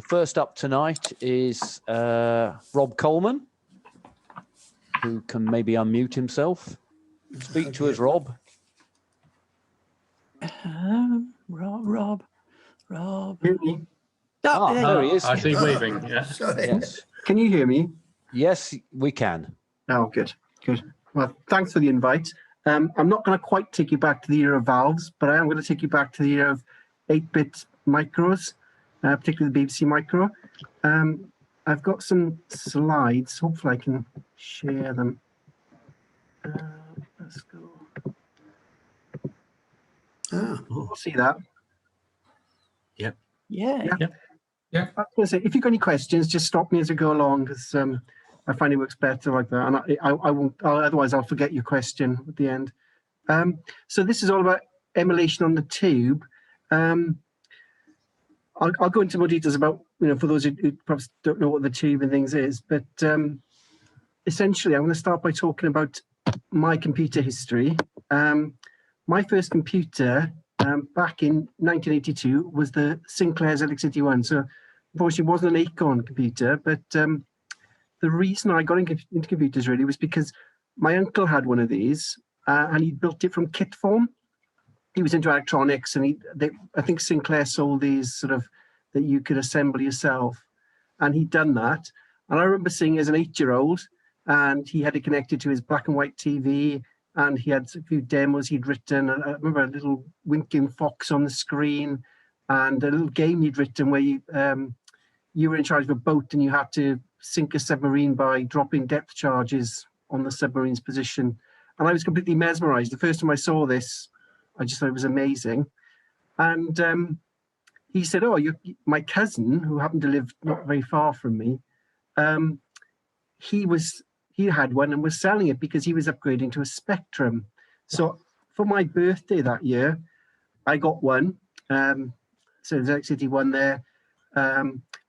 first up tonight is Rob Coleman, who can maybe unmute himself. Speak to us, Rob. Rob. Oh, there he is. I see waving. Yeah. Sorry. Yes. Can you hear me? Yes, we can. Oh, good. Well, thanks for the invite. I'm not going to quite take you back to the era of valves, but I am going to take you back to the era of 8-bit micros, particularly the BBC micro. I've got some slides. Hopefully I can share them. Let's go. See that? Yep. Yeah. I was going to say, if you've got any questions, just stop me as we go along, because I find it works better like that, and I won't. Otherwise, I'll forget your question at the end. So this is all about emulation on the tube. I'll go into more details about, for those who perhaps don't know what the tube and things is, but essentially, I'm going to start by talking about my computer history. My first computer back in 1982 was the Sinclair's ZX81. So unfortunately, it wasn't an Acorn computer, but the reason I got into computers really was because my uncle had one of these, and he built it from kit form. He was into electronics, and I think Sinclair sold these sort of that you could assemble yourself, and he'd done that. And I remember seeing it as an 8-year-old, and he had it connected to his black and white TV, and he had a few demos he'd written. I remember a little winking fox on the screen, and a little game he'd written where you were in charge of a boat, and you had to sink a submarine by dropping depth charges on the submarine's position. And I was completely mesmerized. The first time I saw this, I just thought it was amazing. And he said, "Oh, my cousin, who happened to live not very far from me, he had one and was selling it because he was upgrading to a Spectrum." So for my birthday that year, I got one. So there's actually one there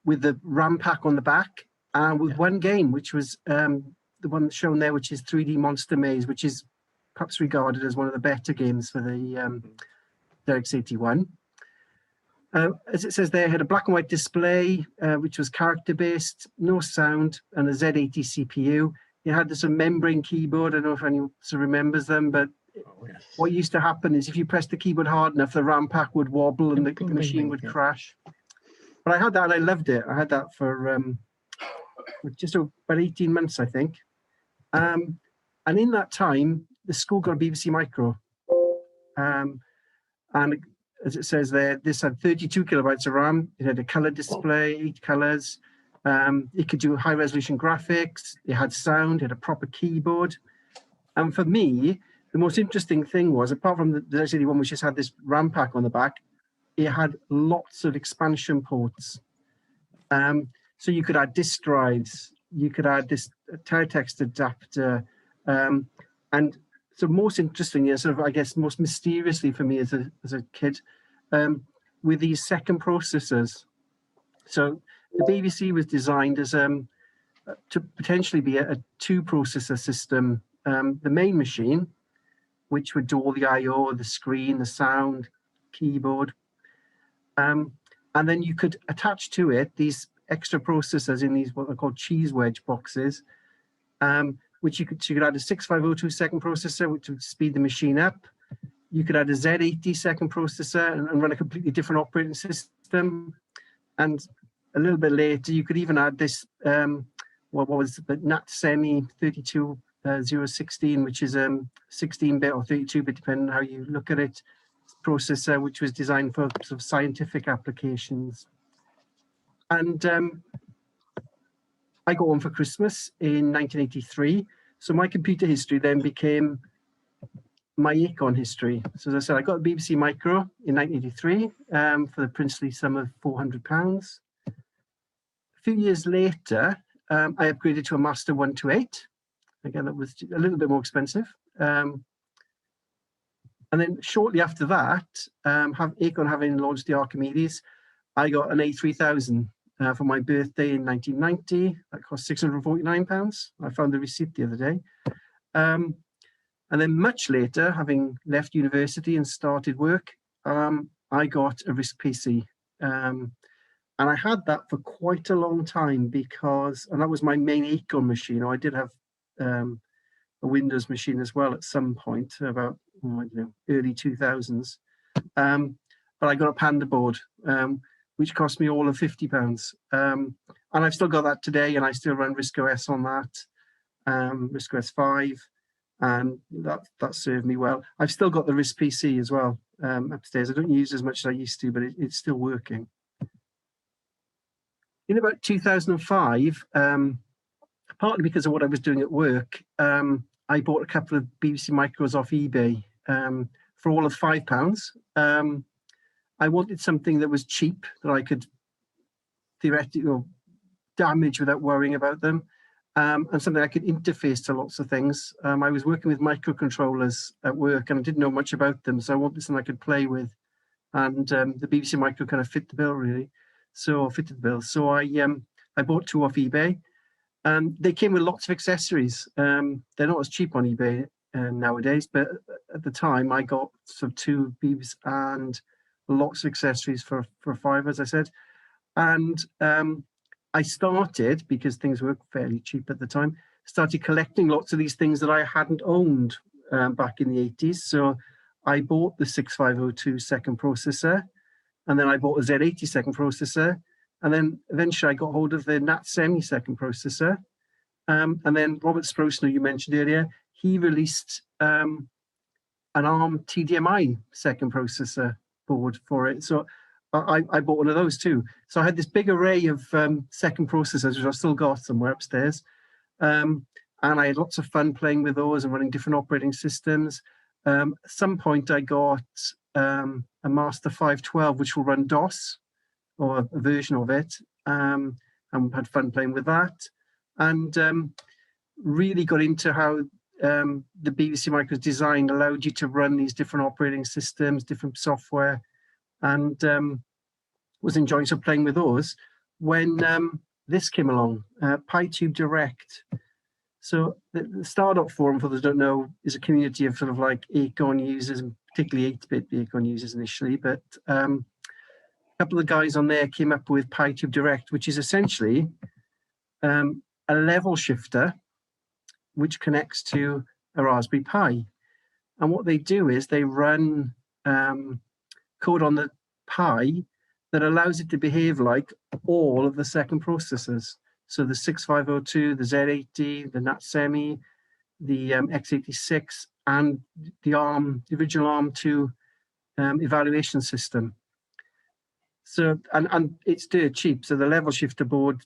with the RAM pack on the back, and with one game, which was the one shown there, which is 3D Monster Maze, which is perhaps regarded as one of the better games for the ZX81. As it says there, it had a black and white display, which was character-based, no sound, and a Z80 CPU. It had this membrane keyboard. I don't know if anyone remembers them, but what used to happen is if you pressed the keyboard hard enough, the RAM pack would wobble and the machine would crash. But I had that and I loved it. I had that for just about 18 months, I think. And in that time, the school got a BBC Micro. And as it says there, this had 32 kilobytes of RAM. It had a color display, 8 colors. It could do high resolution graphics. It had sound. It had a proper keyboard. And for me, the most interesting thing was, apart from the ZX81, which just had this RAM pack on the back, it had lots of expansion ports. So you could add disk drives. You could add this teletext adapter. And so most interestingly, I guess most mysteriously for me as a kid, with these second processors. So the BBC was designed as to potentially be a 2-processor system. The main machine, which would do all the I/O, the screen, the sound, keyboard, and then you could attach to it these extra processors in these what are called cheese wedge boxes, which you could add a 6502 second processor, which would speed the machine up. You could add a Z80 second processor and run a completely different operating system. And a little bit later, you could even add this, what was the NatSemi 32016, which is 16-bit or 32-bit, depending on how you look at it, processor, which was designed for sort of scientific applications. And I got one for Christmas in 1983. So my computer history then became my Acorn history. So as I said, I got a BBC Micro in 1983 for the princely sum of £400. A few years later, I upgraded to a Master 128. Again, that was a little bit more expensive. And then shortly after that, Acorn having launched the Archimedes, I got an A3000 for my birthday in 1990. That cost £649. I found the receipt the other day. And then much later, having left university and started work, I got a RISC PC. And I had that for quite a long time because, and that was my main Acorn machine. I did have a Windows machine as well at some point, about I don't know, early 2000s. But I got a Panda board, which cost me all of £50. And I've still got that today, and I still run RISC-OS on that, RISC-OS 5, and that served me well. I've still got the RISC PC as well upstairs. I don't use it as much as I used to, but it's still working. In about 2005, partly because of what I was doing at work, I bought a couple of BBC Micros off eBay for all of £5. I wanted something that was cheap, that I could theoretically damage without worrying about them, and something I could interface to lots of things. I was working with microcontrollers at work, and I didn't know much about them, so I wanted something I could play with. And the BBC Micro kind of fit the bill, really. So fitted the bill. So I bought two off eBay, and they came with lots of accessories. They're not as cheap on eBay nowadays, but at the time I got sort of two Beebs and lots of accessories for £5, as I said. And I started, because things were fairly cheap at the time, started collecting lots of these things that I hadn't owned back in the 80s. So I bought the 6502 second processor, and then I bought a Z80 second processor, and then eventually I got hold of the NAT Semi second processor. And then Robert Sprouse, who you mentioned earlier, he released an ARM TDMI second processor board for it. So I bought one of those too. So I had this big array of second processors, which I've still got somewhere upstairs. And I had lots of fun playing with those and running different operating systems. At some point I got a Master 512, which will run DOS, or a version of it, and had fun playing with that. And really got into how the BBC Micro's design allowed you to run these different operating systems, different software, and was enjoying sort of playing with those when this came along, PyTube Direct. So the Startup Forum, for those who don't know, is a community of sort of like Acorn users, and particularly 8-bit Acorn users initially. But a couple of guys on there came up with PyTube Direct, which is essentially a level shifter which connects to a Raspberry Pi. And what they do is they run code on the Pi that allows it to behave like all of the second processors. So the 6502, the Z80, the NAT Semi, the x86, and the ARM, the original ARM2 evaluation system. So, and it's dirt cheap. So the level shifter board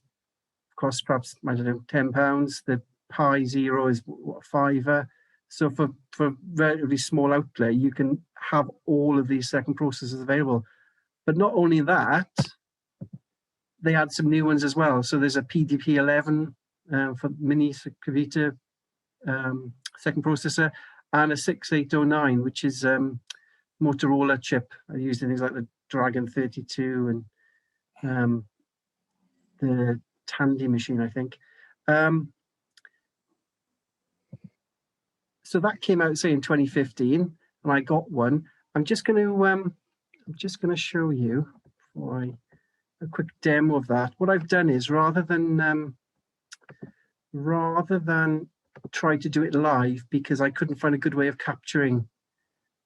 costs perhaps, I don't know, £10. The Pi Zero is what, £5. So for relatively small outlay, you can have all of these second processors available. But not only that, they had some new ones as well. So there's a PDP-11 for mini Kavita second processor, and a 6809, which is Motorola chip. I used in things like the Dragon 32 and the Tandy machine, I think. So that came out, say, in 2015, and I got one. I'm just going to show you a quick demo of that. What I've done is rather than try to do it live, because I couldn't find a good way of capturing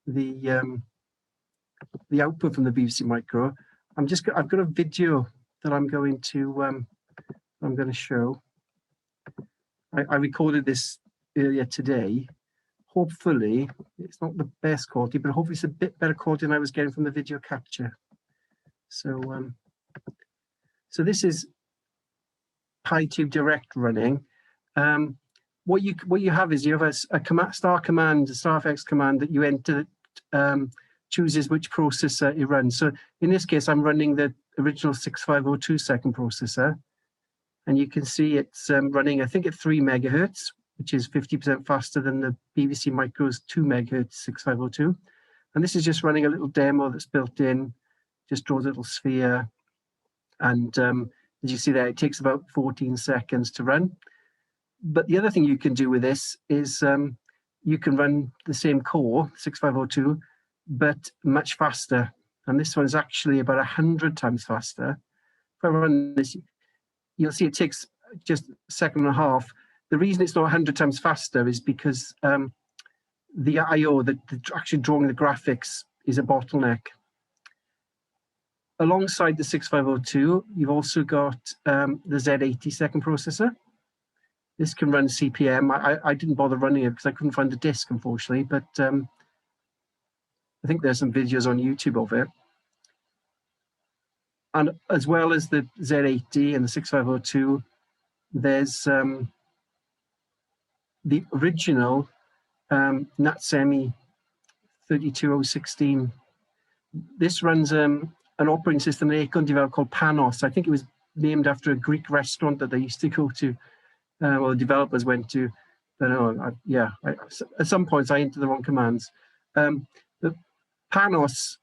the output from the BBC Micro, I've got a video that I'm going to show. I recorded this earlier today. Hopefully, it's not the best quality, but hopefully it's a bit better quality than I was getting from the video capture. So, so this is PyTube Direct running. What you have is you have a command, starfx command that you enter that chooses which processor it runs. So in this case, I'm running the original 6502 second processor, and you can see it's running, I think, at 3 megahertz, which is 50% faster than the BBC Micro's 2 megahertz 6502. And this is just running a little demo that's built in, just draws a little sphere. And as you see there, it takes about 14 seconds to run. But the other thing you can do with this is you can run the same core, 6502, but much faster. And this one is actually about 100 times faster. I run this, you'll see it takes just a second and a half. The reason it's not 100 times faster is because the I/O, actually drawing the graphics, is a bottleneck. Alongside the 6502, you've also got the Z80 second processor. This can run CPM. I didn't bother running it because I couldn't find the disk, unfortunately, but I think there's some videos on YouTube of it. And as well as the Z80 and the 6502, there's the original NatSemi 32016. This runs an operating system that Acorn developed called Panos. I think it was named after a Greek restaurant that they used to go to, or the developers went to. I don't know. At some points I entered the wrong commands. The Panos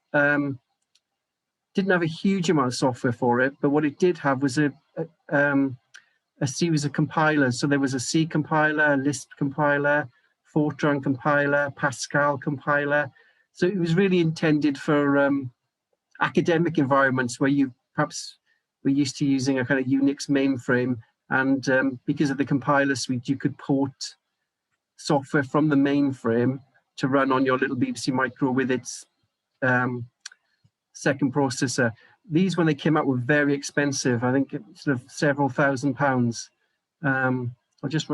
didn't have a huge amount of software for it, but what it did have was a series of compilers. So there was a C compiler, a Lisp compiler, Fortran compiler, Pascal compiler. So it was really intended for academic environments where you perhaps were used to using a kind of Unix mainframe, and because of the compiler suite, you could port software from the mainframe to run on your little BBC Micro with its second processor. These, when they came out, were very expensive. I think sort of several £1,000s. I'm just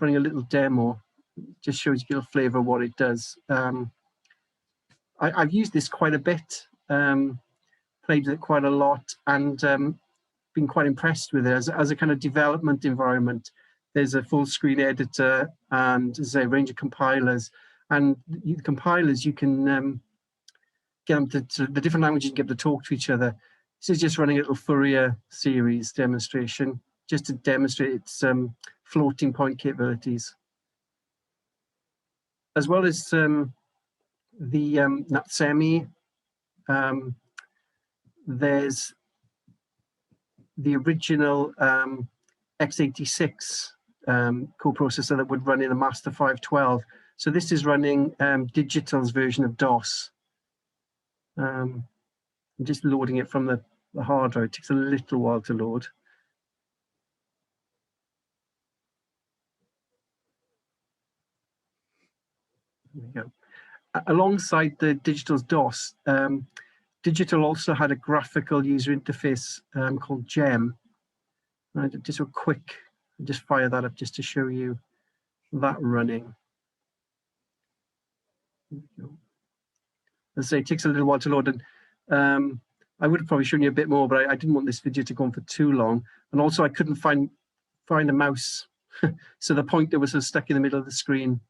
running a little demo. Just shows you a flavour of what it does. I've used this quite a bit, played with it quite a lot, and been quite impressed with it as a kind of development environment. There's a full screen editor and there's a range of compilers, and the compilers, you can get them to the different languages, you can get them to talk to each other. This is just running a little Fourier series demonstration just to demonstrate its floating point capabilities. As well as the NatSemi, there's the original x86 coprocessor that would run in a Master 512. So this is running Digital's version of DOS. I'm just loading it from the hard drive. It takes a little while to load. There we go. Alongside the Digital's DOS, Digital also had a graphical user interface called GEM. Just a quick, just fire that up just to show you that running. As I say, it takes a little while to load, and I would have probably shown you a bit more, but I didn't want this video to go on for too long. And also, I couldn't find a mouse, so the pointer was sort of stuck in the middle of the screen.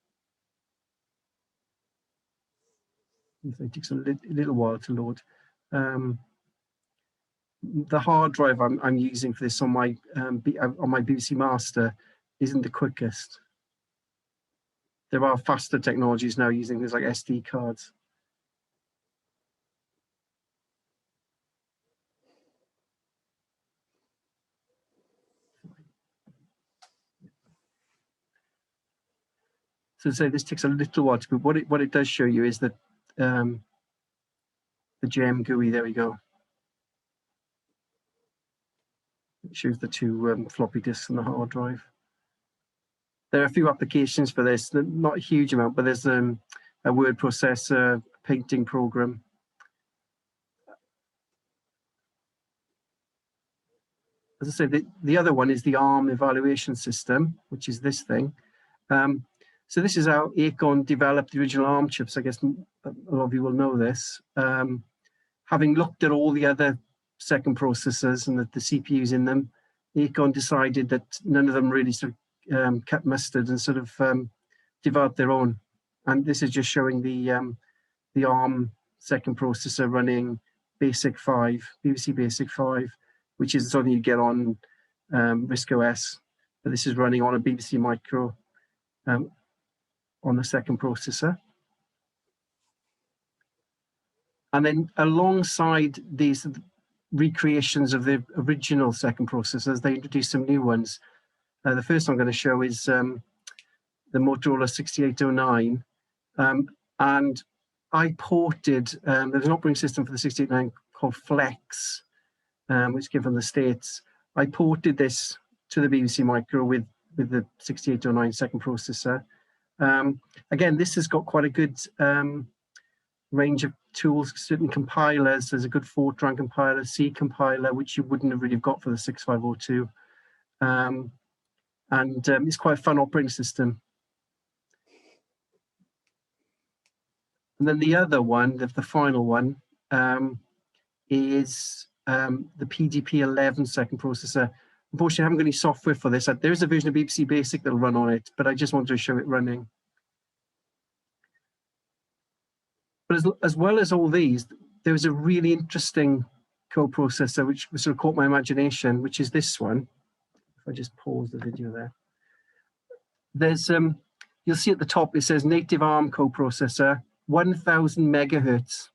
It takes a little while to load. The hard drive I'm using for this on my BBC Master isn't the quickest. There are faster technologies now using things like SD cards. So to say, this takes a little while to boot. What it does show you is that the GEM GUI. There we go. It shows the two floppy disks and the hard drive. There are a few applications for this, not a huge amount, but there's a word processor, painting program. As I said, the other one is the ARM evaluation system, which is this thing. So this is how Acorn developed the original ARM chips. I guess a lot of you will know this. Having looked at all the other second processors and the CPUs in them, Acorn decided that none of them really sort of cut mustard and sort of developed their own. And this is just showing the ARM second processor running Basic 5, BBC Basic 5, which is something you get on RISC OS. But this is running on a BBC Micro on the second processor. And then alongside these recreations of the original second processors, they introduced some new ones. The first I'm going to show is the Motorola 6809. And I ported, there's an operating system for the 6809 called Flex. which came from the States. I ported this to the BBC Micro with the 6809 second processor. Again, this has got quite a good range of tools, certain compilers. There's a good Fortran compiler, C compiler, which you wouldn't have really got for the 6502. It's quite a fun operating system. And then the other one, the final one, is the PDP-11 second processor. Unfortunately, I haven't got any software for this. There is a version of BBC Basic that'll run on it, but I just wanted to show it running. But as well as all these, there was a really interesting coprocessor which sort of caught my imagination, which is this one. If I just pause the video there. There's, you'll see at the top, it says native ARM coprocessor, 1000 megahertz.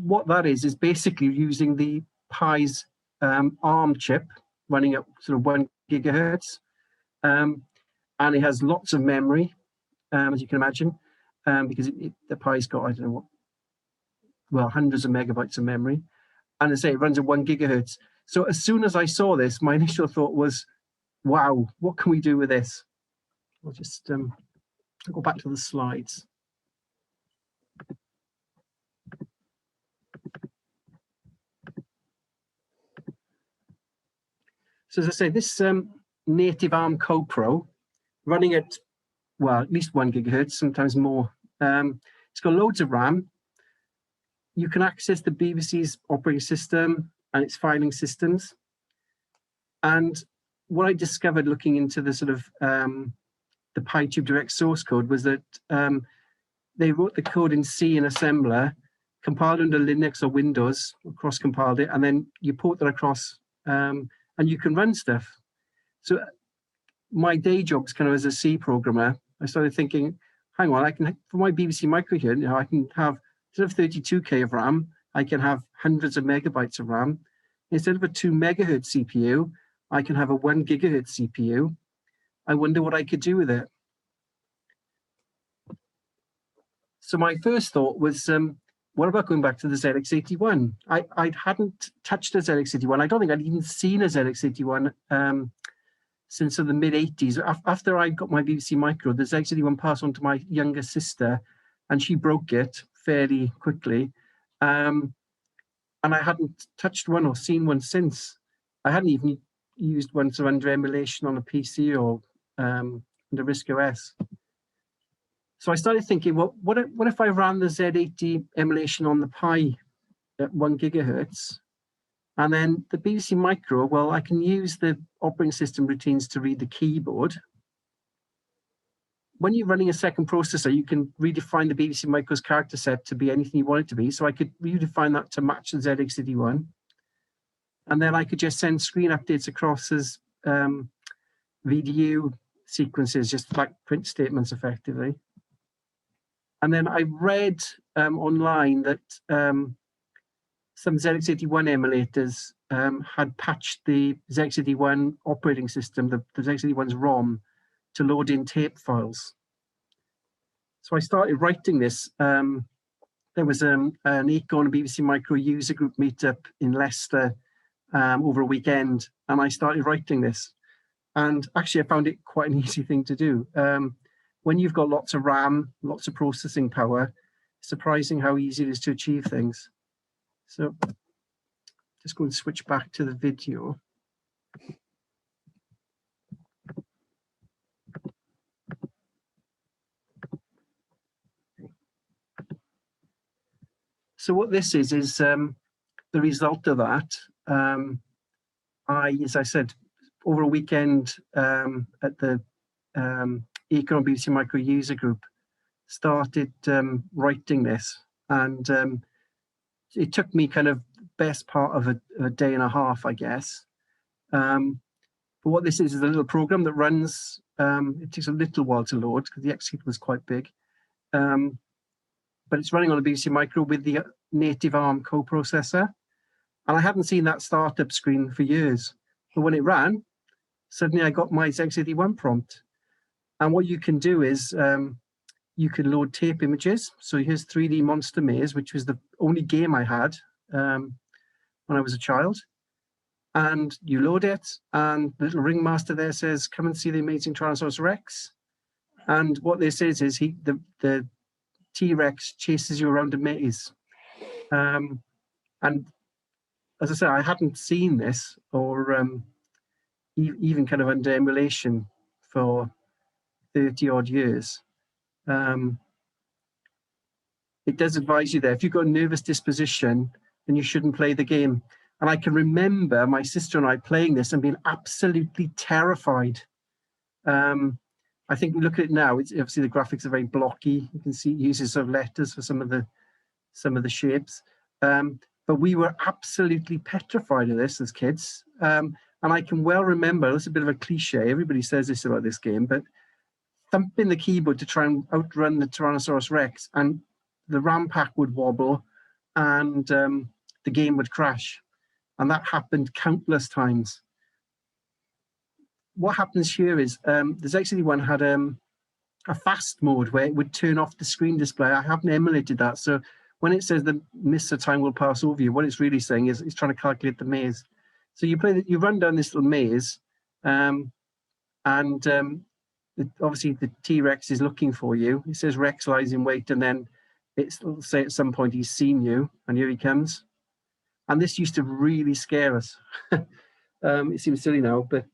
What that is basically using the Pi's ARM chip running at sort of 1 gigahertz. And it has lots of memory, as you can imagine, because the Pi's got, I don't know what, well, hundreds of megabytes of memory. And I say it runs at 1 gigahertz. So as soon as I saw this, my initial thought was, wow, what can we do with this? I'll just go back to the slides. So as I say, this native ARM CoPro running at, well, at least 1 gigahertz, sometimes more. It's got loads of RAM. You can access the BBC's operating system and its filing systems. And what I discovered looking into the sort of the PyTube direct source code was that they wrote the code in C in assembler, compiled under Linux or Windows, cross-compiled it, and then you port that across and you can run stuff. So my day job's kind of as a C programmer. I started thinking, hang on, I can, for my BBC Micro here, you know, I can have, instead of 32K of RAM, I can have hundreds of megabytes of RAM. Instead of a 2 megahertz CPU, I can have a 1 gigahertz CPU. I wonder what I could do with it. So my first thought was, what about going back to the ZX81? I hadn't touched a ZX81. I don't think I'd even seen a ZX81 since the mid-80s. After I got my BBC Micro, the ZX81 passed on to my younger sister, and she broke it fairly quickly. And I hadn't touched one or seen one since. I hadn't even used one to render emulation on a PC or under RISC OS. So I started thinking, well, what if I ran the Z80 emulation on the Pi at 1 gigahertz? And then the BBC Micro, well, I can use the operating system routines to read the keyboard. When you're running a second processor, you can redefine the BBC Micro's character set to be anything you want it to be. So I could redefine that to match the ZX81. And then I could just send screen updates across as VDU sequences, just like print statements effectively. And then I read online that some ZX81 emulators had patched the ZX81 operating system, the ZX81's ROM, to load in tape files. So I started writing this. There was an Acorn BBC Micro user group meetup in Leicester over a weekend, and I started writing this. And actually, I found it quite an easy thing to do. When you've got lots of RAM, lots of processing power, it's surprising how easy it is to achieve things. So just go and switch back to the video. So what this is the result of that. As I said, over a weekend at the Acorn BBC Micro user group, started writing this, and it took me kind of best part of a day and a half, I guess. But what this is a little program that runs. It takes a little while to load because the executable was quite big, but it's running on a BBC Micro with the native ARM coprocessor, and I hadn't seen that startup screen for years. But when it ran, suddenly I got my ZX81 prompt. And what you can do is you can load tape images. So here's 3D Monster Maze, which was the only game I had when I was a child. and you load it, and the little ringmaster there says, "Come and see the amazing Tyrannosaurus Rex." And what this is the T-Rex chases you around a maze. And as I said, I hadn't seen this or even kind of under emulation for 30 odd years. It does advise you there, if you've got a nervous disposition, then you shouldn't play the game. And I can remember my sister and I playing this and being absolutely terrified. I think we look at it now, it's obviously the graphics are very blocky. You can see it uses sort of letters for some of the shapes. But we were absolutely petrified of this as kids. And I can well remember, it's a bit of a cliche, everybody says this about this game, but thumping the keyboard to try and outrun the Tyrannosaurus Rex, and the RAM pack would wobble and the game would crash. And that happened countless times. What happens here is the Z81 had a fast mode where it would turn off the screen display. I haven't emulated that. So when it says the mist of time will pass over you, what it's really saying is it's trying to calculate the maze. So you run down this little maze, obviously the T-Rex is looking for you. It says Rex lies in wait, and then it'll say at some point he's seen you, and here he comes. And this used to really scare us. It seems silly now, but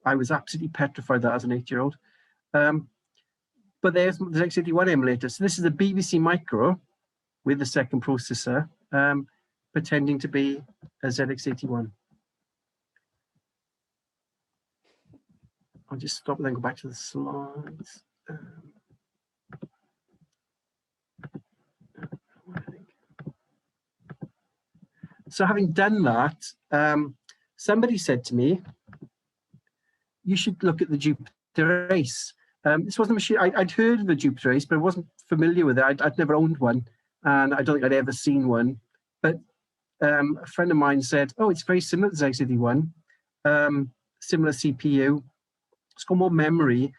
I was absolutely petrified of that as an 8-year-old. But there's the X81 emulator. So this is a BBC Micro with the second processor, pretending to be a ZX81. I'll just stop and then go back to the slides. So having done that, somebody said to me, you should look at the Jupiter Ace. This wasn't a machine, I'd heard of the Jupiter Ace, but I wasn't familiar with it. I'd never owned one, and I don't think I'd ever seen one. But a friend of mine said, oh, it's very similar to the Z81, similar CPU. It's got more memory.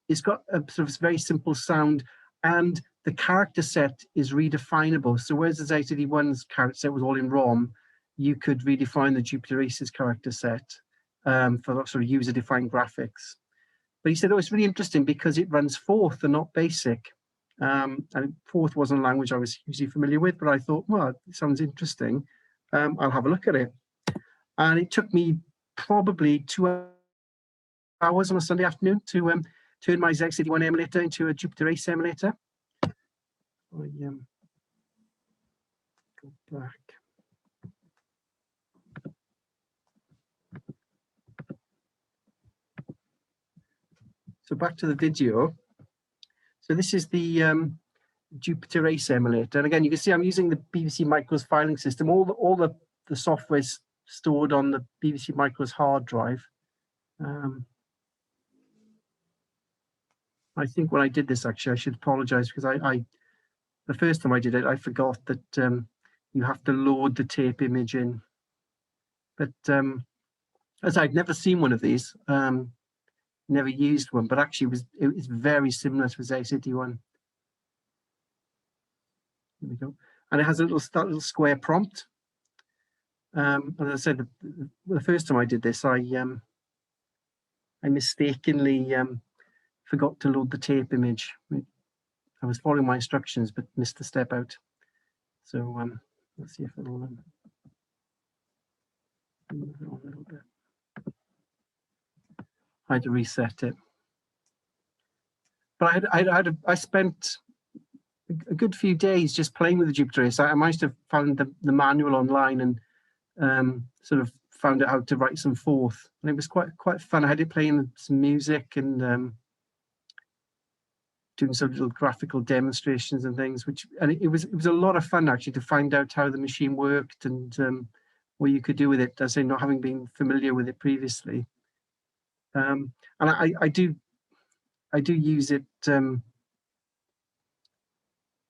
It's got a sort of very simple sound, and the character set is redefinable. So whereas the Z81's character set was all in ROM, you could redefine the Jupiter Ace's character set for sort of user-defined graphics. But he said, oh, it's really interesting because it runs Forth and not BASIC. And Forth wasn't a language I was usually familiar with, but I thought, well, it sounds interesting. I'll have a look at it. And it took me probably 2 hours on a Sunday afternoon to turn my Z81 emulator into a Jupiter Ace emulator. I go back. So back to the video. So this is the Jupiter Ace emulator, and again, you can see I'm using the BBC Micro's filing system. All the software's stored on the BBC Micro's hard drive. I think when I did this, actually, I should apologize because the first time I did it, I forgot that you have to load the tape image in. But as I'd never seen one of these, never used one, but actually it was very similar to the Z81. Here we go. And it has a little square prompt. As I said, the first time I did this, I mistakenly forgot to load the tape image. I was following my instructions, but missed the step out. So let's see if it'll move it on a little bit. I had to reset it. But I spent a good few days just playing with the Jupiter Ace. I managed to find the manual online and sort of found out how to write some Forth. And it was quite fun. I had it playing some music and doing some little graphical demonstrations and things, and it was a lot of fun actually to find out how the machine worked and what you could do with it, as I say, not having been familiar with it previously. And I do use it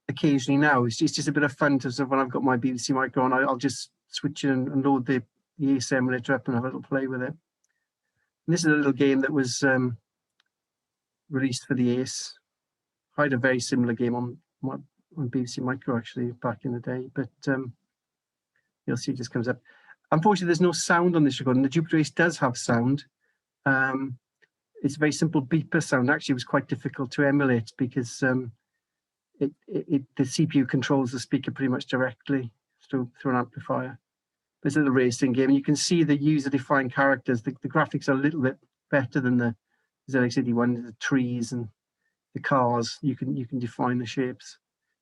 occasionally now. It's just a bit of fun to sort of, when I've got my BBC Micro on, I'll just switch it and load the Ace emulator up and have a little play with it. And this is a little game that was released for the Ace. I had a very similar game on BBC Micro actually back in the day, but you'll see it just comes up. unfortunately, there's no sound on this recording. The Jupiter Ace does have sound. It's a very simple beeper sound. Actually, it was quite difficult to emulate because the CPU controls the speaker pretty much directly through an amplifier. This is a racing game. You can see the user-defined characters. The graphics are a little bit better than the ZX81. The trees and the cars. You can define the shapes,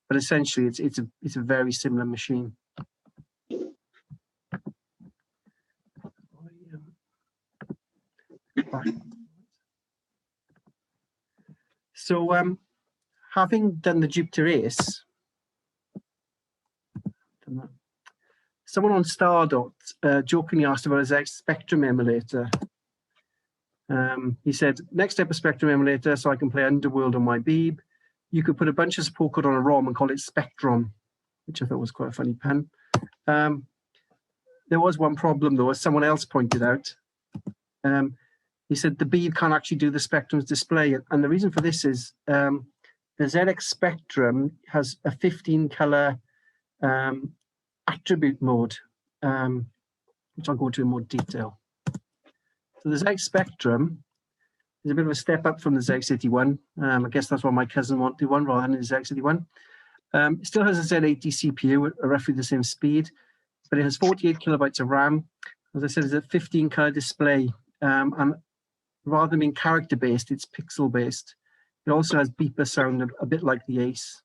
but essentially, it's a very similar machine. So, having done the Jupiter Ace, someone on Stardot jokingly asked about his Spectrum emulator. He said, next step of Spectrum emulator, so I can play Underworld on my Beeb. You could put a bunch of support code on a ROM and call it Spectrum, which I thought was quite a funny pen. There was one problem, though, as someone else pointed out. He said the Beeb can't actually do the Spectrum's display. And the reason for this is the ZX Spectrum has a 15-color attribute mode, which I'll go into in more detail. So the ZX Spectrum is a bit of a step up from the ZX81. I guess that's why my cousin wanted one rather than the ZX81. It still has a Z80 CPU at roughly the same speed, but it has 48 kilobytes of RAM. As I said, it's a 15-color display. And rather than being character-based, it's pixel-based. It also has beeper sound, a bit like the Ace.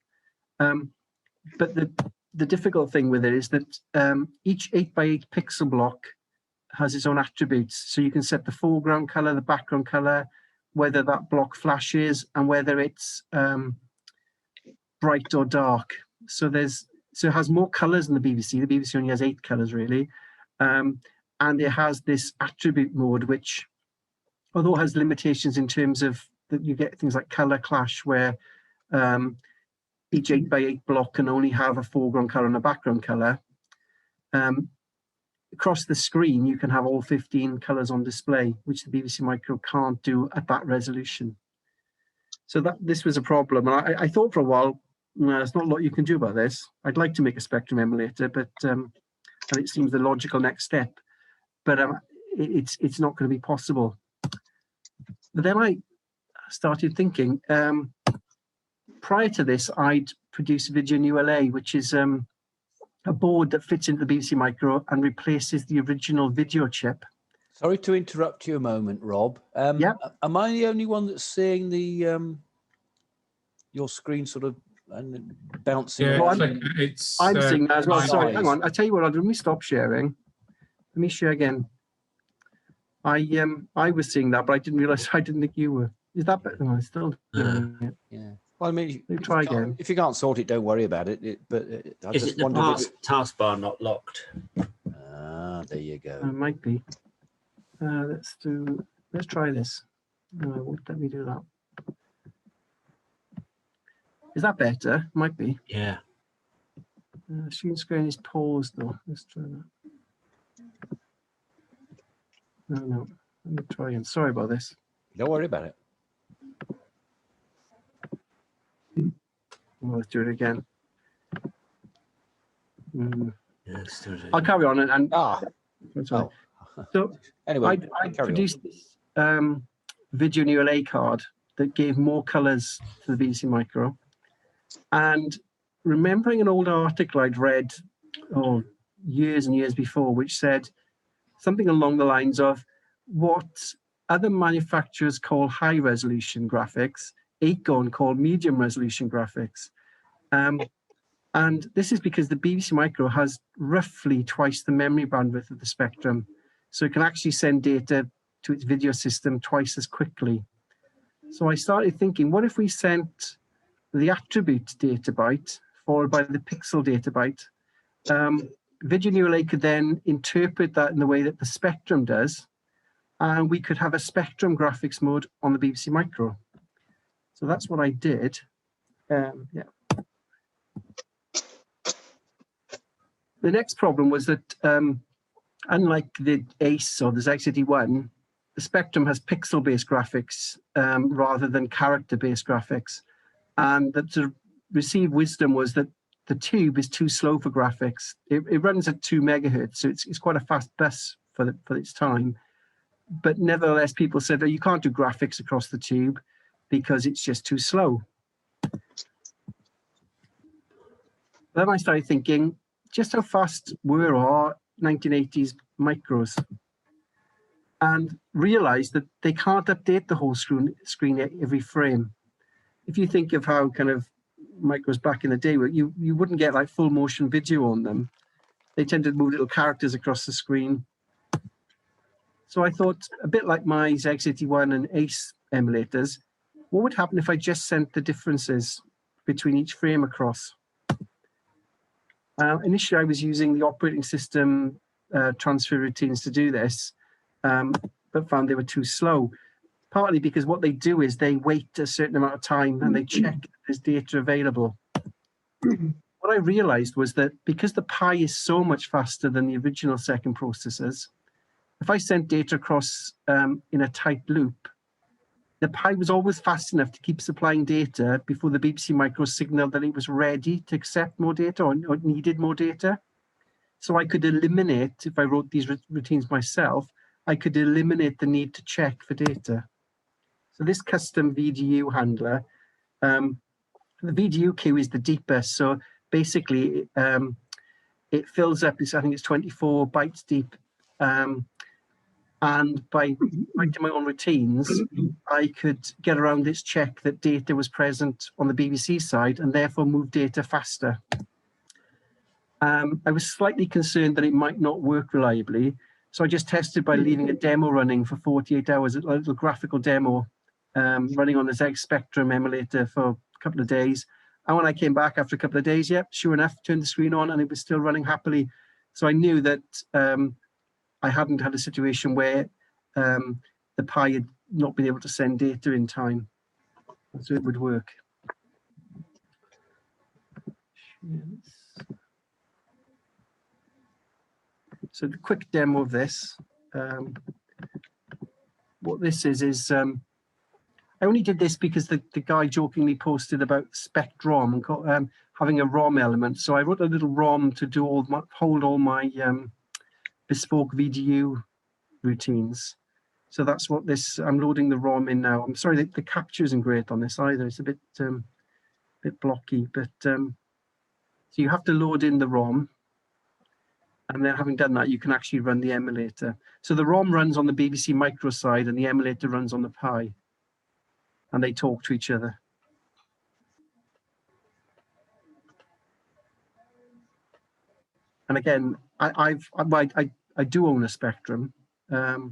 But the difficult thing with it is that each 8x8 pixel block has its own attributes. So you can set the foreground color, the background color, whether that block flashes, and whether it's bright or dark. So it has more colors than the BBC. The BBC only has 8 colors, really. And it has this attribute mode, which, although it has limitations in terms of that you get things like color clash, where each 8x8 block can only have a foreground color and a background color. Across the screen, you can have all 15 colors on display, which the BBC Micro can't do at that resolution. So this was a problem. And I thought for a while, there's not a lot you can do about this. I'd like to make a Spectrum emulator, but and it seems the logical next step. But it's not going to be possible. But then I started thinking, prior to this, I'd produced Video ULA, which is a board that fits into the BBC Micro and replaces the original video chip. Sorry to interrupt you a moment, Rob. Yeah. Am I the only one that's seeing the your screen sort of bouncing? Yeah, around? I'm seeing that as well. nice. Sorry, hang on. I tell you what, let me stop sharing. Let me share again. I was seeing that, but I didn't realize. I didn't think you were. Is that better? No, I'm still doing it. Yeah. Well, I mean, Try again. If you can't sort it, don't worry about it. But I Is just it the wondered if taskbar not locked? there you go. It might be. Let's try this. No, it won't let me do that. Is that better? Might be. Yeah. Screen is paused though. Let's try that. No. Let me try again. Sorry about this. Don't worry about it. Well, let's do it again. Yeah, let's do it. I'll carry on and that's fine. So Anyway, I carry on. produced this Video ULA card that gave more colors to the BBC Micro. And remembering an old article I'd read years and years before, which said something along the lines of what other manufacturers call high resolution graphics, Acorn called medium resolution graphics. And this is because the BBC Micro has roughly twice the memory bandwidth of the Spectrum. So it can actually send data to its video system twice as quickly. So I started thinking, what if we sent the attribute data byte followed by the pixel data byte? Video ULA could then interpret that in the way that the Spectrum does, and we could have a Spectrum graphics mode on the BBC Micro. So that's what I did. Yeah. The next problem was that unlike the Ace or the ZX81, the Spectrum has pixel-based graphics rather than character-based graphics. And that to receive wisdom was that the tube is too slow for graphics. It runs at 2 megahertz, so it's quite a fast bus for its time. But nevertheless, people said that you can't do graphics across the tube because it's just too slow. Then I started thinking just how fast were our 1980s micros, and realized that they can't update the whole screen every frame. If you think of how kind of micros back in the day were, you wouldn't get like full motion video on them. They tended to move little characters across the screen. So I thought, a bit like my ZX81 and ACE emulators, what would happen if I just sent the differences between each frame across? Initially, I was using the operating system transfer routines to do this, but found they were too slow. Partly because what they do is they wait a certain amount of time and they check if there's data available. What I realized was that because the Pi is so much faster than the original second processors, if I sent data across in a tight loop, the Pi was always fast enough to keep supplying data before the BBC Micro signaled that it was ready to accept more data or needed more data. So I could eliminate, if I wrote these routines myself, I could eliminate the need to check for data. So this custom VDU handler, the VDU queue is the deepest. So basically, it fills up, I think it's 24 bytes deep. And by writing my own routines, I could get around this check that data was present on the BBC side and therefore move data faster. I was slightly concerned that it might not work reliably. So I just tested by leaving a demo running for 48 hours, a little graphical demo running on the ZX Spectrum emulator for a couple of days. And when I came back after a couple of days, yep, sure enough, turned the screen on and it was still running happily. So I knew that I hadn't had a situation where the Pi had not been able to send data in time. So it would work. So the quick demo of this. What this is I only did this because the guy jokingly posted about Spec-ROM and having a ROM element. So I wrote a little ROM to do hold all my bespoke VDU routines. So that's what this, I'm loading the ROM in now. I'm sorry, the capture isn't great on this either. It's a bit blocky, but so you have to load in the ROM. And then having done that, you can actually run the emulator. So the ROM runs on the BBC Micro side and the emulator runs on the Pi. And they talk to each other. And again, I do own a Spectrum, but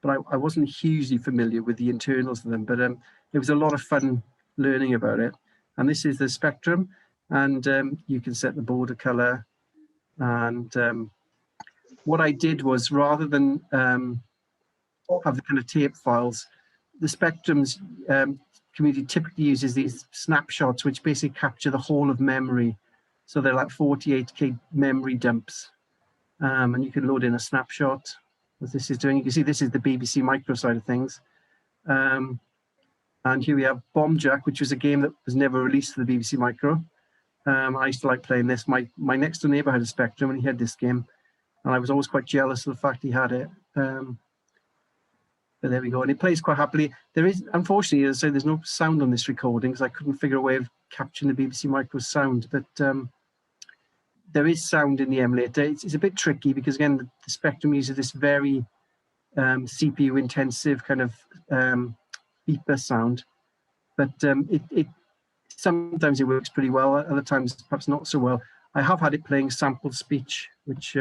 I wasn't hugely familiar with the internals of them. But it was a lot of fun learning about it. And this is the Spectrum, and you can set the border color. And what I did was, rather than have the kind of tape files, the Spectrum's community typically uses these snapshots, which basically capture the whole of memory. So they're like 48K memory dumps. And you can load in a snapshot, as this is doing. You can see this is the BBC Micro side of things. And here we have Bomb Jack, which was a game that was never released to the BBC Micro. I used to like playing this. My next door neighbor had a Spectrum and he had this game. And I was always quite jealous of the fact he had it. But there we go, and it plays quite happily. There is, unfortunately, as I say, there's no sound on this recording because I couldn't figure a way of capturing the BBC Micro sound. But there is sound in the emulator. It's a bit tricky because, again, the Spectrum uses this very CPU-intensive kind of beeper sound. But sometimes it works pretty well. Other times, perhaps not so well. I have had it playing sampled speech, which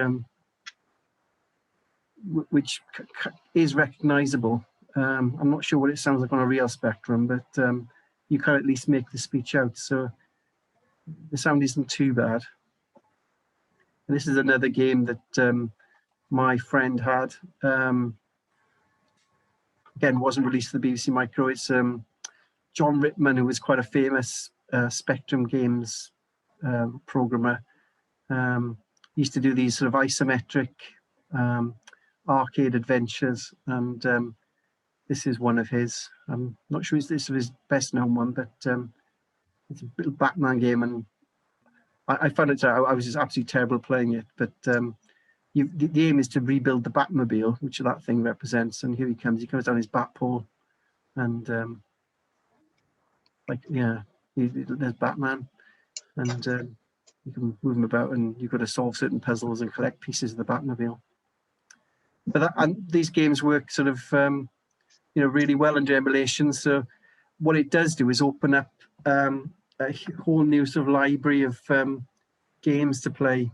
is recognizable. I'm not sure what it sounds like on a real Spectrum, but you can at least make the speech out. So the sound isn't too bad. And this is another game that my friend had. Again, wasn't released to the BBC Micro. It's John Rittman, who was quite a famous Spectrum games programmer. Used to do these sort of isometric arcade adventures, and this is one of his. I'm not sure this is his best known one, but it's a little Batman game, and I found it. I was just absolutely terrible playing it. But the aim is to rebuild the Batmobile, which that thing represents. And here he comes. He comes down his bat pole, and there's Batman, and you can move him about, and you've got to solve certain puzzles and collect pieces of the Batmobile. But these games work sort of really well under emulation. So what it does do is open up a whole new sort of library of games to play.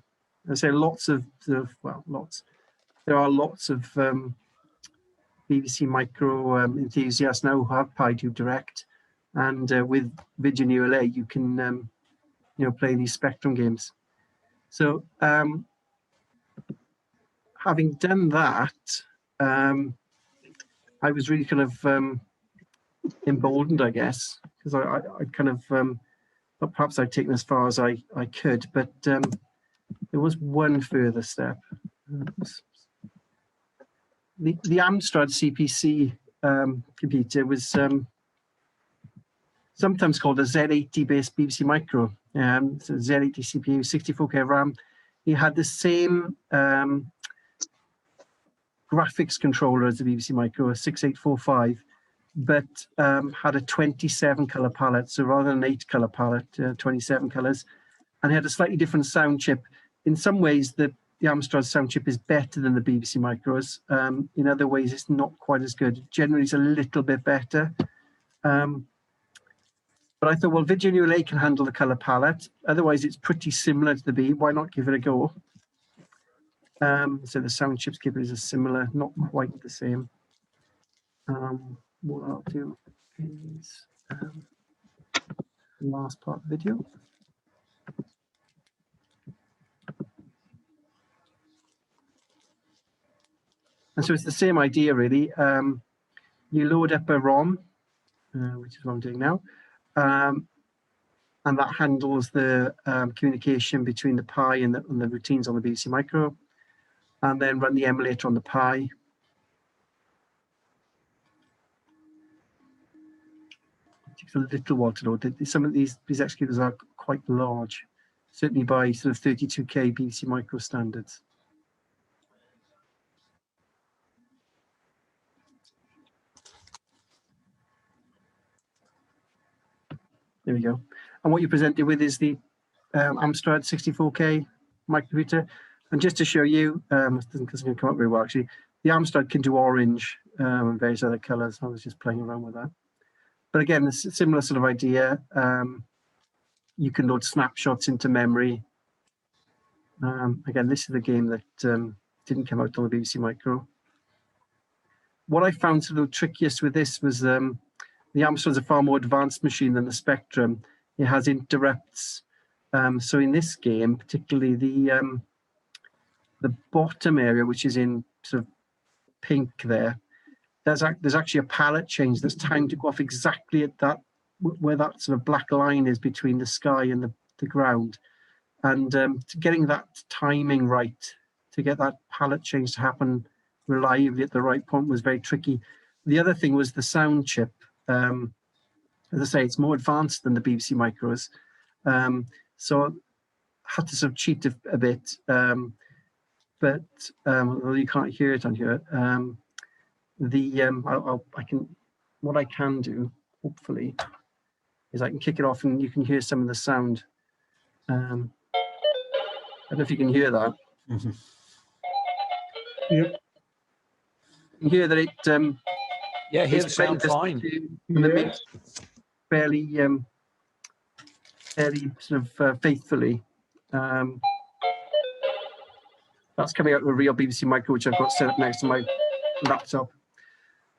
I say lots. There are lots of BBC Micro enthusiasts now who have PyTube Direct, and with Vision ULA you can play these Spectrum games. So having done that, I was really kind of emboldened, I guess, because I kind of perhaps I'd taken as far as I could, but there was one further step. The Amstrad CPC computer was sometimes called a Z80-based BBC Micro. So Z80 CPU, 64K RAM. It had the same graphics controller as the BBC Micro, a 6845, but had a 27 color palette. So rather than an 8 color palette, 27 colors, and it had a slightly different sound chip. In some ways, the Amstrad sound chip is better than the BBC Micros. In other ways, it's not quite as good. Generally, it's a little bit better. But I thought, well, Vision ULA can handle the color palette. Otherwise, it's pretty similar to the Beeb. Why not give it a go? So the sound chips capabilities are similar, not quite the same. What I'll do is the last part of the video. And so it's the same idea, really. You load up a ROM, which is what I'm doing now, and that handles the communication between the Pi and the routines on the BBC Micro, and then run the emulator on the Pi. It takes a little while to load. Some of these executors are quite large, certainly by sort of 32K BBC Micro standards. There we go. And what you're presented with is the Amstrad 64K microcomputer. And just to show you, it doesn't come up very well actually, the Amstrad can do orange and various other colors. I was just playing around with that. But again, it's a similar sort of idea. You can load snapshots into memory. Again, this is the game that didn't come out on the BBC Micro. What I found sort of trickiest with this was the Amstrad's a far more advanced machine than the Spectrum. It has interrupts. So in this game, particularly the bottom area, which is in sort of pink there, there's actually a palette change that's timed to go off exactly at that, where that sort of black line is between the sky and the ground. And getting that timing right, to get that palette change to happen reliably at the right point was very tricky. The other thing was the sound chip. As I say, it's more advanced than the BBC Micros. So I had to sort of cheat a bit. But well, you can't hear it on here. What I can do, hopefully, is I can kick it off and you can hear some of the sound. I don't know if you can hear that. Mm-hmm. Yep. You can hear that it. Yeah, hear the sound fine. And the mix fairly sort of faithfully. That's coming out of a real BBC Micro, which I've got set up next to my laptop.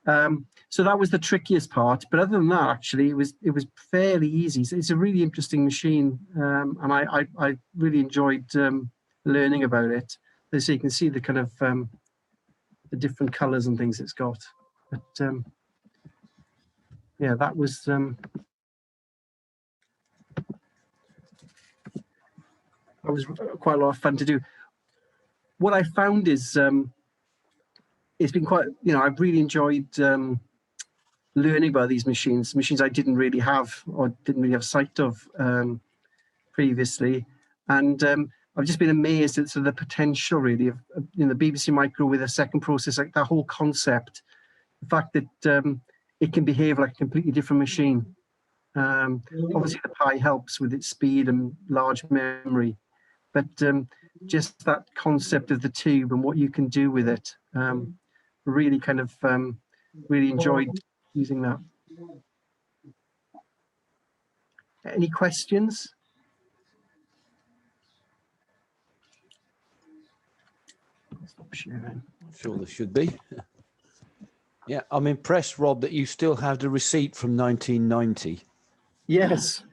So that was the trickiest part. But other than that, actually, it was fairly easy. So it's a really interesting machine, and I really enjoyed learning about it. So you can see the kind of the different colours and things it's got. But yeah, that was quite a lot of fun to do. What I found is it's been quite, I've really enjoyed learning about these machines I didn't really have or didn't really have sight of previously. And I've just been amazed at sort of the potential, really, of the BBC Micro with a second processor, like that whole concept. The fact that it can behave like a completely different machine. Obviously, the Pi helps with its speed and large memory, but just that concept of the tube and what you can do with it, really kind of really enjoyed using that. Any questions? Stop sharing. I'm sure there should be. Yeah, I'm impressed, Rob, that you still have the receipt from 1990. Yes.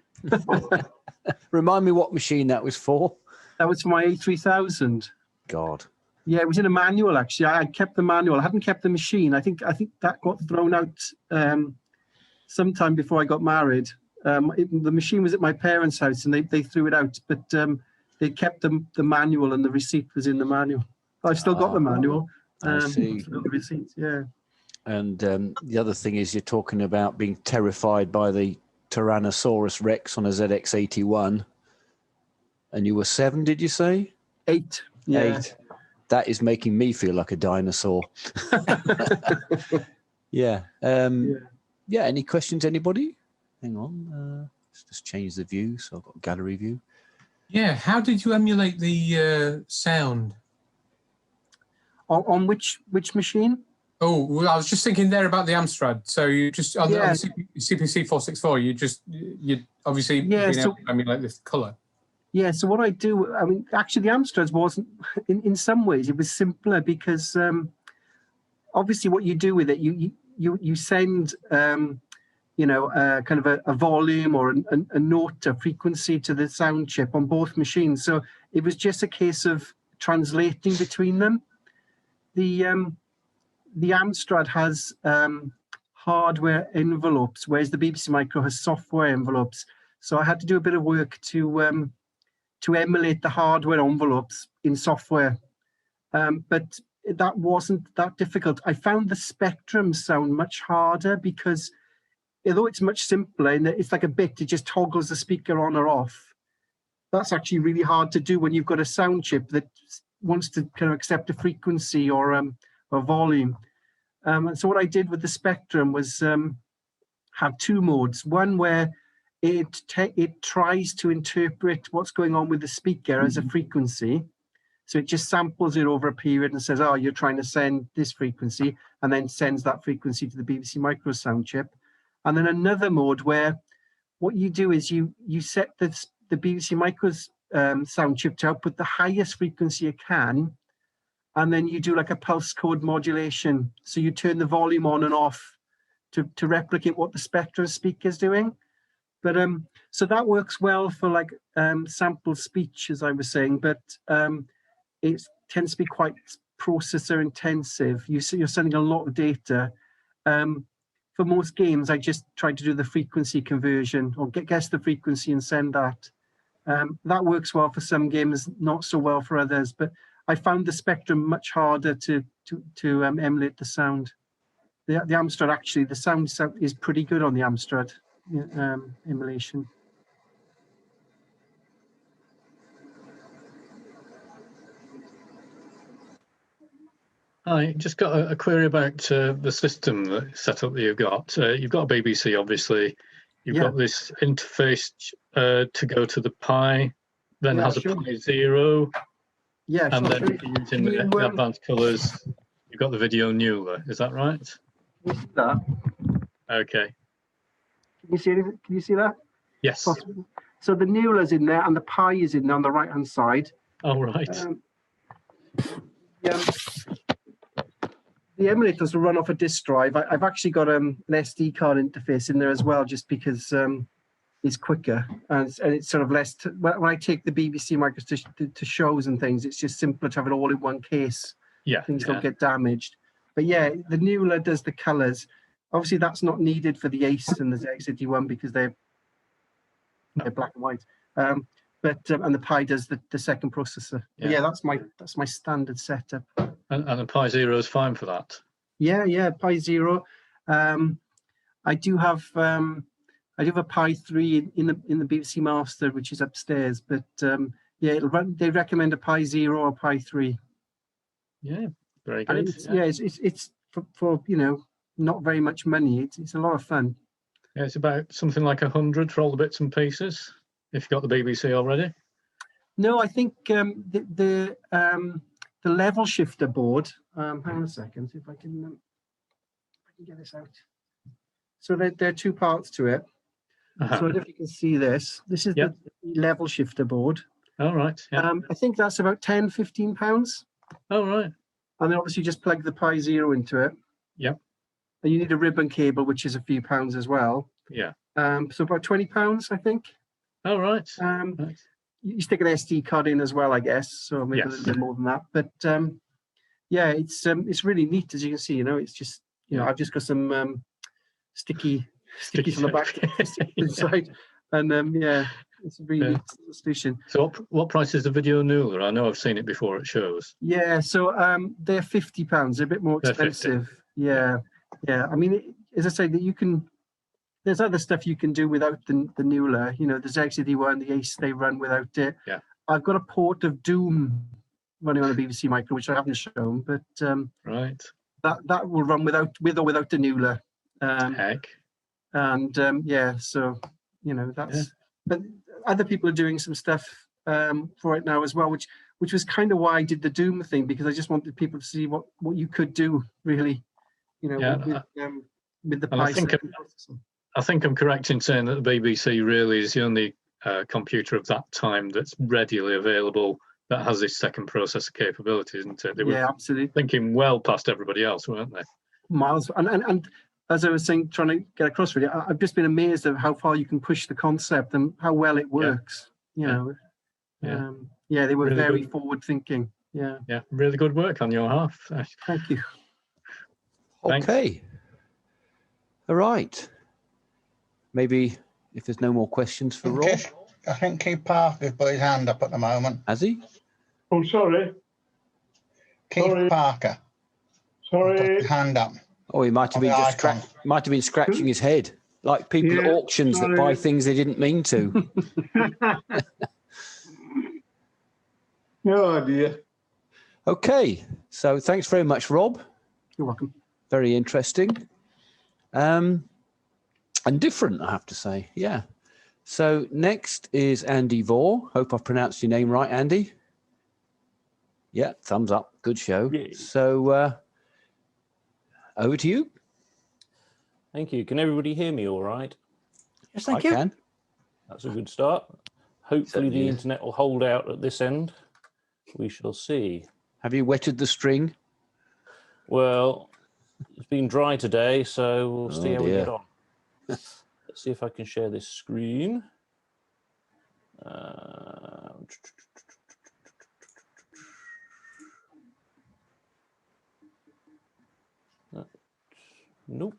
Remind me what machine that was for. That was for my A3000. God. Yeah, it was in a manual, actually. I kept the manual. I hadn't kept the machine. I think that got thrown out sometime before I got married. The machine was at my parents' house and they threw it out, but they kept the manual and the receipt was in the manual. I've still got the manual. I see. The receipt, yeah. And the other thing is you're talking about being terrified by the Tyrannosaurus Rex on a ZX81. And you were 7, did you say? 8. Yeah. 8. That is making me feel like a dinosaur. Yeah. Yeah. Any questions, anybody? Hang on. Let's just change the view. So I've got gallery view. Yeah. How did you emulate the sound? On which machine? Oh, well, I was just thinking there about the Amstrad. So you just on the CPC464, you obviously been able to emulate this color. Yeah, so what I do, I mean, actually the Amstrad wasn't, in some ways, it was simpler because obviously what you do with it, you send, kind of a volume or a note, a frequency to the sound chip on both machines. So it was just a case of translating between them. The Amstrad has hardware envelopes, whereas the BBC Micro has software envelopes. So I had to do a bit of work to emulate the hardware envelopes in software. But that wasn't that difficult. I found the spectrum sound much harder because although it's much simpler, and it's like a bit, it just toggles the speaker on or off. That's actually really hard to do when you've got a sound chip that wants to kind of accept a frequency or a volume. And so what I did with the spectrum was have 2 modes. One where it tries to interpret what's going on with the speaker as a frequency. So it just samples it over a period and says, oh, you're trying to send this frequency, and then sends that frequency to the BBC Micro sound chip. And then another mode where what you do is you set the BBC Micro's sound chip to output the highest frequency you can, and then you do like a pulse code modulation. So you turn the volume on and off to replicate what the Spectra speaker is doing. But so that works well for like sample speech, as I was saying, but it tends to be quite processor intensive. You're sending a lot of data. For most games, I just try to do the frequency conversion or guess the frequency and send that. That works well for some games, not so well for others. But I found the Spectrum much harder to emulate the sound. The Amstrad, actually, the sound is pretty good on the Amstrad emulation. I just got a query about the system setup that you've got. You've got a BBC, obviously. You've got this interface to go to the Pi, then has a Pi 0. Yeah, and then using the advanced colours, you've got the video Neuler. Is that right? Can you see that? Okay. Can you see that? Yes. So the Neuler's in there and the Pi is in there on the right-hand side. Oh, right. The emulators will run off a disk drive. I've actually got an SD card interface in there as well, just because it's quicker and it's sort of less. When I take the BBC micros to shows and things, it's just simpler to have it all in one case. Yeah, things don't get damaged. But yeah, the Neuler does the colors. Obviously, that's not needed for the Ace and the ZX81 because they're black and white. And the Pi does the second processor. Yeah, that's my standard setup. And the Pi 0 is fine for that. Yeah, Pi 0. I do have a Pi 3 in the BBC Master, which is upstairs, but Yeah, it'll run. They recommend a Pi 0 or Pi 3. Yeah, very good. And it's for you know, not very much money. It's a lot of fun. Yeah, it's about something like 100 for all the bits and pieces. If you've got the BBC already. No, I think the level shifter board. Hang on a second, see if I can get this out. So there are two parts to it. So I don't know if you can see this. This is the level shifter board. All right. Yeah. I think that's about £10–15. Oh, right. And then obviously just plug the Pi 0 into it. Yep. And you need a ribbon cable, which is a few pounds as well. Yeah. So about £20, I think. Oh, right. You stick an SD card in as well, I guess. So maybe a little bit more than that. But yeah, it's really neat, as you can see. You know, it's just, you know, I've just got some stickies on the back inside. And yeah, it's a really neat solution. So what price is the video Nuller? I know I've seen it before at shows. Yeah, so they're £50. They're a bit more expensive. Yeah. I mean, as I say, that you can. There's other stuff you can do without the Nuller. You know, there's XD1, the Ace, they run without it. Yeah. I've got a port of Doom running on a BBC Micro, which I haven't shown, but right. That will run with or without the Nuller. Heck. And yeah, so you know that's. But other people are doing some stuff for it now as well, which was kind of why I did the Doom thing, because I just wanted people to see what you could do really, you know, with the Pi. I think I'm correct in saying that the BBC really is the only computer of that time that's readily available that has this second processor capability, isn't it? They were absolutely thinking well past everybody else, weren't they? Miles, and as I was saying, trying to get across really, I've just been amazed at how far you can push the concept and how well it works. You know, they were really very forward thinking. Yeah, really good work on your half. Thank you. Okay. All right. Maybe if there's no more questions for Rob. I think Keith Parker's put his hand up at the moment. Has he? Oh, sorry. Keith Parker. Sorry. Put his hand up. Oh, he might have been scratching his head, like people at auctions that buy things they didn't mean to. No idea. Okay, so thanks very much, Rob. You're welcome. Very interesting. And different, I have to say. Yeah. So next is Andy Vawer. Hope I've pronounced your name right, Andy. Yeah, thumbs up. Good show. Yay. So over to you. Thank you. Can everybody hear me all right? Yes, thank you. Can. That's a good start. Hopefully the internet will hold out at this end. We shall see. Have you wetted the string? Well, it's been dry today, so we'll see how we get on. Let's see if I can share this screen. Nope.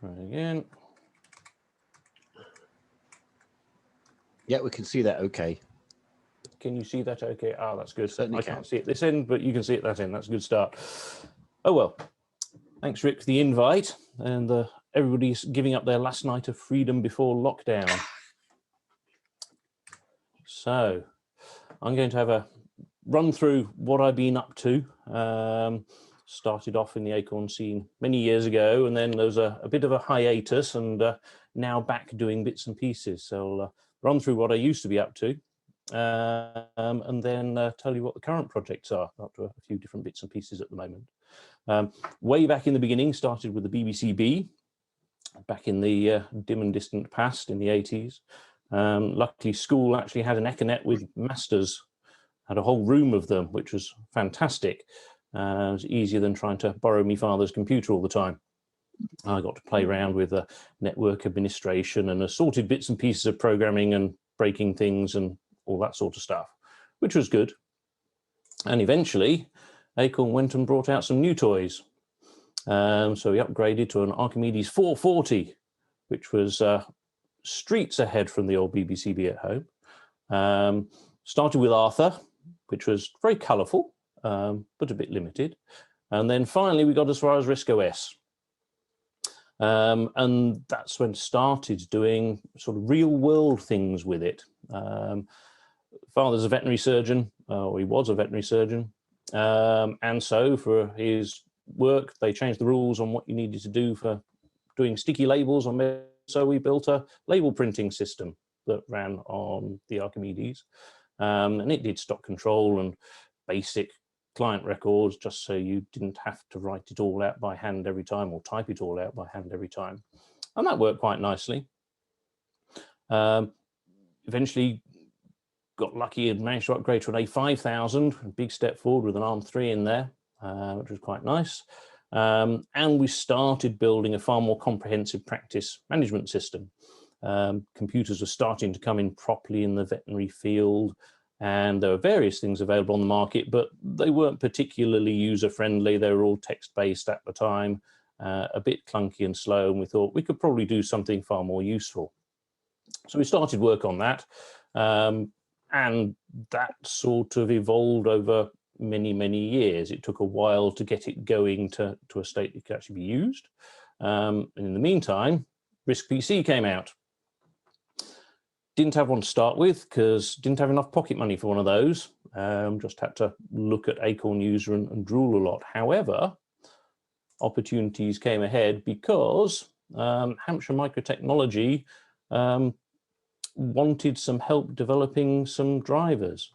Try again. Yeah, we can see that okay. Can you see that okay? Ah, that's good. Certainly I can't see it this end, but you can see it that end. That's a good start. Oh, well. Thanks, Rick, for the invite. And everybody's giving up their last night of freedom before lockdown. So I'm going to have a run through what I've been up to. Started off in the Acorn scene many years ago, and then there was a bit of a hiatus, and now back doing bits and pieces. So I'll run through what I used to be up to, and then tell you what the current projects are. Up to a few different bits and pieces at the moment. Way back in the beginning, started with the BBC back in the dim and distant past in the 80s. Luckily, school actually had an Econet with masters, had a whole room of them, which was fantastic. It was easier than trying to borrow my father's computer all the time. I got to play around with network administration and assorted bits and pieces of programming and breaking things and all that sort of stuff, which was good. And eventually, Acorn went and brought out some new toys. So we upgraded to an Archimedes 440, which was streets ahead from the old BBCB at home. Started with Arthur, which was very colourful, but a bit limited. And then finally we got as far as RISC OS. And that's when I started doing sort of real world things with it. Father's a veterinary surgeon, or he was a veterinary surgeon. And so for his work, they changed the rules on what you needed to do for doing sticky labels on medicine. So we built a label printing system that ran on the Archimedes. And it did stock control and basic client records, just so you didn't have to write it all out by hand every time or type it all out by hand every time. And that worked quite nicely. Eventually got lucky and managed to upgrade to an A5000, a big step forward with an ARM3 in there, which was quite nice. And we started building a far more comprehensive practice management system. Computers were starting to come in properly in the veterinary field, and there were various things available on the market, but they weren't particularly user-friendly. They were all text-based at the time, a bit clunky and slow, and we thought we could probably do something far more useful. So we started work on that, and that sort of evolved over many, many years. It took a while to get it going to a state that could actually be used. And in the meantime, RISC PC came out. Didn't have one to start with because didn't have enough pocket money for one of those. Just had to look at Acorn user and drool a lot. However, opportunities came ahead because Hampshire Microtechnology wanted some help developing some drivers.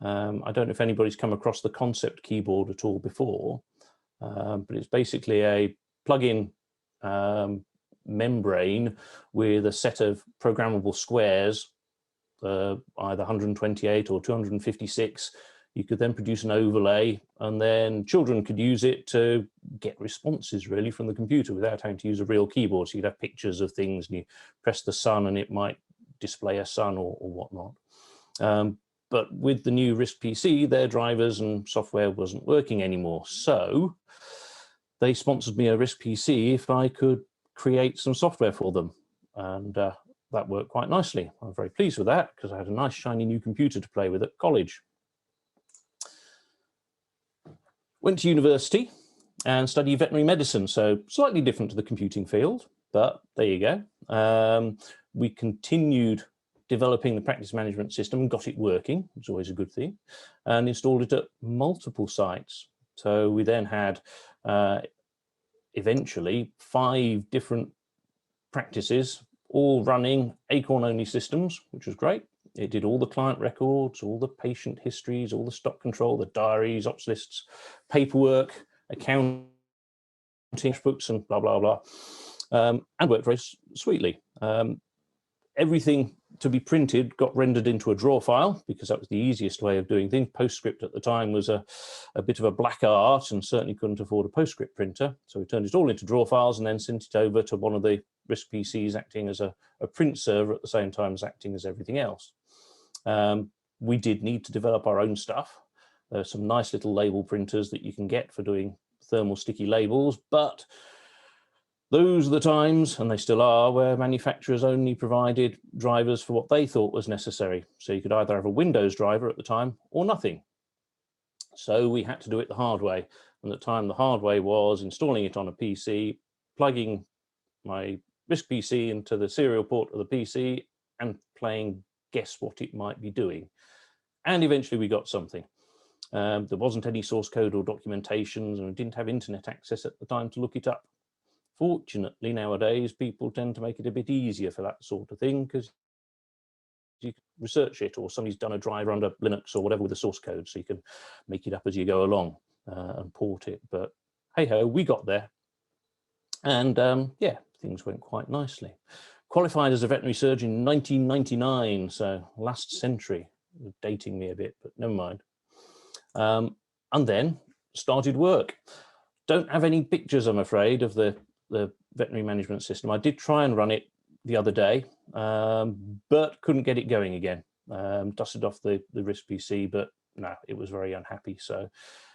I don't know if anybody's come across the concept keyboard at all before, but it's basically a plug-in membrane with a set of programmable squares, either 128 or 256. You could then produce an overlay, and then children could use it to get responses really from the computer without having to use a real keyboard. So you'd have pictures of things, and you press the sun and it might display a sun or whatnot. But with the new RISC PC, their drivers and software wasn't working anymore. So they sponsored me a RISC PC if I could create some software for them. And that worked quite nicely. I'm very pleased with that because I had a nice shiny new computer to play with at college. Went to university and studied veterinary medicine. So slightly different to the computing field, but there you go. We continued developing the practice management system and got it working, which is always a good thing, and installed it at multiple sites. So we then had eventually 5 different practices, all running Acorn-only systems, which was great. It did all the client records, all the patient histories, all the stock control, the diaries, ops lists, paperwork, accounting books, and blah, blah, blah, and worked very sweetly. Everything to be printed got rendered into a draw file because that was the easiest way of doing things. PostScript at the time was a bit of a black art and certainly couldn't afford a PostScript printer. So we turned it all into draw files and then sent it over to one of the RISC PCs acting as a print server at the same time as acting as everything else. We did need to develop our own stuff. There are some nice little label printers that you can get for doing thermal sticky labels, but those are the times, and they still are, where manufacturers only provided drivers for what they thought was necessary. So you could either have a Windows driver at the time or nothing. So we had to do it the hard way. And at the time, the hard way was installing it on a PC, plugging my RISC PC into the serial port of the PC and playing guess what it might be doing. And eventually we got something. There wasn't any source code or documentations, and we didn't have internet access at the time to look it up. Fortunately, nowadays, people tend to make it a bit easier for that sort of thing because you can research it, or somebody's done a driver under Linux or whatever with the source code, so you can make it up as you go along and port it. But hey-ho, we got there. And yeah, things went quite nicely. Qualified as a veterinary surgeon in 1999, so last century, dating me a bit, but never mind. And then started work. Don't have any pictures, I'm afraid, of the veterinary management system. I did try and run it the other day, but couldn't get it going again. Dusted off the RISC PC, but no, it was very unhappy, so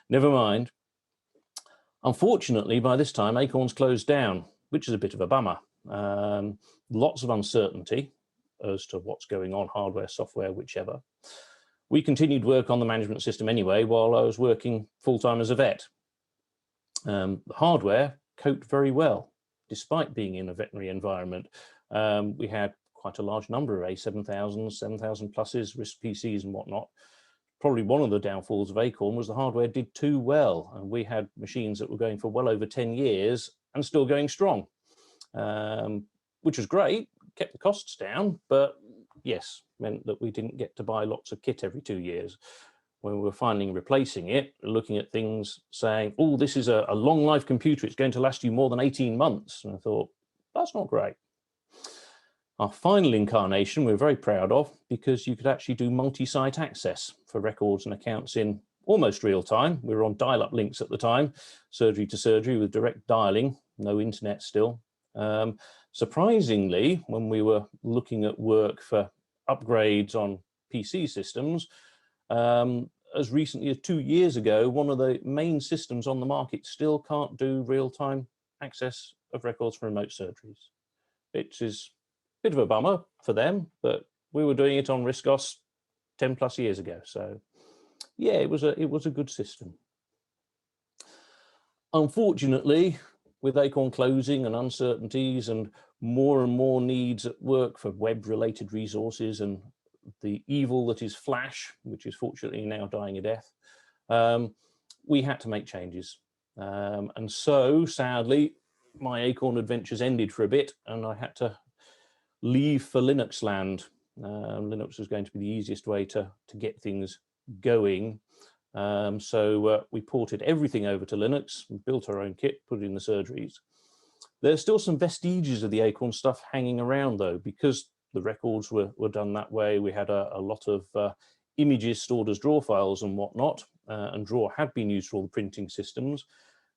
never mind. Unfortunately, by this time, Acorn's closed down, which is a bit of a bummer. Lots of uncertainty as to what's going on, hardware, software, whichever. We continued work on the management system anyway, while I was working full-time as a vet. The hardware coped very well. despite being in a veterinary environment. We had quite a large number of A7000s, 7000 pluses, RISC PCs and whatnot. Probably one of the downfalls of Acorn was the hardware did too well, and we had machines that were going for well over 10 years and still going strong, which was great, kept the costs down, but yes, meant that we didn't get to buy lots of kit every 2 years. When we were finally replacing it, looking at things saying, oh, this is a long life computer, it's going to last you more than 18 months. And I thought, that's not great. Our final incarnation we're very proud of, because you could actually do multi-site access for records and accounts in almost real time. We were on dial-up links at the time, surgery to surgery with direct dialing, no internet still. Surprisingly, when we were looking at work for upgrades on PC systems, as recently as 2 years ago, one of the main systems on the market still can't do real-time access of records from remote surgeries. It is a bit of a bummer for them, but we were doing it on RISC-OS 10 plus years ago. So yeah, it was a good system. Unfortunately, with Acorn closing and uncertainties and more needs at work for web-related resources and the evil that is Flash, which is fortunately now dying a death, we had to make changes. And so, sadly, my Acorn adventures ended for a bit, and I had to leave for Linux land. Linux was going to be the easiest way to get things going. So we ported everything over to Linux, built our own kit, put it in the surgeries. There's still some vestiges of the Acorn stuff hanging around though, because the records were done that way. We had a lot of images stored as draw files and whatnot, and draw had been used for all the printing systems.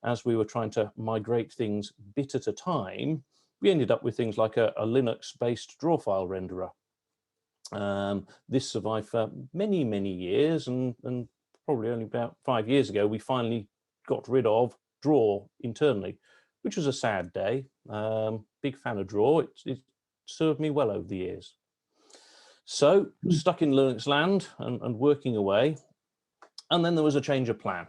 As we were trying to migrate things bit at a time, we ended up with things like a Linux-based draw file renderer. This survived for many years, and probably only about 5 years ago, we finally got rid of draw internally, which was a sad day. Big fan of draw. It served me well over the years. So stuck in Linux land and working away. And then there was a change of plan.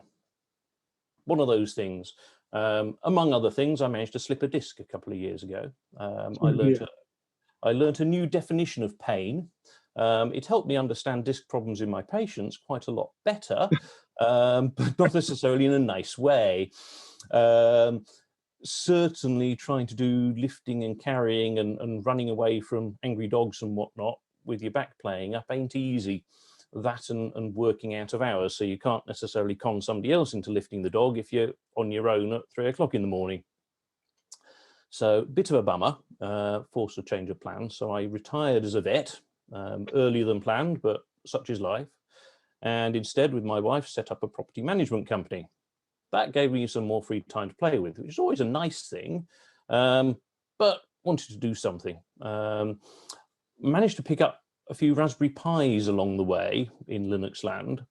One of those things. Among other things, I managed to slip a disc a couple of years ago. I learned a new definition of pain. It helped me understand disc problems in my patients quite a lot better, but not necessarily in a nice way. Certainly trying to do lifting and carrying and running away from angry dogs and whatnot with your back playing up ain't easy. That and working out of hours, so you can't necessarily con somebody else into lifting the dog if you're on your own at 3 o'clock in the morning. So bit of a bummer, forced a change of plans. So I retired as a vet earlier than planned, but such is life. And instead, with my wife, set up a property management company. That gave me some more free time to play with, which is always a nice thing, but wanted to do something. Managed to pick up a few Raspberry Pis along the way in Linux land.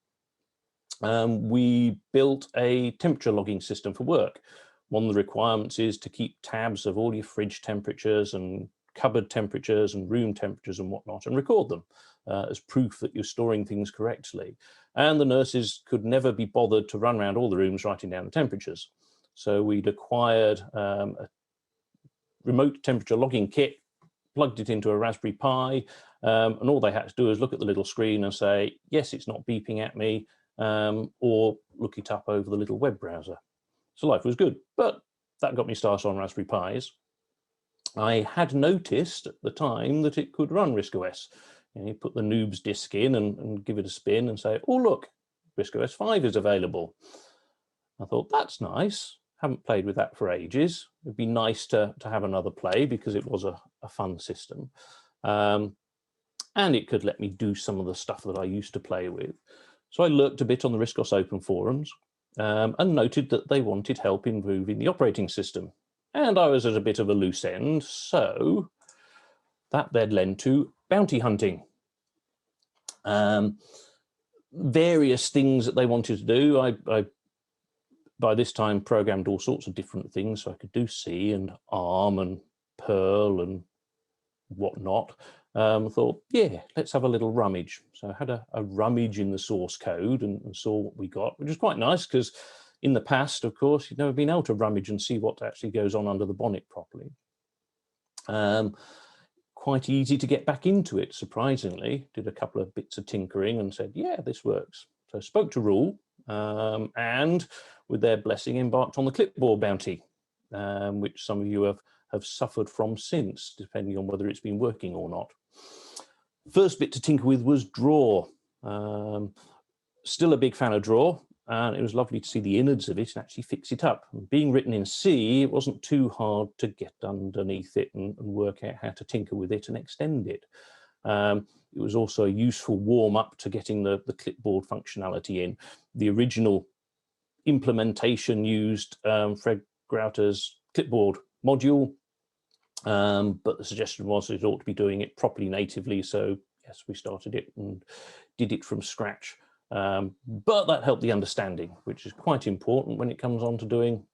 We built a temperature logging system for work. One of the requirements is to keep tabs of all your fridge temperatures and cupboard temperatures and room temperatures and whatnot, and record them as proof that you're storing things correctly. And the nurses could never be bothered to run around all the rooms writing down the temperatures. So we'd acquired a remote temperature logging kit, plugged it into a Raspberry Pi, and all they had to do is look at the little screen and say, yes, it's not beeping at me, or look it up over the little web browser. So life was good, but that got me started on Raspberry Pis. I had noticed at the time that it could run RISC-OS. You put the noobs disk in and give it a spin and say, oh, look, RISC-OS 5 is available. I thought, that's nice. Haven't played with that for ages. It'd be nice to have another play because it was a fun system. And it could let me do some of the stuff that I used to play with. So I lurked a bit on the RISC-OS Open forums and noted that they wanted help in moving the operating system. And I was at a bit of a loose end, so that then led to bounty hunting. Various things that they wanted to do. I by this time programmed all sorts of different things, so I could do C and ARM and Perl and whatnot. Thought, yeah, let's have a little rummage. So I had a rummage in the source code and saw what we got, which was quite nice because in the past, of course, you've never been able to rummage and see what actually goes on under the bonnet properly. Quite easy to get back into it, surprisingly. Did a couple of bits of tinkering and said, yeah, this works. So spoke to Rule, and with their blessing embarked on the clipboard bounty, which some of you have suffered from since, depending on whether it's been working or not. First bit to tinker with was draw. Still a big fan of draw, and it was lovely to see the innards of it and actually fix it up. And being written in C, it wasn't too hard to get underneath it and work out how to tinker with it and extend it. It was also a useful warm-up to getting the clipboard functionality in. The original implementation used Fred Grouter's clipboard module, but the suggestion was it ought to be doing it properly natively, so yes, we started it and did it from scratch. But that helped the understanding, which is quite important when it comes on to doing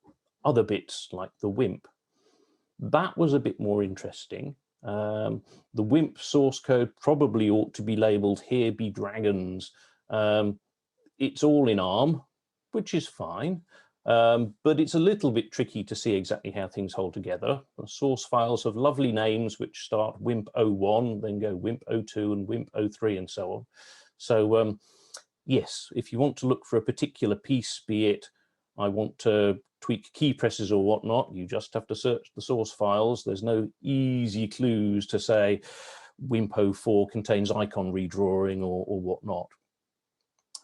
other bits like the WIMP. That was a bit more interesting. The WIMP source code probably ought to be labeled "Here be dragons." It's all in ARM, which is fine, but it's a little bit tricky to see exactly how things hold together. The source files have lovely names which start WIMP 01, then go WIMP 02 and WIMP 03 and so on. So yes, if you want to look for a particular piece, be it I want to tweak key presses or whatnot, you just have to search the source files. There's no easy clues to say WIMP 04 contains icon redrawing or whatnot.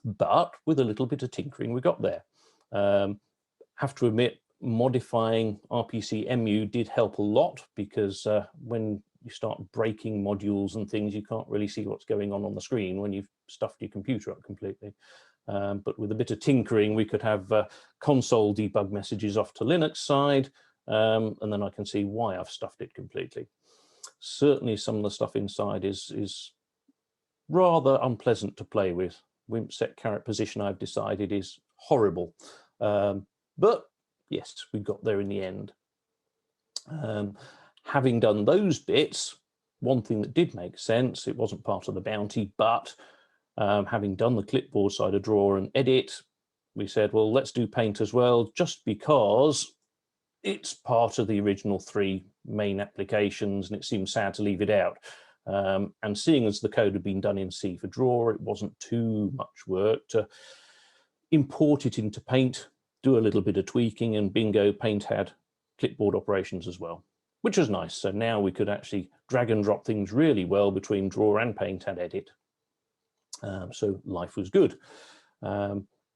But with a little bit of tinkering, we got there. Have to admit, modifying RPC emu did help a lot, because when you start breaking modules and things, you can't really see what's going on the screen when you've stuffed your computer up completely. But with a bit of tinkering, we could have console debug messages off to Linux side, and then I can see why I've stuffed it completely. Certainly some of the stuff inside is rather unpleasant to play with. WIMP set caret position, I've decided, is horrible. But yes, we got there in the end. Having done those bits, one thing that did make sense, it wasn't part of the bounty, but having done the clipboard side of draw and edit, we said, well, let's do paint as well, just because it's part of the original 3 main applications and it seemed sad to leave it out. And seeing as the code had been done in C for draw, it wasn't too much work to import it into paint, do a little bit of tweaking, and bingo, paint had clipboard operations as well, which was nice. So now we could actually drag and drop things really well between draw and paint and edit. So life was good.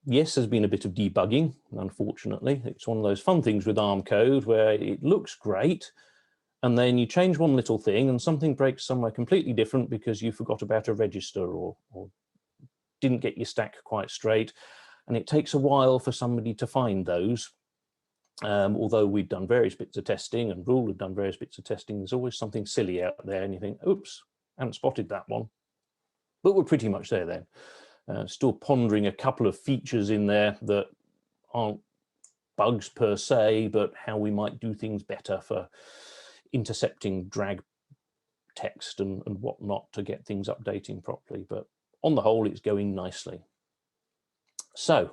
Yes, there's been a bit of debugging, unfortunately. It's one of those fun things with ARM code where it looks great, and then you change one little thing and something breaks somewhere completely different because you forgot about a register or didn't get your stack quite straight. And it takes a while for somebody to find those. Although we've done various bits of testing and Rule have done various bits of testing, there's always something silly out there and you think, oops, I haven't spotted that one. But we're pretty much there then. Still pondering a couple of features in there that aren't bugs per se, but how we might do things better for intercepting drag text and whatnot to get things updating properly. But on the whole, it's going nicely. So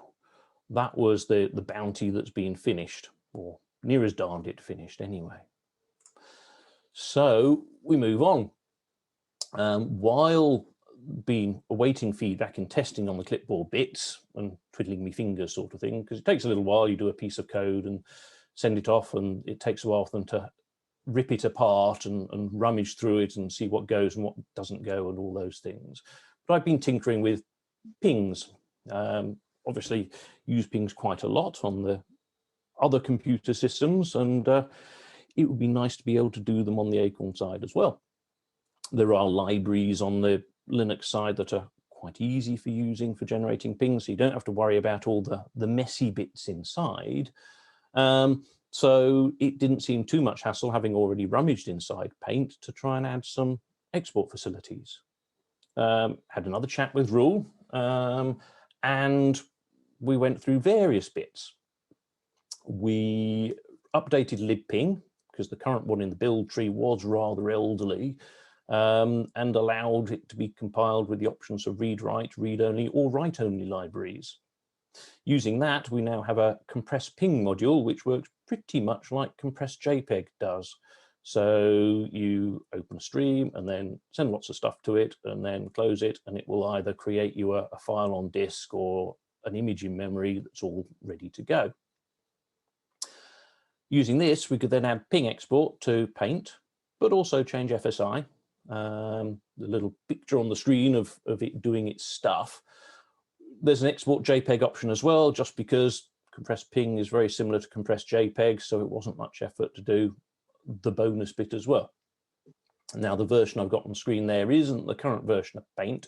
that was the bounty that's been finished, or near as darned it finished anyway. So we move on. While been awaiting feedback and testing on the clipboard bits and twiddling my fingers sort of thing, because it takes a little while. You do a piece of code and send it off, and it takes a while for them to rip it apart and rummage through it and see what goes and what doesn't go and all those things. But I've been tinkering with pings. Obviously use pings quite a lot on the other computer systems, and it would be nice to be able to do them on the Acorn side as well. There are libraries on the Linux side that are quite easy for using for generating pings, so you don't have to worry about all the messy bits inside. So it didn't seem too much hassle, having already rummaged inside Paint, to try and add some export facilities. Had another chat with Rule, and we went through various bits. We updated libping, because the current one in the build tree was rather elderly, and allowed it to be compiled with the options of read-write, read-only, or write-only libraries. Using that, we now have a compressed ping module, which works pretty much like compressed JPEG does. So you open a stream and then send lots of stuff to it and then close it, and it will either create you a file on disk or an image in memory that's all ready to go. Using this, we could then add ping export to Paint, but also change FSI. The little picture on the screen of it doing its stuff. There's an export JPEG option as well, just because compressed ping is very similar to compressed JPEG, so it wasn't much effort to do the bonus bit as well. Now, the version I've got on screen there isn't the current version of Paint.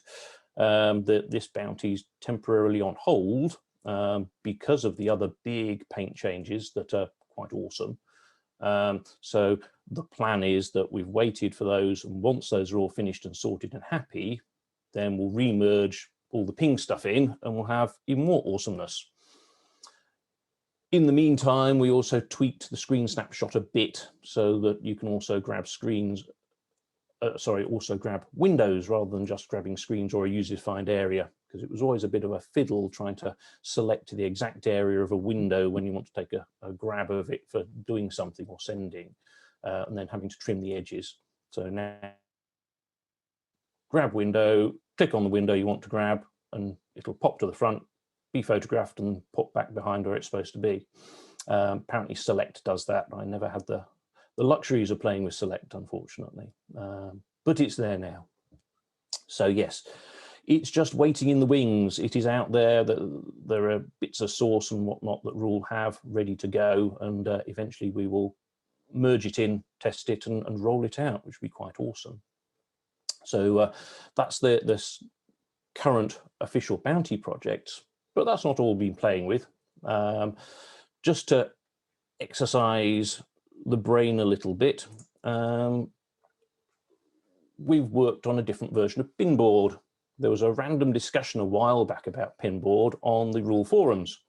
This bounty's temporarily on hold because of the other big Paint changes that are quite awesome. So the plan is that we've waited for those, and once those are all finished and sorted and happy, then we'll re-merge all the ping stuff in and we'll have even more awesomeness. In the meantime, we also tweaked the screen snapshot a bit so that you can also grab screens, also grab windows rather than just grabbing screens or a user-defined area, because it was always a bit of a fiddle trying to select the exact area of a window when you want to take a grab of it for doing something or sending, and then having to trim the edges. So now, grab window, click on the window you want to grab, and it'll pop to the front, be photographed and pop back behind where it's supposed to be. Apparently Select does that. I never had the luxuries of playing with Select, unfortunately, but it's there now. So yes, it's just waiting in the wings. It is out there. There are bits of source and whatnot that we'll have ready to go, and eventually we will merge it in, test it, and roll it out, which would be quite awesome. So that's this current official bounty project, but that's not all we've been playing with. Just to exercise the brain a little bit, we've worked on a different version of Pinboard. There was a random discussion a while back about Pinboard on the rule forums,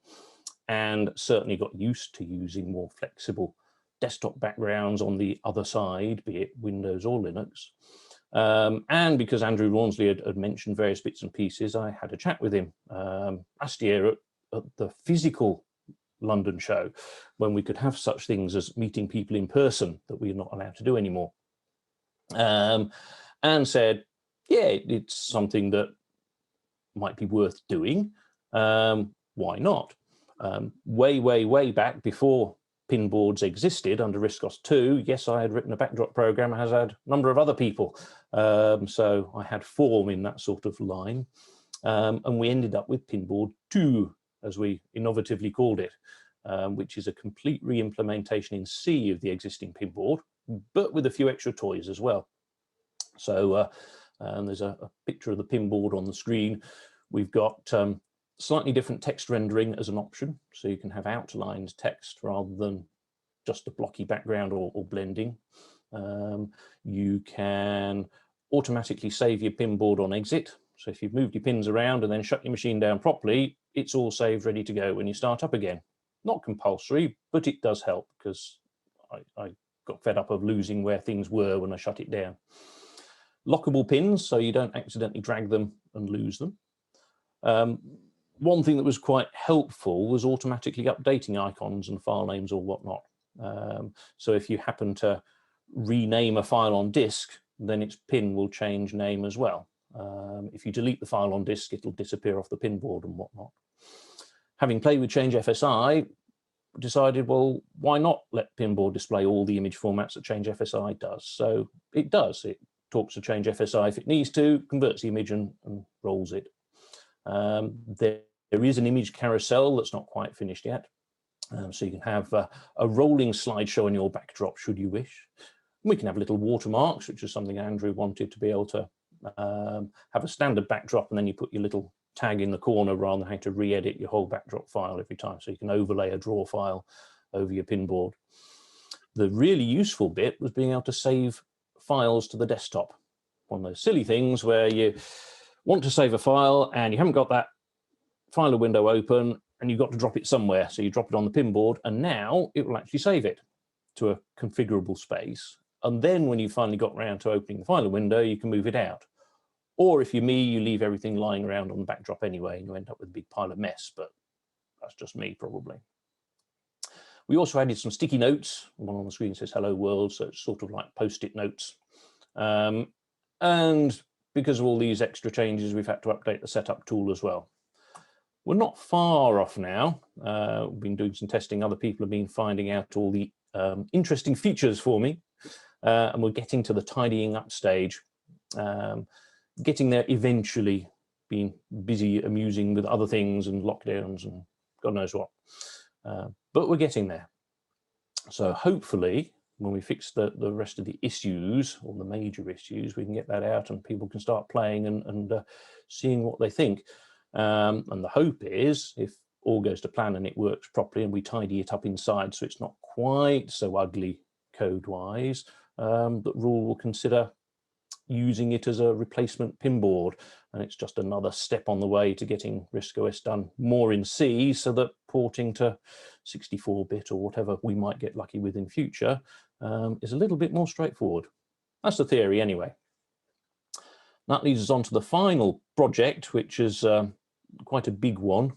and certainly got used to using more flexible desktop backgrounds on the other side, be it Windows or Linux. And because Andrew Rawnsley had mentioned various bits and pieces, I had a chat with him last year at the physical London show, when we could have such things as meeting people in person that we're not allowed to do anymore. And said, yeah, it's something that might be worth doing. Why not? Way back before Pinboards existed under RISC-OS 2, yes, I had written a backdrop program, as had a number of other people. So I had form in that sort of line. And we ended up with Pinboard 2, as we innovatively called it, which is a complete re-implementation in C of the existing Pinboard, but with a few extra toys as well. So there's a picture of the Pinboard on the screen. We've got slightly different text rendering as an option, so you can have outlined text rather than just a blocky background or blending. You can automatically save your Pinboard on exit. So if you've moved your pins around and then shut your machine down properly, it's all saved, ready to go when you start up again. Not compulsory, but it does help, because I got fed up of losing where things were when I shut it down. Lockable pins, so you don't accidentally drag them and lose them. One thing that was quite helpful was automatically updating icons and file names or whatnot. So if you happen to rename a file on disk, then its pin will change name as well. If you delete the file on disk, it'll disappear off the pinboard and whatnot. Having played with Change FSI, decided, well, why not let Pinboard display all the image formats that Change FSI does? So it does. It talks to Change FSI if it needs to, converts the image and rolls it. There is an image carousel that's not quite finished yet. So you can have a rolling slideshow on your backdrop should you wish. We can have little watermarks, which is something Andrew wanted to be able to have a standard backdrop, and then you put your little tag in the corner rather than having to re-edit your whole backdrop file every time. So you can overlay a draw file over your Pinboard. The really useful bit was being able to save files to the desktop. One of those silly things where you want to save a file and you haven't got that filer window open and you've got to drop it somewhere. So you drop it on the Pinboard, and now it will actually save it to a configurable space. And then when you finally got around to opening the filer window, you can move it out. Or if you're me, you leave everything lying around on the backdrop anyway, and you end up with a big pile of mess. But that's just me probably. We also added some sticky notes. One on the screen says hello world, so it's sort of like post-it notes. And because of all these extra changes, we've had to update the setup tool as well. We're not far off now. We've been doing some testing. Other people have been finding out all the interesting features for me. And we're getting to the tidying up stage. Getting there eventually, being busy amusing with other things and lockdowns and God knows what. But we're getting there. So hopefully, when we fix the rest of the issues, or the major issues, we can get that out and people can start playing and seeing what they think. And the hope is, if all goes to plan and it works properly and we tidy it up inside so it's not quite so ugly code-wise, that WROCC will consider using it as a replacement pinboard, and it's just another step on the way to getting RISC OS done more in C, so that porting to 64-bit or whatever we might get lucky with in future is a little bit more straightforward. That's the theory anyway. That leads us on to the final project, which is quite a big one.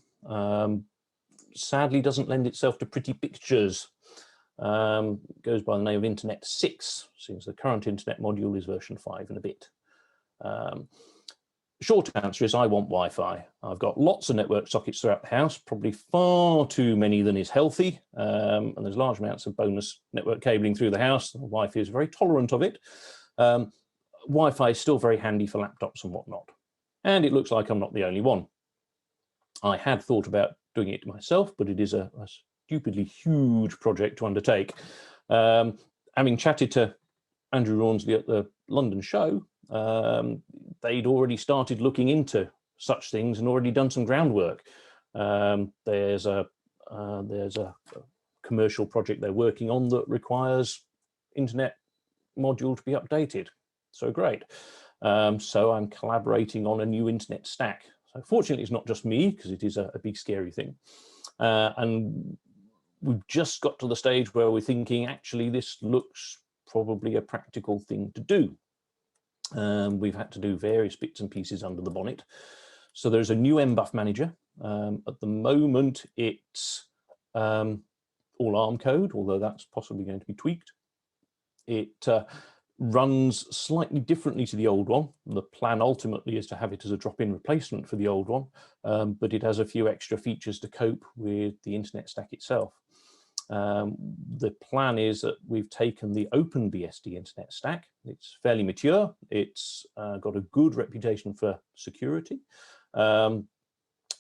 Sadly doesn't lend itself to pretty pictures. Goes by the name of Internet 6, since the current Internet module is version 5 and a bit. Short answer is I want Wi-Fi. I've got lots of network sockets throughout the house, probably far too many than is healthy, and there's large amounts of bonus network cabling through the house. The Wi-Fi is very tolerant of it. Wi-Fi is still very handy for laptops and whatnot, and it looks like I'm not the only one. I had thought about doing it myself, but it is a stupidly huge project to undertake. Having chatted to Andrew Rawnsley at the London show, they'd already started looking into such things and already done some groundwork. There's a commercial project they're working on that requires internet module to be updated. So great. So I'm collaborating on a new internet stack. So fortunately, it's not just me, because it is a big scary thing. And we've just got to the stage where we're thinking, actually, this looks probably a practical thing to do. We've had to do various bits and pieces under the bonnet. So there's a new MBUF manager. At the moment, it's all ARM code, although that's possibly going to be tweaked. It runs slightly differently to the old one. The plan ultimately is to have it as a drop-in replacement for the old one, but it has a few extra features to cope with the internet stack itself. The plan is that we've taken the OpenBSD internet stack. It's fairly mature. It's got a good reputation for security. And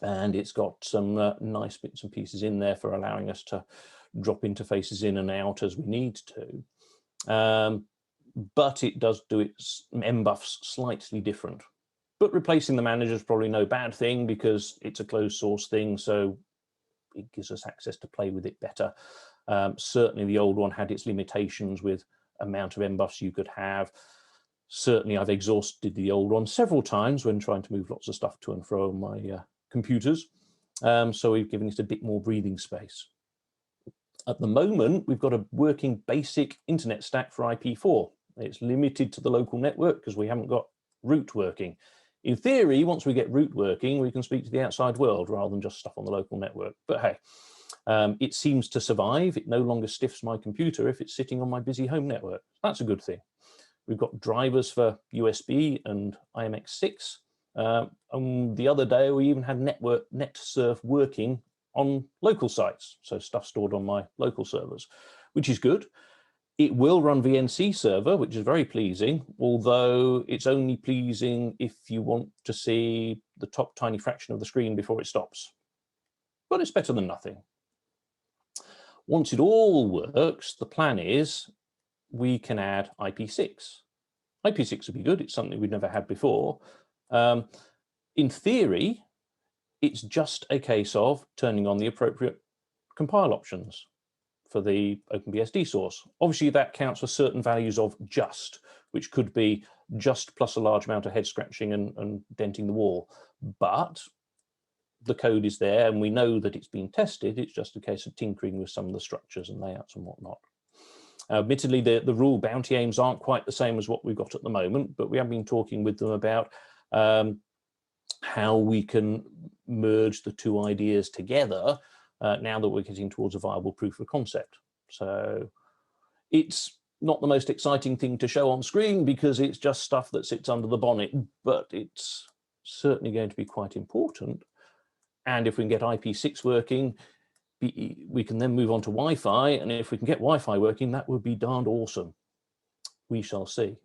it's got some nice bits and pieces in there for allowing us to drop interfaces in and out as we need to. But it does do its MBUFs slightly different. But replacing the manager is probably no bad thing, because it's a closed source thing, so it gives us access to play with it better. Certainly the old one had its limitations with amount of MBUFs you could have. Certainly I've exhausted the old one several times when trying to move lots of stuff to and fro on my computers. So we've given it a bit more breathing space. At the moment, we've got a working basic internet stack for IP4. It's limited to the local network because we haven't got root working. In theory, once we get root working, we can speak to the outside world rather than just stuff on the local network. But hey, it seems to survive. It no longer stiffs my computer if it's sitting on my busy home network. That's a good thing. We've got drivers for USB and IMX6. And the other day, we even had NetSurf working on local sites. So stuff stored on my local servers, which is good. It will run VNC server, which is very pleasing, although it's only pleasing if you want to see the top tiny fraction of the screen before it stops. But it's better than nothing. Once it all works, the plan is we can add IP6. IP6 would be good. It's something we've never had before. In theory, it's just a case of turning on the appropriate compile options for the OpenBSD source. Obviously, that counts for certain values of just, which could be just plus a large amount of head scratching and denting the wall. But the code is there, and we know that it's been tested. It's just a case of tinkering with some of the structures and layouts and whatnot. Admittedly, the rule bounty aims aren't quite the same as what we've got at the moment, but we have been talking with them about how we can merge the two ideas together now that we're getting towards a viable proof of concept. So it's not the most exciting thing to show on screen because it's just stuff that sits under the bonnet, but it's certainly going to be quite important. And if we can get IP6 working, we can then move on to Wi-Fi. And if we can get Wi-Fi working, that would be darned awesome. We shall see.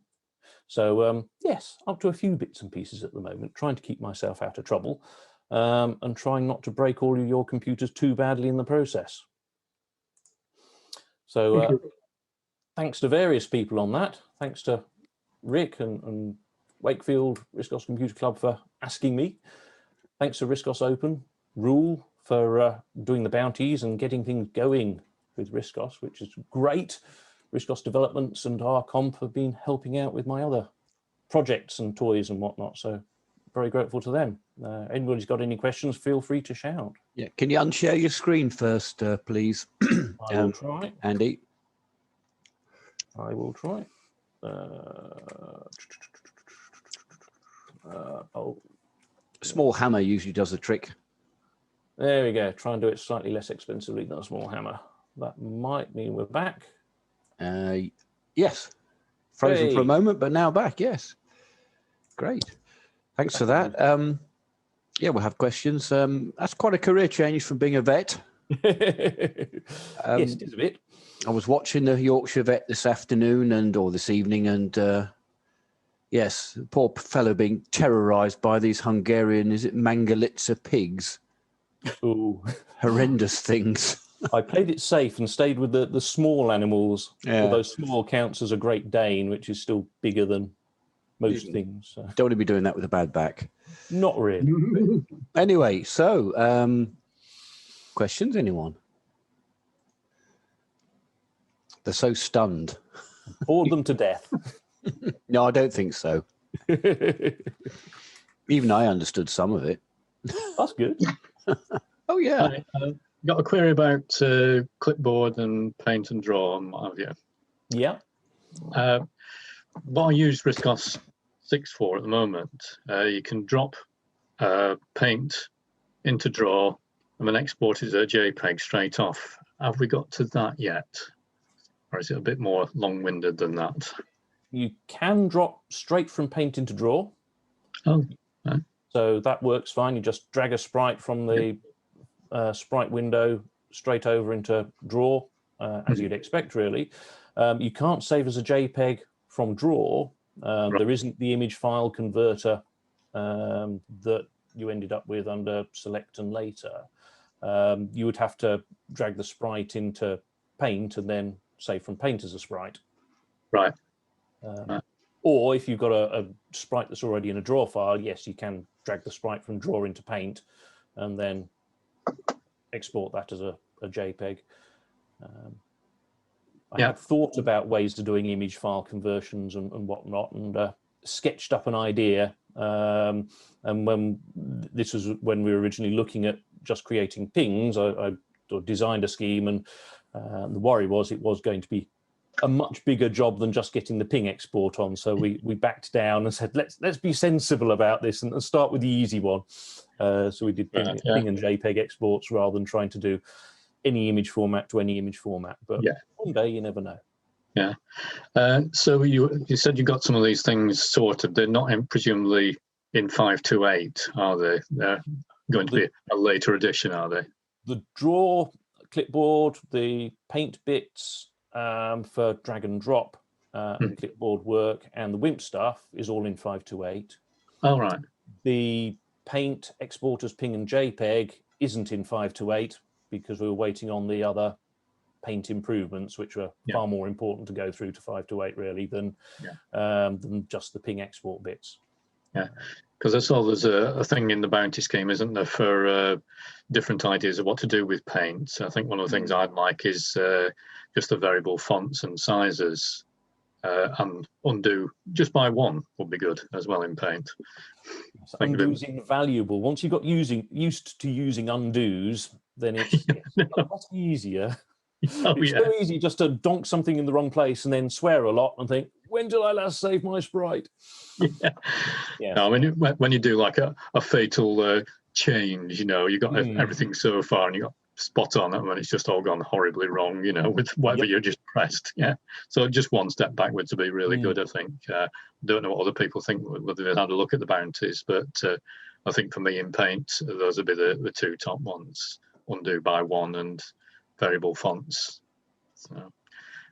So yes, up to a few bits and pieces at the moment, trying to keep myself out of trouble and trying not to break all of your computers too badly in the process. So thanks to various people on that. Thanks to Rick and Wakefield RISCOS Computer Club for asking me. Thanks to RISCOS Open Rule for doing the bounties and getting things going with RISCOS, which is great. RISCOS Developments and RComp have been helping out with my other projects and toys and whatnot. So very grateful to them. Anybody's got any questions, feel free to shout. Yeah, can you unshare your screen first, please? I will try. Andy. I will try. Small hammer usually does the trick. There we go. Try and do it slightly less expensively than a small hammer. That might mean we're back. Yes. Frozen for a moment, but now back. Yes. Great. Thanks for that. Yeah, we'll have questions. That's quite a career change from being a vet. Yes, it is a bit. I was watching the Yorkshire Vet this afternoon or this evening, and yes, the poor fellow being terrorised by these Hungarian, is it Mangalitsa pigs? Ooh. Horrendous things. I played it safe and stayed with the small animals. Yeah. Although small counts as a Great Dane, which is still bigger than most things. So. Don't want to be doing that with a bad back. Not really. Anyway, so questions, anyone? They're so stunned. Bored them to death. No, I don't think so. Even I understood some of it. That's good. Oh, yeah. Got a query about clipboard and paint and draw and what have you. Yeah. What I use RISCOS 6 for at the moment, you can drop paint into draw and then export it as a JPEG straight off. Have we got to that yet? Or is it a bit more long-winded than that? You can drop straight from paint into draw. Oh, okay. So that works fine. You just drag a sprite from the sprite window straight over into draw, as you'd expect, really. You can't save as a JPEG from draw. There isn't the image file converter that you ended up with under select and later. You would have to drag the sprite into paint and then save from paint as a sprite. Right. Or if you've got a sprite that's already in a draw file, yes, you can drag the sprite from draw into paint and then export that as a JPEG. I had thought about ways of doing image file conversions and whatnot, and sketched up an idea. And when this was when we were originally looking at just creating pings, I designed a scheme, and the worry was it was going to be a much bigger job than just getting the ping export on. So we backed down and said, let's be sensible about this and start with the easy one. So we did ping and JPEG exports rather than trying to do any image format to any image format. But one day you never know. Yeah. So you said you got some of these things sorted. They're not presumably in 528, are they? They're going to be a later edition, are they? The draw clipboard, the paint bits for drag and drop and clipboard work, and the WIMP stuff is all in 528. Oh, right. The paint exporters ping and JPEG isn't in 528 because we were waiting on the other paint improvements, which were far more important to go through to 528 really than just the ping export bits. Yeah, because I saw there's a thing in the bounty scheme, isn't there, for different ideas of what to do with paint. So I think one of the things I'd like is just the variable fonts and sizes, and undo just by one would be good as well in paint. So undo is invaluable. Once you've got used to using undos, then it's a lot easier. It's so easy just to donk something in the wrong place and then swear a lot and think, when did I last save my sprite? Yeah. No, when you do like a fatal change, you know, you got everything so far and you got spot on, and then it's just all gone horribly wrong, you know, with whatever you just pressed. Yeah. So just one step backwards to be really good, I think. Don't know what other people think, whether they've had a look at the bounties, but I think for me in Paint, those would be the two top ones, undo by one and variable fonts. So,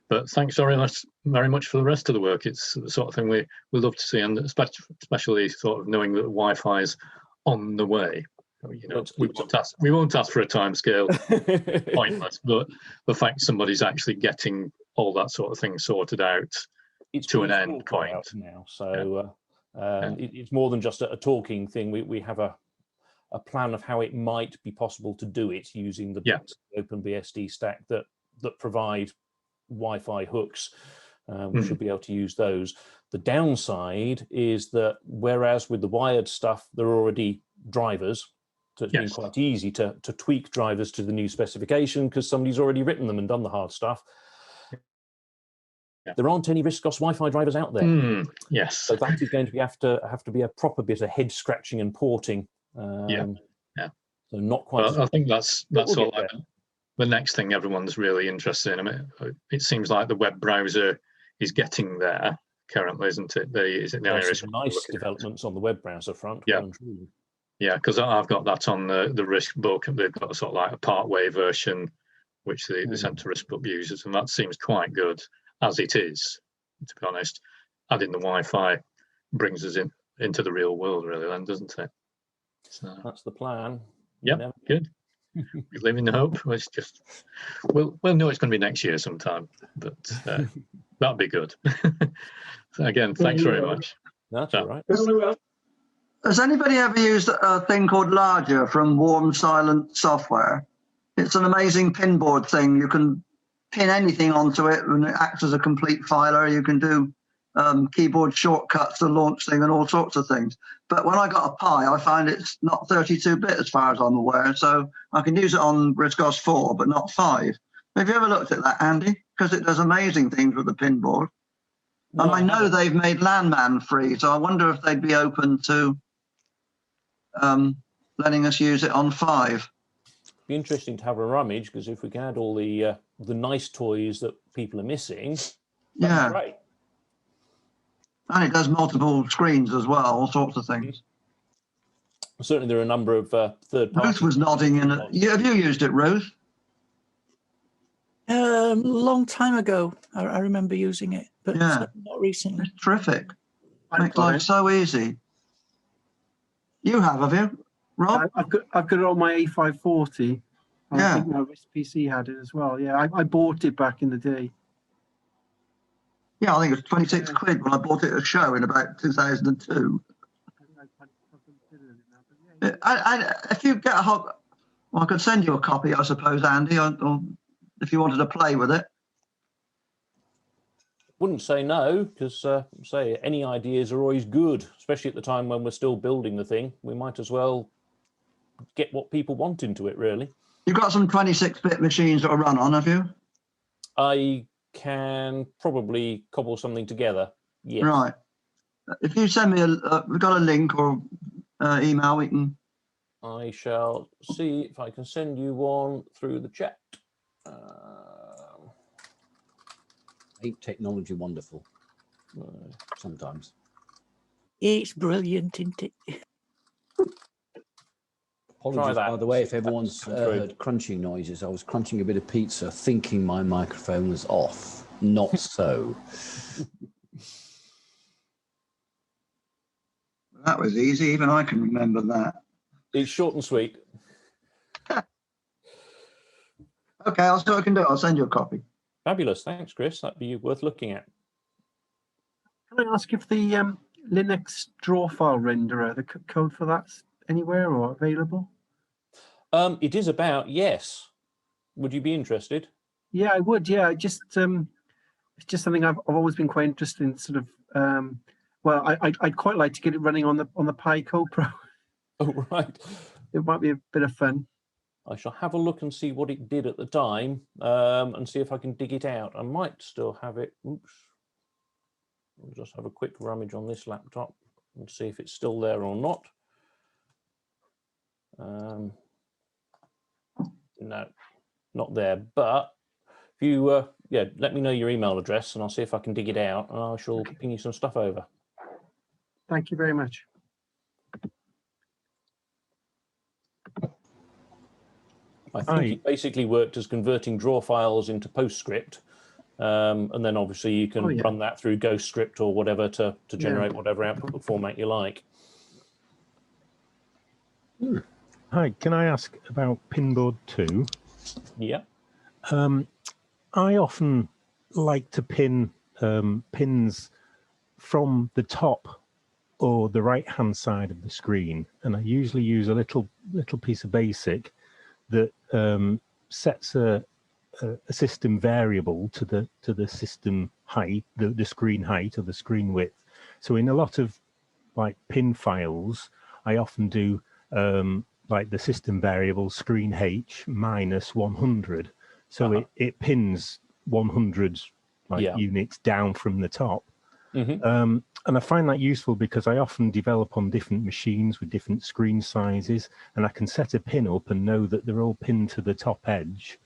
but thanks very much for the rest of the work. It's the sort of thing we love to see, and especially sort of knowing that Wi-Fi is on the way. You know, we won't ask for a timescale, pointless. But the fact somebody's actually getting all that sort of thing sorted out to an end point now. So it's more than just a talking thing. We have a plan of how it might be possible to do it using the OpenBSD stack that provide Wi-Fi hooks. We should be able to use those. The downside is that whereas with the wired stuff, there are already drivers. So it's been quite easy to tweak drivers to the new specification because somebody's already written them and done the hard stuff. There aren't any RISC-OS Wi-Fi drivers out there. So that is going to have to be a proper bit of head scratching and porting. So not quite. Well, I think that's all. The next thing everyone's really interested in. I mean, it seems like the web browser is getting there currently, isn't it? Is it the Irish? Nice developments on the web browser front. Yeah, because I've got that on the RISC book, and they've got sort of like a part-way version, which the Centre RISC book uses, and that seems quite good as it is, to be honest. Adding the Wi-Fi brings us into the real world, really, then, doesn't it? So, that's the plan. Yeah, good. We live in hope. It's just we'll know it's going to be next year sometime, but that'll be good. So again, thanks very much. That's all right. Has anybody ever used a thing called Larger from Warm Silent Software? It's an amazing pinboard thing. You can pin anything onto it and it acts as a complete filer. You can do keyboard shortcuts, the launch thing, and all sorts of things. But when I got a Pi, I find it's not 32-bit as far as I'm aware. So I can use it on RISC-OS 4, but not 5. Have you ever looked at that, Andy? Because it does amazing things with the pinboard. And I know they've made LANman free, so I wonder if they'd be open to letting us use it on 5. Be interesting to have a rummage, because if we can add all the nice toys that people are missing, that'd be great. And it does multiple screens as well, all sorts of things. Certainly, there are a number of third parties. Ruth was nodding in it. Have you used it, Ruth? Long time ago, I remember using it, but not recently. It's terrific. Makes life so easy. You have you, Rob? I've got it on my A540. I think my RISC PC had it as well. Yeah, I bought it back in the day. Yeah, I think it was 26 quid when I bought it at a show in about 2002. If you get well, I could send you a copy, I suppose, Andy, or if you wanted to play with it. Wouldn't say no, because say any ideas are always good, especially at the time when we're still building the thing. We might as well get what people want into it, really. You've got some 26-bit machines that will run on, have you? I can probably cobble something together. Yes. Right. If you send me we've got a link or email, we can. I shall see if I can send you one through the chat. Ain't technology wonderful? Sometimes. It's brilliant, isn't it? Apologies, by the way, if everyone's heard crunching noises. I was crunching a bit of pizza, thinking my microphone was off. Not so. That was easy. Even I can remember that. It's short and sweet. Okay, I'll see what I can do. I'll send you a copy. Fabulous. Thanks, Chris. That'd be worth looking at. Can I ask if the Linux draw file renderer, the code for that's anywhere or available? It is about, yes. Would you be interested? Yeah, I would. Yeah, it's just something I've always been quite interested in. Sort of, well, I'd quite like to get it running on the Pi Co-Pro. Oh, right. It might be a bit of fun. I shall have a look and see what it did at the time, and see if I can dig it out. I might still have it. Oops. I'll just have a quick rummage on this laptop and see if it's still there or not. No, not there. But if you, yeah, let me know your email address and I'll see if I can dig it out and I shall ping you some stuff over. Thank you very much. I think it basically worked as converting draw files into PostScript. And then obviously you can run that through GhostScript or whatever to generate whatever output format you like. Hi, can I ask about Pinboard 2? Yeah. I often like to pin pins from the top or the right-hand side of the screen, and I usually use a little piece of BASIC that sets a system variable to the system height, the screen height or the screen width. So in a lot of like pin files, I often do like the system variable screen h minus 100. So it pins 100 units down from the top. And I find that useful because I often develop on different machines with different screen sizes, and I can set a pin up and know that they're all pinned to the top edge.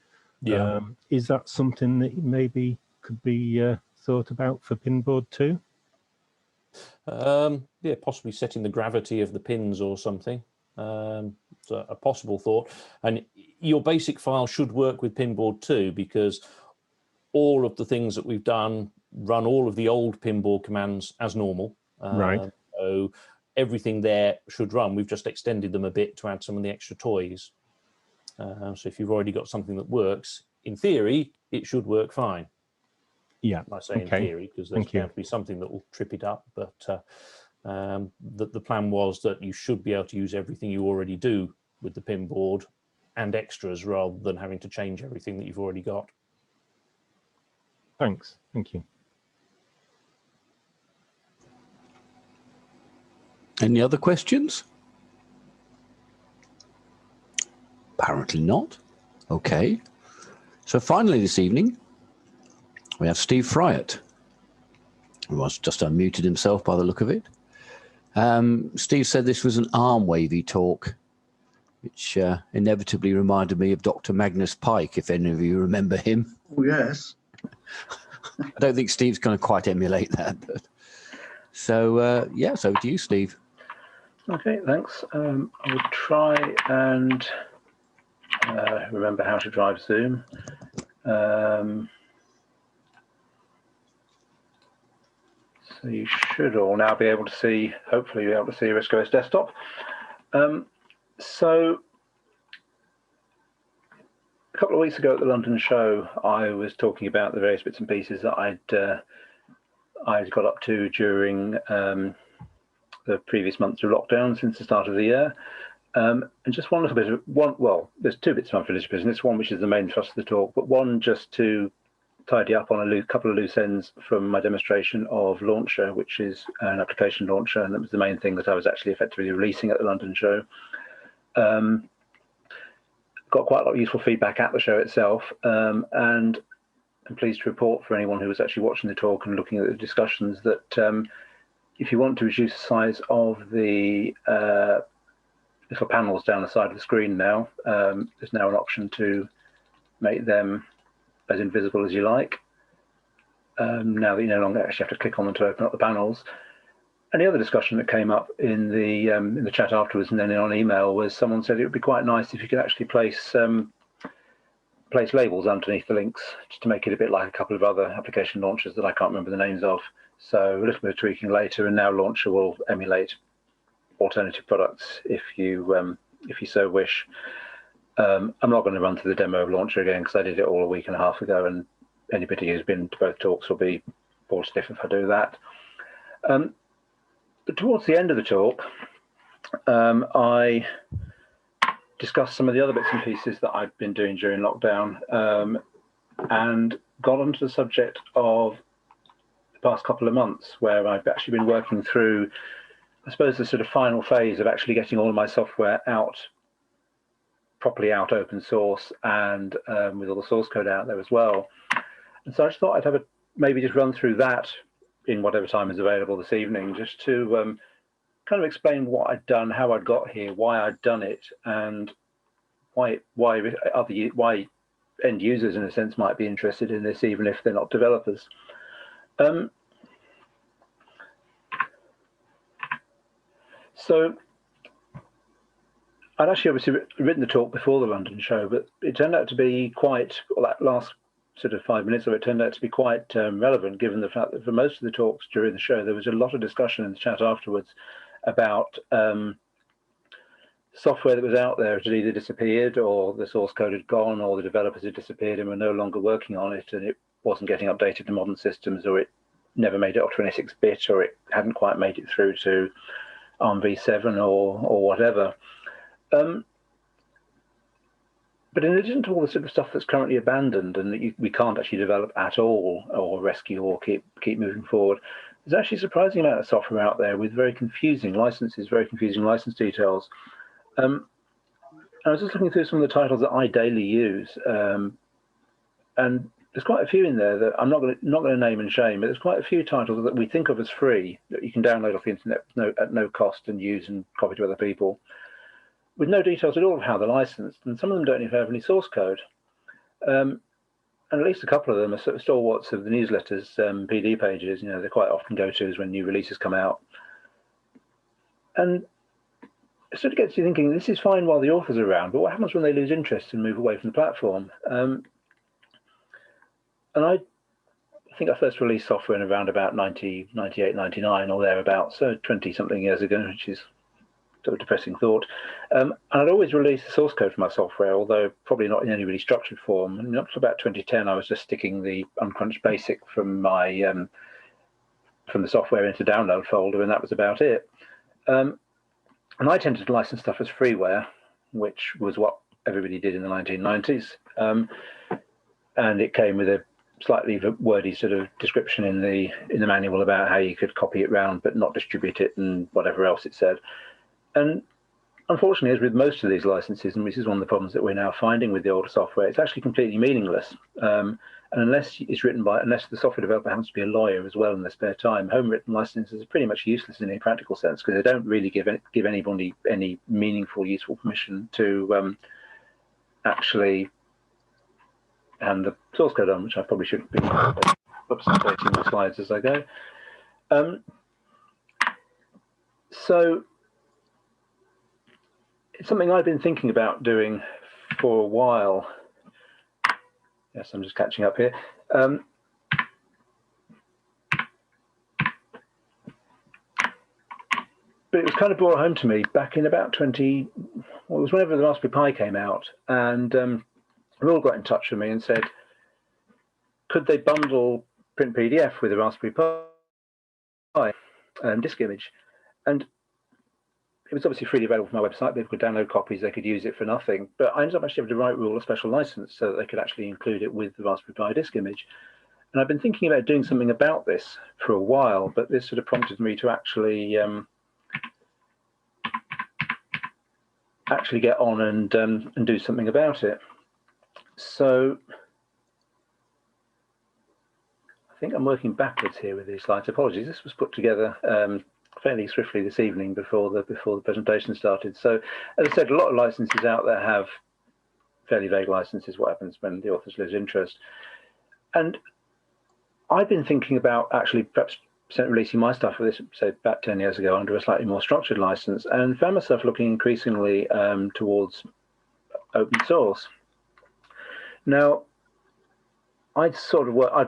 Is that something that maybe could be thought about for Pinboard 2? Yeah, possibly setting the gravity of the pins or something. It's a possible thought. And your basic file should work with Pinboard 2 because all of the things that we've done run all of the old Pinboard commands as normal. Right. So everything there should run. We've just extended them a bit to add some of the extra toys. So if you've already got something that works, in theory, it should work fine. Yeah. I say in theory because there's bound to be something that will trip it up. But the plan was that you should be able to use everything you already do with the Pinboard and extras rather than having to change everything that you've already got. Thanks. Thank you. Any other questions? Apparently not. Okay. So finally this evening, we have Steve Fryatt, who has just unmuted himself by the look of it. Steve said this was an arm wavy talk, which inevitably reminded me of Dr. Magnus Pike, if any of you remember him. Oh, yes. I don't think Steve's going to quite emulate that. But... So, yeah, so to you, Steve. Okay, thanks. I will try and remember how to drive Zoom. So you should all now be able to see, hopefully be able to see RISC-OS desktop. So a couple of weeks ago at the London show, I was talking about the various bits and pieces that I'd got up to during the previous months of lockdown since the start of the year. And just one little bit of well, there's two bits of unfinished business, one which is the main thrust of the talk, but one just to tidy up on a couple of loose ends from my demonstration of Launcher, which is an application launcher, and that was the main thing that I was actually effectively releasing at the London show. Got quite a lot of useful feedback at the show itself, and I'm pleased to report for anyone who was actually watching the talk and looking at the discussions that if you want to reduce the size of the little panels down the side of the screen now, there's now an option to make them as invisible as you like. Now that you no longer actually have to click on them to open up the panels. And the other discussion that came up in the chat afterwards and then on email was someone said it would be quite nice if you could actually place labels underneath the links, just to make it a bit like a couple of other application launchers that I can't remember the names of. So a little bit of tweaking later, and now Launcher will emulate alternative products if you so wish. I'm not going to run through the demo of Launcher again because I did it all a week and a half ago, and anybody who's been to both talks will be bored stiff if I do that. But towards the end of the talk, I discussed some of the other bits and pieces that I've been doing during lockdown, and got onto the subject of the past couple of months, where I've actually been working through, I suppose, the sort of final phase of actually getting all of my software out, properly out open source, and with all the source code out there as well. And so I just thought I'd have maybe just run through that in whatever time is available this evening, just to kind of explain what I'd done, how I'd got here, why I'd done it, and why end users in a sense might be interested in this, even if they're not developers. So I'd actually obviously written the talk before the London show, but it turned out to be quite, well, that last sort of 5 minutes of it turned out to be quite relevant, given the fact that for most of the talks during the show, there was a lot of discussion in the chat afterwards about software that was out there had either disappeared, or the source code had gone, or the developers had disappeared and were no longer working on it, and it wasn't getting updated to modern systems, or it never made it up to 26-bit, or it hadn't quite made it through to ARM v7 or whatever. But in addition to all the sort of stuff that's currently abandoned and that we can't actually develop at all, or rescue, or keep moving forward, there's actually a surprising amount of software out there with very confusing licenses, very confusing license details. I was just looking through some of the titles that I daily use, and there's quite a few in there that I'm not going to name and shame, but there's quite a few titles that we think of as free that you can download off the internet at no cost and use and copy to other people, with no details at all of how they're licensed, and some of them don't even have any source code. And at least a couple of them are sort of stalwarts of the newsletters, PD pages. You know, they're quite often go-tos when new releases come out. And it sort of gets you thinking, this is fine while the author's around, but what happens when they lose interest and move away from the platform? And I think I first released software in around about 98, 99 or thereabouts, so 20-something years ago, which is sort of depressing thought. And I'd always release the source code for my software, although probably not in any really structured form. And up to about 2010, I was just sticking the uncrunched basic from my from the software into download folder, and that was about it. And I tended to license stuff as freeware, which was what everybody did in the 1990s. And it came with a slightly wordy sort of description in the manual about how you could copy it round but not distribute it and whatever else it said. And unfortunately, as with most of these licenses, and this is one of the problems that we're now finding with the older software, it's actually completely meaningless. And unless the software developer happens to be a lawyer as well in their spare time, home-written licenses are pretty much useless in any practical sense, because they don't really give anybody any meaningful, useful permission to actually hand the source code on, which I probably should be updating my slides as I go. So it's something I've been thinking about doing for a while. Yes, I'm just catching up here. But it was kind of brought home to me back in about well, it was whenever the Raspberry Pi came out, and Rawl got in touch with me and said, could they bundle print PDF with the Raspberry Pi disk image? And it was obviously freely available from my website. People could download copies, they could use it for nothing. But I ended up actually having to write Rawl a special license so that they could actually include it with the Raspberry Pi disk image. And I've been thinking about doing something about this for a while, but this sort of prompted me to actually get on and do something about it. So I think I'm working backwards here with these slides. Apologies, this was put together fairly swiftly this evening before the presentation started. So as I said, a lot of licenses out there have fairly vague licenses. What happens when the authors lose interest? And I've been thinking about actually perhaps releasing my stuff for this, say, about 10 years ago under a slightly more structured license, and found myself looking increasingly towards open source. Now, I'd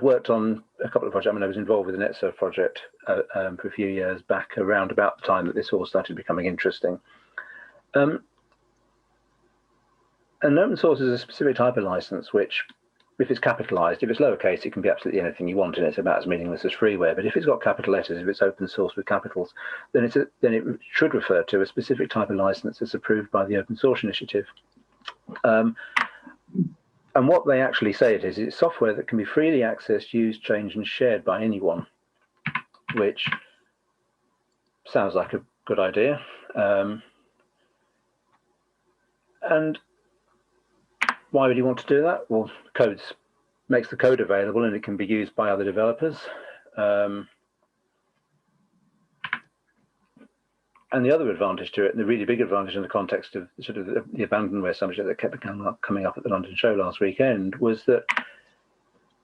worked on a couple of projects. I mean, I was involved with the NetSurf project for a few years back, around about the time that this all started becoming interesting. And open source is a specific type of license, which, if it's capitalized, if it's lowercase, it can be absolutely anything you want, and it's about as meaningless as freeware. But if it's got capital letters, if it's open source with capitals, then it should refer to a specific type of license that's approved by the Open Source Initiative. And what they actually say it is, it's software that can be freely accessed, used, changed, and shared by anyone, which sounds like a good idea. And why would you want to do that? Well, makes the code available, and it can be used by other developers. And the other advantage to it, and the really big advantage in the context of sort of the abandonware subject that kept coming up at the London show last weekend, was that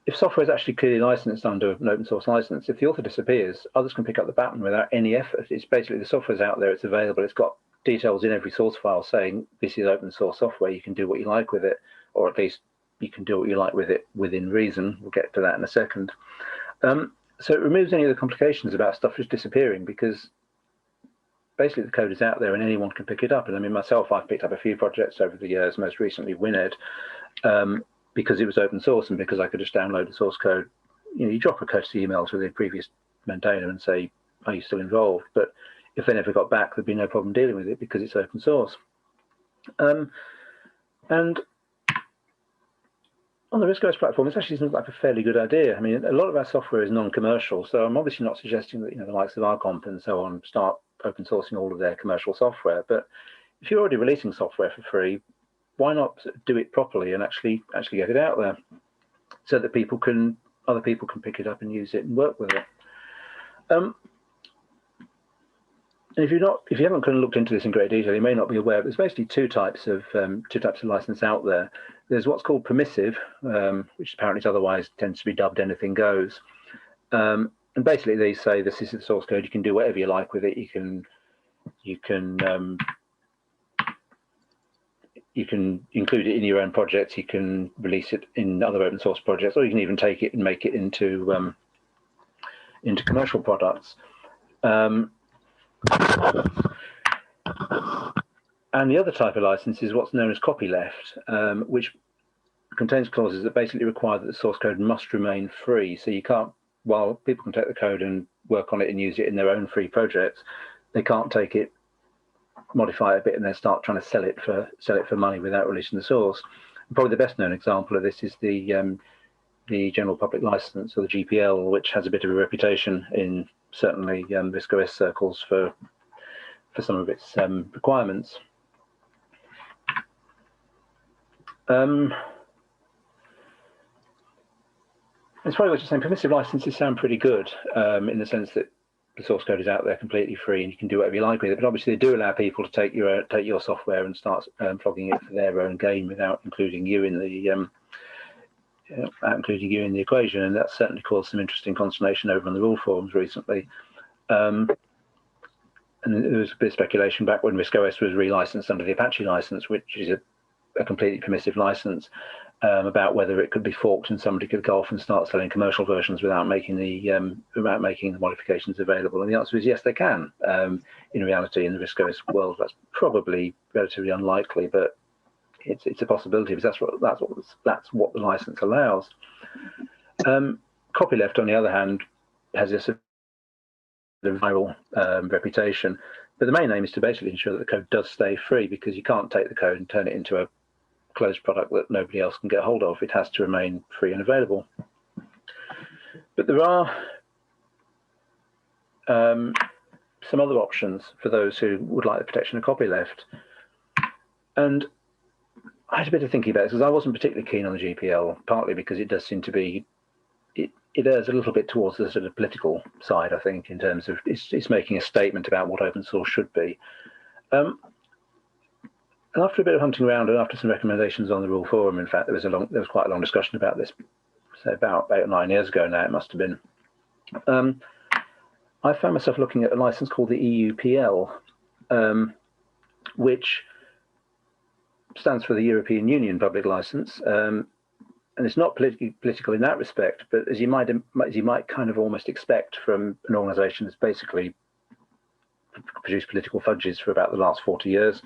if software is actually clearly licensed under an open source license, if the author disappears, others can pick up the baton without any effort. It's basically the software's out there, it's available, it's got details in every source file saying this is open source software, you can do what you like with it, or at least you can do what you like with it within reason. We'll get to that in a second. So it removes any of the complications about stuff just disappearing, because basically the code is out there and anyone can pick it up. And I mean, myself, I've picked up a few projects over the years, most recently WinEd, because it was open source and because I could just download the source code. You know, you drop a courtesy email to the previous maintainer and say, are you still involved? But if they never got back, there'd be no problem dealing with it because it's open source. And on the RISC-OS platform, this actually seems like a fairly good idea. I mean, a lot of our software is non-commercial, so I'm obviously not suggesting that, you know, the likes of Arcomp and so on start open sourcing all of their commercial software. But if you're already releasing software for free, why not do it properly and actually get it out there so that other people can pick it up and use it and work with it. And if you haven't kind of looked into this in great detail, you may not be aware, but there's basically two types of license out there. There's what's called permissive, which apparently otherwise tends to be dubbed anything goes. And basically they say this is the source code, you can do whatever you like with it. You can include it in your own projects, you can release it in other open source projects, or you can even take it and make it into commercial products. And the other type of license is what's known as copyleft, which contains clauses that basically require that the source code must remain free. So you can't, while people can take the code and work on it and use it in their own free projects, they can't take it, modify it a bit, and then start trying to sell it for money without releasing the source. And probably the best known example of this is the general public license, or the GPL, which has a bit of a reputation in certainly RISC-OS circles for some of its requirements. It's probably what you're saying. Permissive licenses sound pretty good in the sense that the source code is out there completely free and you can do whatever you like with it. But obviously, they do allow people to take your software and start flogging it for their own gain without including you in the equation. And that's certainly caused some interesting consternation over on the rule forums recently. And there was a bit of speculation back when RISC-OS was relicensed under the Apache license, which is a completely permissive license, about whether it could be forked and somebody could go off and start selling commercial versions without making the modifications available. And the answer is yes, they can. In reality, in the RISC-OS world, that's probably relatively unlikely, but it's a possibility because that's what the license allows. Copyleft, on the other hand, has this viral reputation, but the main aim is to basically ensure that the code does stay free, because you can't take the code and turn it into a closed product that nobody else can get hold of. It has to remain free and available. But there are some other options for those who would like the protection of copyleft. And I had a bit of thinking about this because I wasn't particularly keen on the GPL, partly because it does seem to be, it errs a little bit towards the sort of political side, I think, in terms of it's making a statement about what open source should be. And after a bit of hunting around and after some recommendations on the rule forum, in fact, there was quite a long discussion about this, say about 8 or 9 years ago now, it must have been. I found myself looking at a license called the EUPL, which stands for the European Union Public License. And it's not political in that respect, but as you might kind of almost expect from an organisation that's basically produced political fudges for about the last 40 years,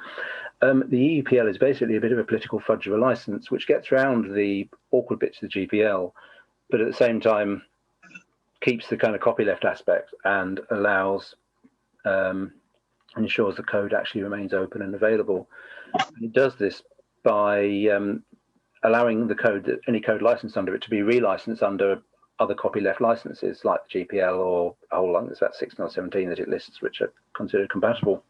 the EUPL is basically a bit of a political fudge of a license, which gets around the awkward bits of the GPL, but at the same time keeps the kind of copyleft aspect and allows ensures the code actually remains open and available. And it does this by allowing the code, any code licensed under it, to be relicensed under other copyleft licenses like the GPL or a whole lot. There's about 16 or 17 that it lists which are considered compatible.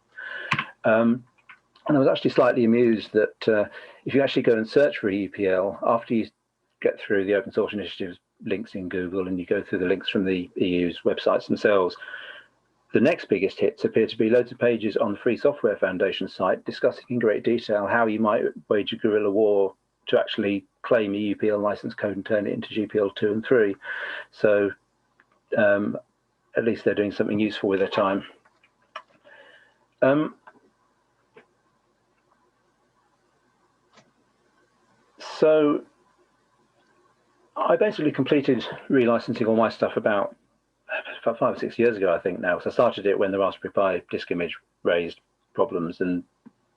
And I was actually slightly amused that if you actually go and search for EUPL, after you get through the open source initiatives links in Google and you go through the links from the EU's websites themselves, The next biggest hits appear to be loads of pages on the Free Software Foundation site discussing in great detail how you might wage a guerrilla war to actually claim a UPL license code and turn it into GPL 2 and 3. So at least they're doing something useful with their time. So I basically completed relicensing all my stuff about 5 or 6 years ago, I think now. So I started it when the Raspberry Pi disk image raised problems and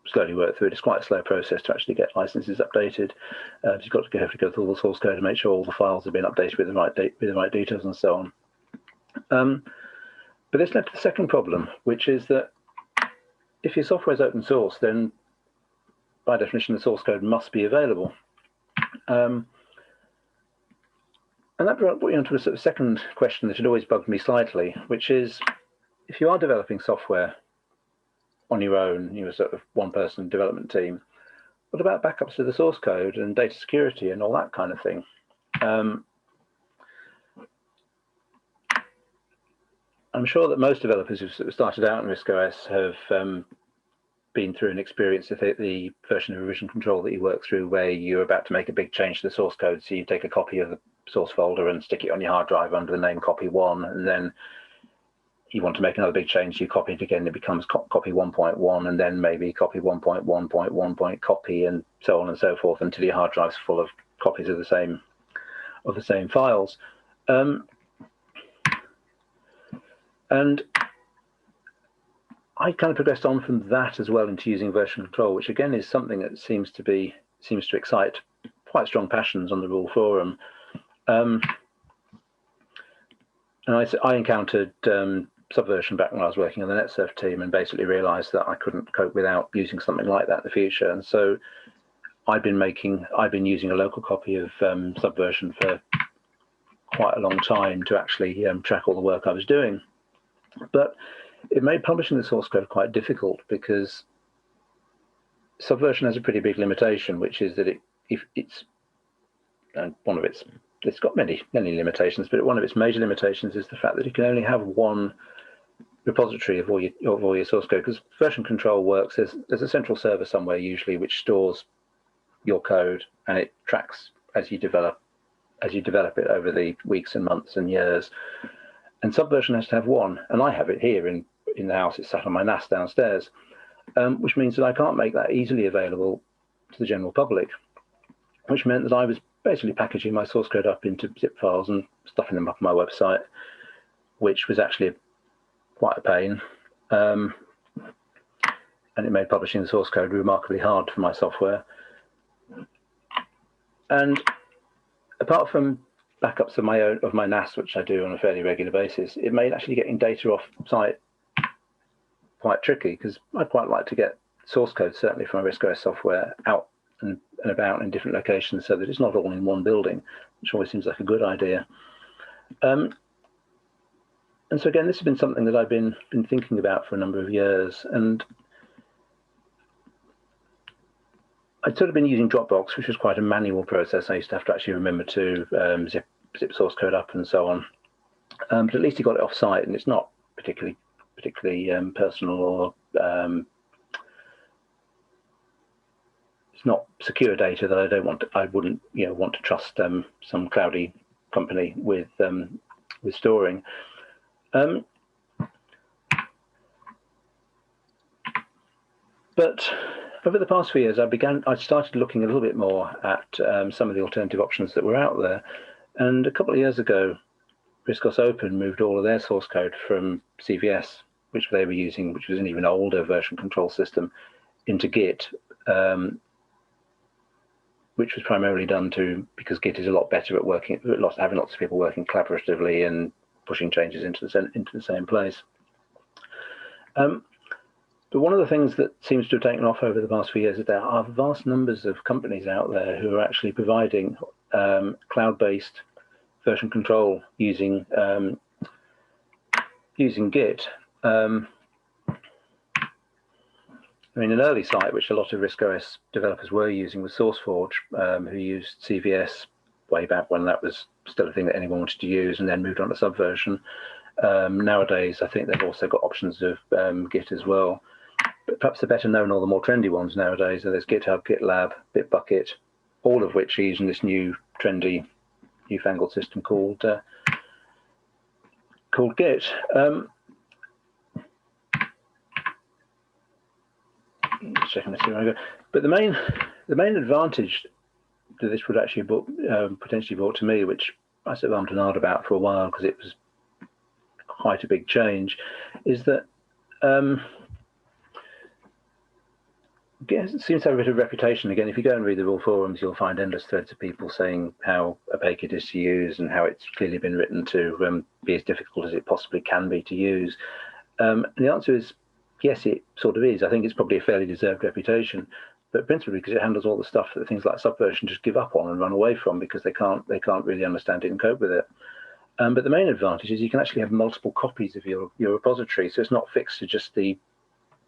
slowly worked through it. It's quite a slow process to actually get licenses updated. You've got to go through all the source code to make sure all the files have been updated with the right details and so on. But this led to the second problem, which is that if your software is open source, then by definition the source code must be available. And that brought me onto a sort of second question that had always bugged me slightly, which is, if you are developing software on your own, you're a sort of one-person development team, what about backups to the source code and data security and all that kind of thing? I'm sure that most developers who've sort of started out in RISC-OS have been through an experience of the version of revision control that you work through where you're about to make a big change to the source code. So you take a copy of the source folder and stick it on your hard drive under the name copy 1, and then you want to make another big change, you copy it again, it becomes copy 1.1, and then maybe copy 1.1.1. copy, and so on and so forth until your hard drive's full of copies of the same files. And I kind of progressed on from that as well into using version control, which again is something that seems to excite quite strong passions on the Rule forum. And I encountered Subversion back when I was working on the NetSurf team, and basically realised that I couldn't cope without using something like that in the future. And so I've been using a local copy of Subversion for quite a long time to actually track all the work I was doing. But it made publishing the source code quite difficult because Subversion has a pretty big limitation, which is that it's got many limitations, but one of its major limitations is the fact that you can only have one repository of all your source code, because version control works. There's a central server somewhere usually which stores your code, and it tracks as you develop it over the weeks and months and years. And Subversion has to have one, and I have it here in the house. It's sat on my NAS downstairs, which means that I can't make that easily available to the general public, which meant that I was basically packaging my source code up into zip files and stuffing them up on my website, which was actually quite a pain. And it made publishing the source code remarkably hard for my software. And apart from backups of my NAS, which I do on a fairly regular basis, it made actually getting data off site quite tricky, because I'd quite like to get source code, certainly from my RISC-OS software, out and about in different locations so that it's not all in one building, which always seems like a good idea. And so again, this has been something that I've been thinking about for a number of years, and I'd sort of been using Dropbox, which was quite a manual process. I used to have to actually remember to zip source code up and so on. But at least you got it off site, and it's not particularly personal, or it's not secure data that I wouldn't want to trust some cloudy company with storing. But over the past few years, I started looking a little bit more at some of the alternative options that were out there. And a couple of years ago, RISC-OS Open moved all of their source code from CVS, which they were using, which was an even older version control system, into Git, which was primarily done because Git is a lot better at having lots of people working collaboratively and pushing changes into the same place. But one of the things that seems to have taken off over the past few years is there are vast numbers of companies out there who are actually providing cloud-based version control using Git. I mean, an early site which a lot of RISC-OS developers were using was SourceForge, who used CVS way back when that was still a thing that anyone wanted to use, and then moved on to Subversion. Nowadays, I think they've also got options of Git as well. But perhaps the better known or the more trendy ones nowadays are there's GitHub, GitLab, Bitbucket, all of which are using this new trendy, newfangled system called Git. Just checking to see where I go. But the main advantage that this would actually potentially brought to me, which I sort of ummed and ahed about for a while because it was quite a big change, is that it seems to have a bit of reputation. Again, if you go and read the rule forums, you'll find endless threads of people saying how opaque it is to use and how it's clearly been written to be as difficult as it possibly can be to use. And the answer is yes, it sort of is. I think it's probably a fairly deserved reputation, but principally because it handles all the stuff that things like Subversion just give up on and run away from because they can't really understand it and cope with it. But the main advantage is you can actually have multiple copies of your repository, so it's not fixed to just the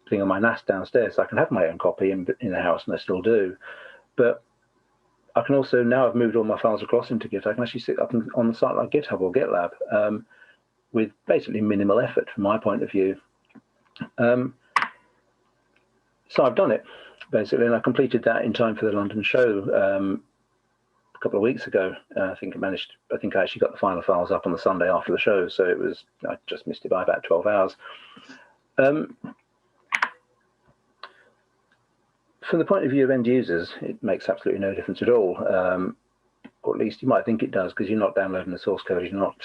thing on my NAS downstairs. So I can have my own copy in the house, and I still do. But I can also, now I've moved all my files across into Git, I can actually sit up on the site like GitHub or GitLab with basically minimal effort from my point of view. So I've done it basically, and I completed that in time for the London show a couple of weeks ago. I think I actually got the final files up on the Sunday after the show, so I just missed it by about 12 hours. From the point of view of end users, it makes absolutely no difference at all. Or at least you might think it does, because you're not downloading the source code, you're not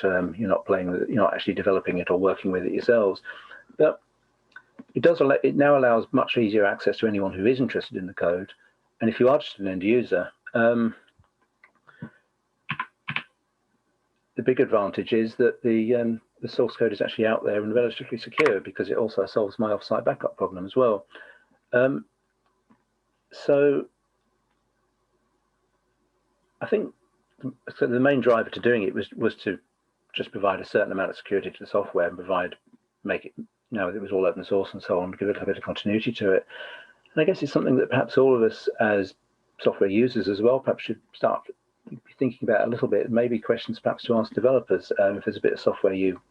playing with it, you're not actually developing it or working with it yourselves. But it now allows much easier access to anyone who is interested in the code. And if you are just an end user, the big advantage is that the source code is actually out there and relatively secure, because it also solves my offsite backup problem as well. So I think the main driver to doing it was to just provide a certain amount of security to the software and make it, that it was all open source and so on, give it a bit of continuity to it. And I guess it's something that perhaps all of us as software users as well perhaps should start thinking about a little bit, maybe questions perhaps to ask developers. If there's a bit of software you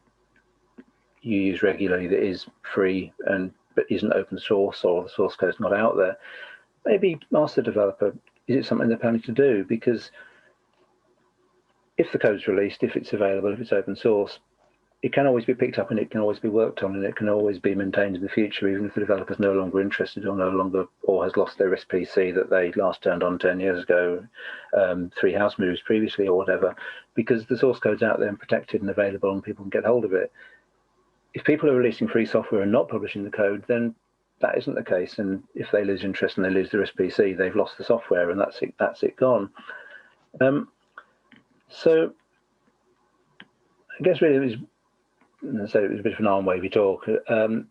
use regularly that is free but isn't open source, or the source code is not out there, maybe ask the developer, is it something they're planning to do? Because if the code's released, if it's available, if it's open source, it can always be picked up and it can always be worked on, and it can always be maintained in the future, even if the developer's no longer interested or has lost their RISC-PC that they last turned on 10 years ago, 3 house moves previously or whatever, because the source code's out there and protected and available and people can get hold of it. If people are releasing free software and not publishing the code, then that isn't the case. And if they lose interest and they lose the RISC-PC, they've lost the software and that's it gone. So I guess really it was a bit of an arm-wavy talk. It's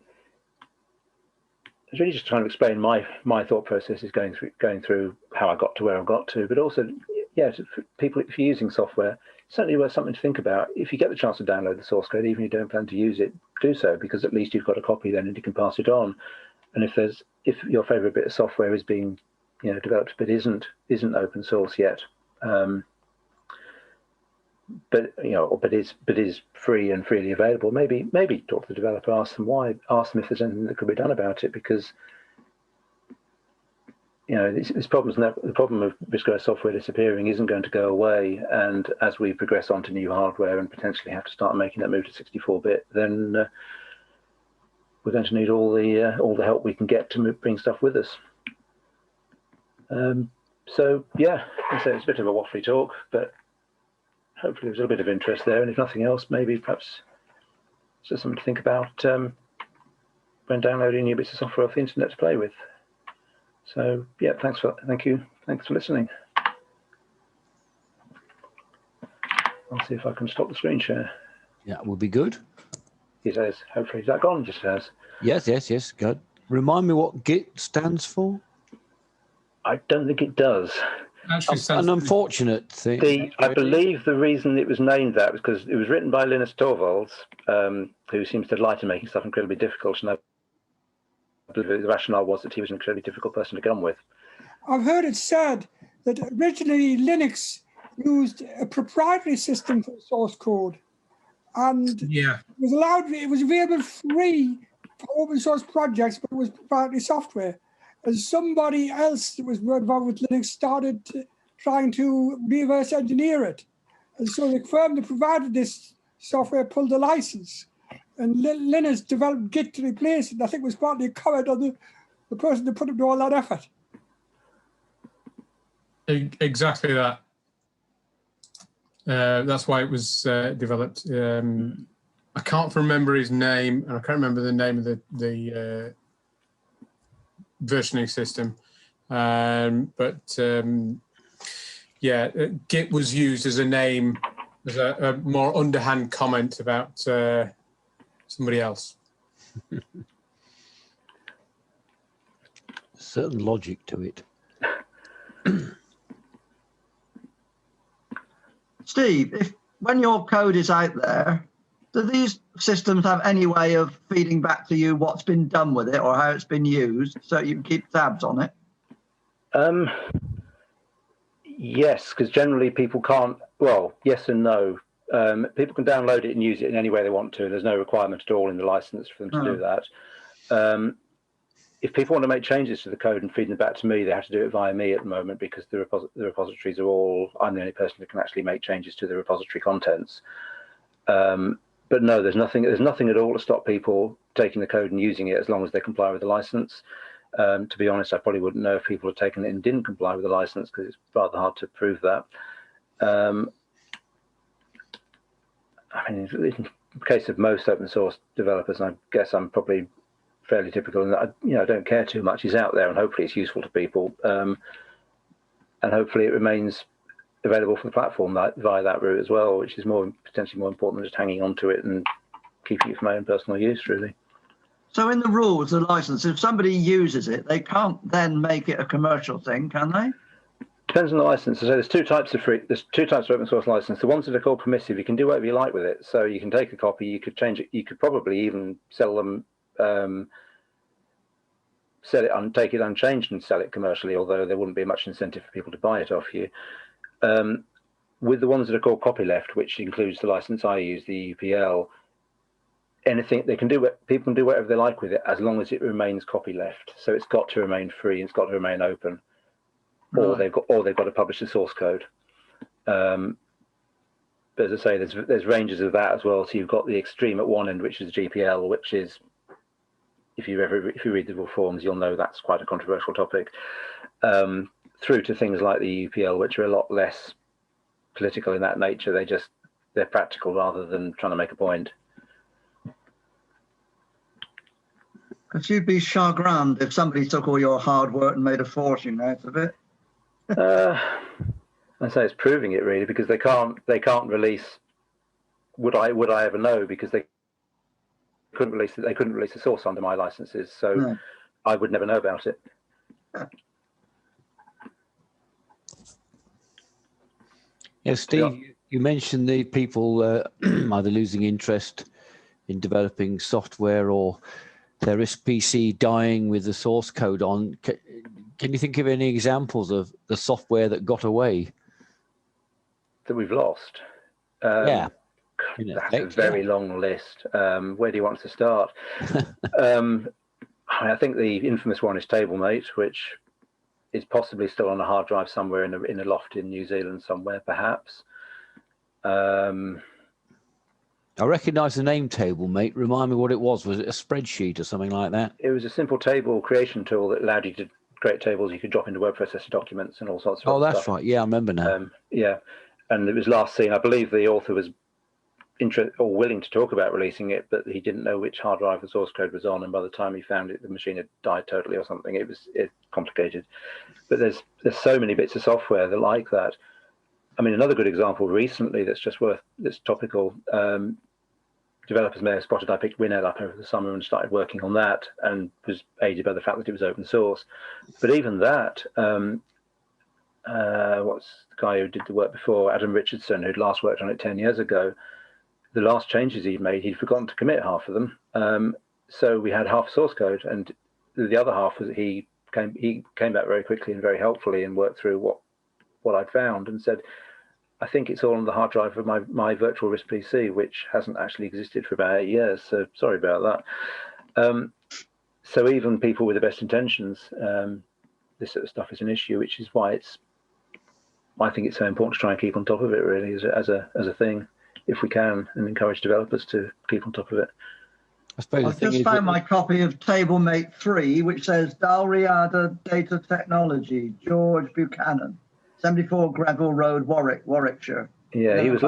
really just trying to explain my thought processes going through how I got to where I got to, but also, for people, if you're using software, it's certainly worth something to think about. If you get the chance to download the source code, even if you don't plan to use it, do so, because at least you've got a copy then and you can pass it on. And if your favorite bit of software is being developed but isn't open source yet, but is free and freely available, maybe talk to the developer, ask them if there's anything that could be done about it, because the problem of viscose software disappearing isn't going to go away, and as we progress onto new hardware and potentially have to start making that move to 64-bit, then we're going to need all the help we can get to bring stuff with us. So yeah, it's a bit of a waffly talk, but hopefully there's a bit of interest there, and if nothing else, maybe perhaps it's just something to think about when downloading new bits of software off the internet to play with. So yeah, thanks for listening. I'll see if I can stop the screen share. Yeah, will be good. It has. Hopefully, is that gone? Just has. Yes. Good. Remind me what Git stands for. I don't think it does. An unfortunate thing. I believe the reason it was named that was because it was written by Linus Torvalds, who seems to delight in making stuff incredibly difficult. And I believe the rationale was that he was an incredibly difficult person to get on with. I've heard it said that originally Linux used a proprietary system for source code, and it was available free for open source projects, but it was proprietary software. And somebody else that was involved with Linux started trying to reverse engineer it. And so the firm that provided this software pulled the license. And Linux developed Git to replace it. I think it was partly a comment on the person that put up all that effort. Exactly that. That's why it was developed. I can't remember his name, and I can't remember the name of the versioning system. Yeah, Git was used as a name, as a more underhand comment about somebody else. Certain logic to it. Steve, when your code is out there, do these systems have any way of feeding back to you what's been done with it or how it's been used so you can keep tabs on it? Yes, because generally people can't, well, yes and no. People can download it and use it in any way they want to. There's no requirement at all in the license for them to do that. If people want to make changes to the code and feed them back to me, they have to do it via me at the moment, because the repositories are all, I'm the only person who can actually make changes to the repository contents. But no, there's nothing at all to stop people taking the code and using it as long as they comply with the license. To be honest, I probably wouldn't know if people had taken it and didn't comply with the license, because it's rather hard to prove that. I mean, in the case of most open source developers, I guess I'm probably fairly typical in that I don't care too much. He's out there, and hopefully it's useful to people, and hopefully it remains available for the platform via that route as well, which is potentially more important than just hanging on to it and keeping it for my own personal use, really. So in the rules, the license, if somebody uses it, they can't then make it a commercial thing, can they? Depends on the license. So there's two types of open source license. The ones that are called permissive, you can do whatever you like with it. So you can take a copy, you could change it, you could probably even sell them, take it unchanged and sell it commercially, although there wouldn't be much incentive for people to buy it off you. With the ones that are called copyleft, which includes the license I use, the UPL, anything they can do, people can do whatever they like with it as long as it remains copyleft. So it's got to remain free, it's got to remain open, or they've got to publish the source code. But as I say, there's ranges of that as well. So you've got the extreme at one end, which is GPL, which is, if you read the reforms, you'll know that's quite a controversial topic. Through to things like the UPL, which are a lot less political in that nature. They're practical rather than trying to make a point. Could you be chagrined if somebody took all your hard work and made a fortune out of it? I say it's proving it, really, because they can't release. Would I ever know? Because they couldn't release the source under my licenses, so no. I would never know about it. Yeah, Steve, you mentioned the people either losing interest in developing software or their PC dying with the source code on. Can you think of any examples of the software that got away? That we've lost? Yeah. That's a very long list. Where do you want us to start? I think the infamous one is TableMate, which is possibly still on a hard drive somewhere in a loft in New Zealand somewhere, perhaps. I recognise the name TableMate. Remind me what it was. Was it a spreadsheet or something like that? It was a simple table creation tool that allowed you to create tables you could drop into word processor documents and all sorts of stuff. That's right. Yeah, I remember now. Yeah, and it was last seen. I believe the author was interested or willing to talk about releasing it, but he didn't know which hard drive the source code was on, and by the time he found it, the machine had died totally or something. It's complicated, but there's so many bits of software that like that. I mean, another good example recently that's topical. Developers may have spotted I picked WinEd up over the summer and started working on that, and was aided by the fact that it was open source. But even that, what's the guy who did the work before, Adam Richardson, who'd last worked on it 10 years ago, the last changes he'd made, he'd forgotten to commit half of them. So we had half source code, and the other half was he came back very quickly and very helpfully and worked through what I'd found and said, I think it's all on the hard drive of my virtual RISC PC, which hasn't actually existed for about 8 years. So sorry about that. So even people with the best intentions, this sort of stuff is an issue, which is why I think it's so important to try and keep on top of it, really, as a thing, if we can, and encourage developers to keep on top of it. I suppose I've just found my copy of TableMate 3, which says Dalriada Data Technology, George Buchanan, 74 Gravel Road, Warwickshire. Yeah, he was.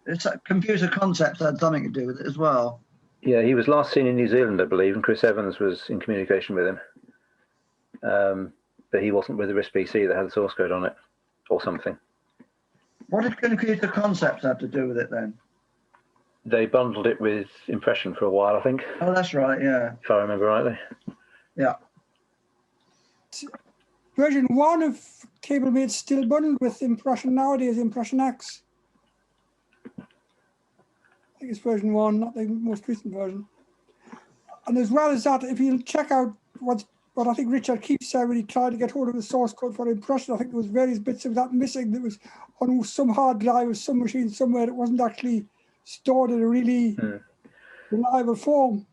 It's computer concepts had something to do with it as well. Yeah, he was last seen in New Zealand, I believe, and Chris Evans was in communication with him. But he wasn't with the RISC PC that had the source code on it, or something. What did computer concepts have to do with it then? They bundled it with Impression for a while, I think. Oh, that's right, yeah. If I remember rightly. Yeah. Version 1 of TableMate still bundled with Impression nowadays, Impression X. I think it's version 1, not the most recent version. And as well as that, if you check out what I think Richard Keefe said when he tried to get hold of the source code for Impression, I think there was various bits of that missing that was on some hard drive or some machine somewhere that wasn't actually stored in a really reliable form.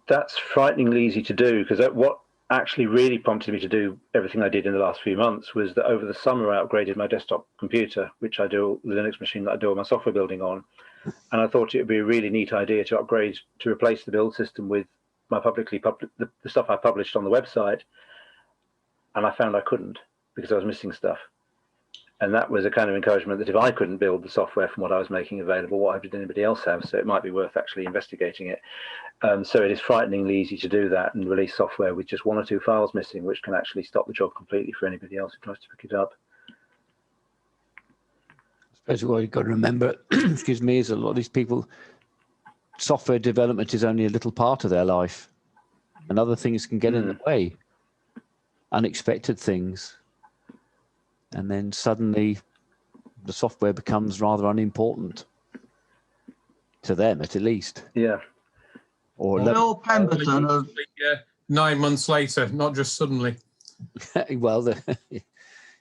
That's frighteningly easy to do, because what actually really prompted me to do everything I did in the last few months was that over the summer I upgraded my desktop computer, which I do, the Linux machine that I do all my software building on, and I thought it would be a really neat idea to upgrade, to replace the build system with my the stuff I published on the website, and I found I couldn't because I was missing stuff. And that was a kind of encouragement that if I couldn't build the software from what I was making available, why did anybody else have? So it might be worth actually investigating it. So it is frighteningly easy to do that and release software with just 1 or 2 files missing, which can actually stop the job completely for anybody else who tries to pick it up. I suppose what you've got to remember, excuse me, is a lot of these people, software development is only a little part of their life, and other things can get in the way, unexpected things. And then suddenly the software becomes rather unimportant to them, at least. Yeah. Or Phil Pemberton of 9 months later, not just suddenly. Well,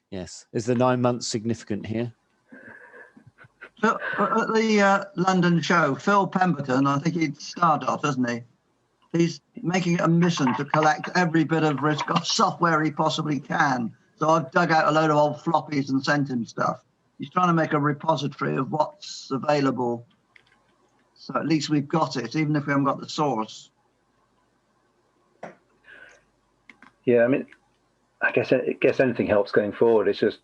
yes. Is the 9 months significant here? At the London show, Phil Pemberton, I think he's Stardot, isn't he? He's making it a mission to collect every bit of RISC software he possibly can. So I've dug out a load of old floppies and sent him stuff. He's trying to make a repository of what's available. So at least we've got it, even if we haven't got the source. Yeah, I mean, I guess anything helps going forward. It's just,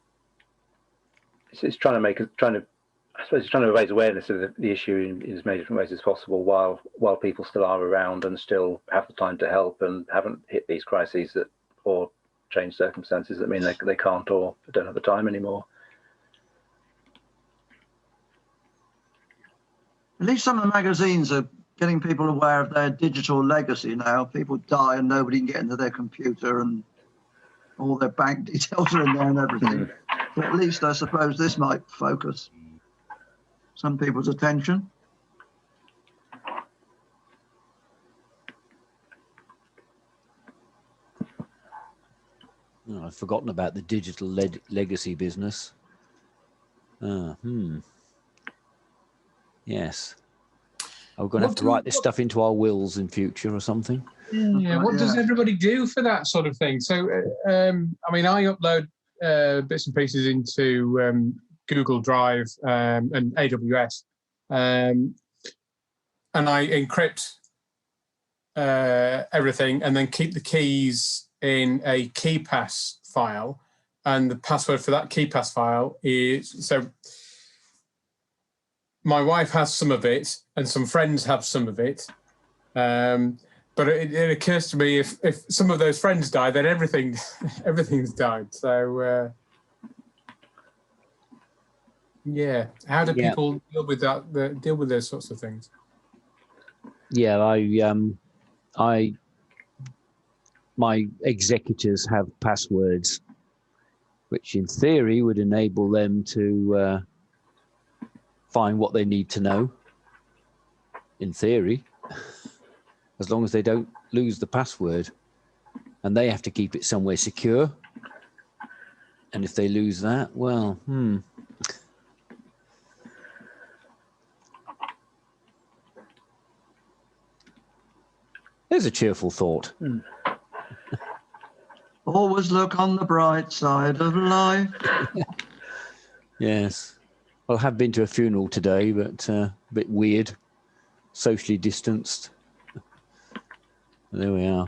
it's trying to raise awareness of the issue in as many different ways as possible while people still are around and still have the time to help and haven't hit these crises or change circumstances that mean they can't or don't have the time anymore. At least some of the magazines are getting people aware of their digital legacy now. People die and nobody can get into their computer and all their bank details are in there and everything. But at least I suppose this might focus some people's attention. Oh, I've forgotten about the digital legacy business. Yes. We're going to have to write this stuff into our wills in future or something. Yeah. What does everybody do for that sort of thing? So, I mean, I upload bits and pieces into Google Drive and AWS, and I encrypt everything and then keep the keys in a KeyPass file, and the password for that KeyPass file is, so my wife has some of it and some friends have some of it, but it occurs to me if some of those friends die, then everything's died. So yeah, how do people deal with that? Deal with those sorts of things? Yeah, my executors have passwords, which in theory would enable them to find what they need to know. In theory, as long as they don't lose the password, and they have to keep it somewhere secure. And if they lose that, well, There's a cheerful thought. Always look on the bright side of life. Yes. Well, I have been to a funeral today, but a bit weird, socially distanced. There we are.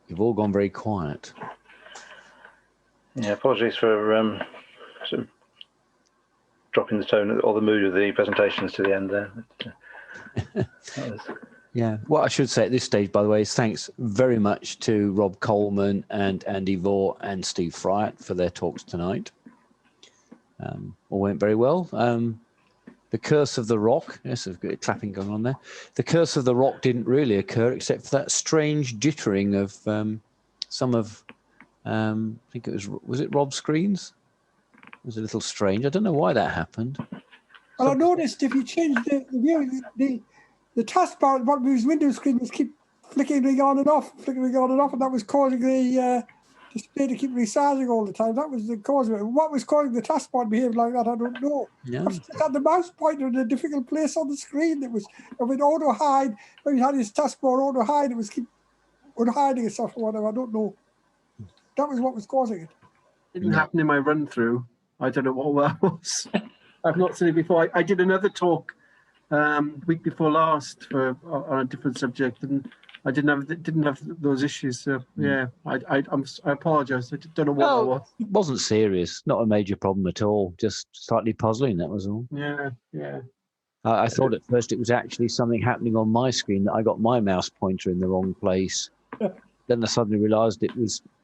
You've all gone very quiet. Yeah, apologies for sort of dropping the tone or the mood of the presentations to the end there. Yeah. What I should say at this stage, by the way, is thanks very much to Rob Coleman and Andy Vawer and Steve Fryatt for their talks tonight. All went very well. The curse of the rock, yes, there's a bit of clapping going on there. The curse of the rock didn't really occur except for that strange jittering of some of, I think it was it Rob's screens? It was a little strange. I don't know why that happened. Well, I noticed if you change the view, the taskbar at the bottom of his window screen was keep flickering on and off, and that was causing the display to keep resizing all the time. That was the cause of it. What was causing the taskbar to behave like that, I don't know. Yeah. It had the mouse pointer in a difficult place on the screen. That was with auto hide. When he had his taskbar auto hide, it was keep hiding itself or whatever. I don't know. That was what was causing it. It didn't happen in my run through. I don't know what that was. I've not seen it before. I did another talk week before last on a different subject, and I didn't have those issues. So yeah, I apologise. I don't know what that was. It wasn't serious. Not a major problem at all. Just slightly puzzling. That was all. Yeah. I thought at first it was actually something happening on my screen, that I got my mouse pointer in the wrong place. Then I suddenly realised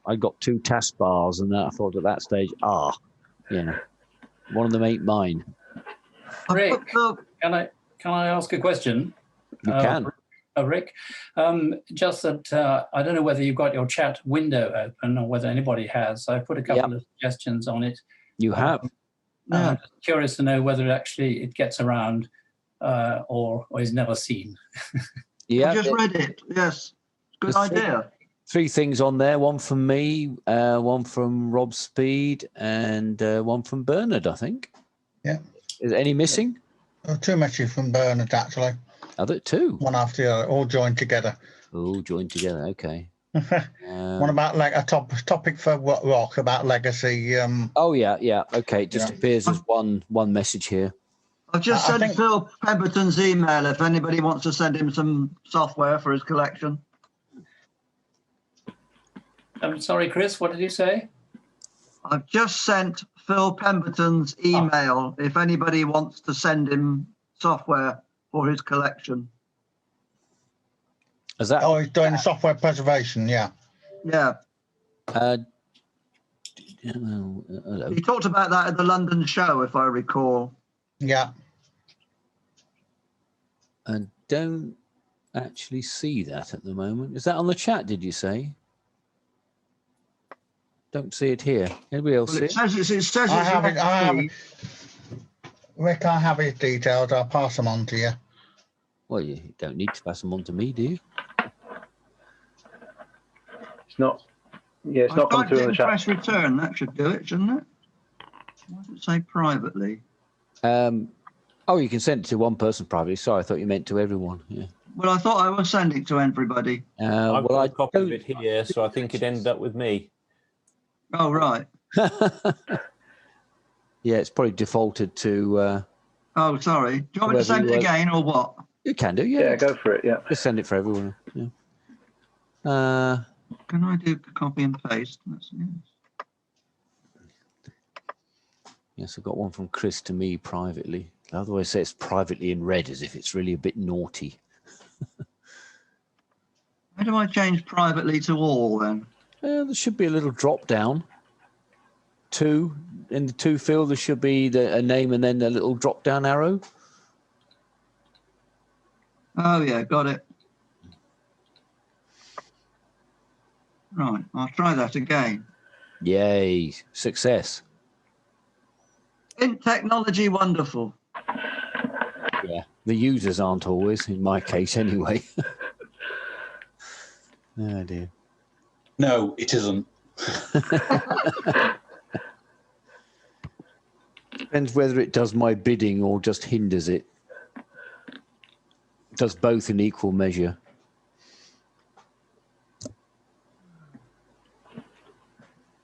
I got two taskbars, and I thought at that stage, one of them ain't mine. Rick, can I ask a question? You can. Rick, just that I don't know whether you've got your chat window open or whether anybody has. I put a couple of suggestions on it. You have. I'm just curious to know whether actually it gets around or is never seen. I just read it. Yes, good idea. Three things on there. One from me, one from Rob Speed, and one from Bernard, I think. Yeah. Is there any missing? Two messages from Bernard, actually. Are there two? One after the other, all joined together. All joined together, okay. One about like a topic for WROCC about legacy. Oh, yeah, okay. It just appears as one message here. I've just sent Phil Pemberton's email if anybody wants to send him some software for his collection. I'm sorry, Chris, what did you say? I've just sent Phil Pemberton's email if anybody wants to send him software for his collection. Is that? Oh, he's doing software preservation, yeah. Yeah. He talked about that at the London show, if I recall. Yeah. I don't actually see that at the moment. Is that on the chat, did you say? Don't see it here. Anybody else see it? It says I have it. Rick, I have his details. I'll pass them on to you. Well, you don't need to pass them on to me, do you? It's not. Yeah, it's not come through in the chat. Press return. That should do it, shouldn't it? Why does it say privately? Oh, you can send it to one person privately. Sorry, I thought you meant to everyone. Yeah. Well, I thought I was sending it to everybody. I've got a copy of it here, so I think it ended up with me. Oh, right. Yeah, it's probably defaulted to... oh, sorry. Do you want me to send it again or what? You can do, yeah. Yeah, go for it, yeah. Just send it for everyone. Yeah. Can I do copy and paste? Yes, I got one from Chris to me privately. Otherwise, say it's privately in red as if it's really a bit naughty. How do I change privately to all then? There should be a little drop down. Two. In the two field, there should be a name and then a little drop down arrow. Oh, yeah, got it. Right, I'll try that again. Yay, success. Isn't technology wonderful? Yeah, the users aren't always, in my case anyway. Oh, dear. No, it isn't. Depends whether it does my bidding or just hinders it. does both in equal measure.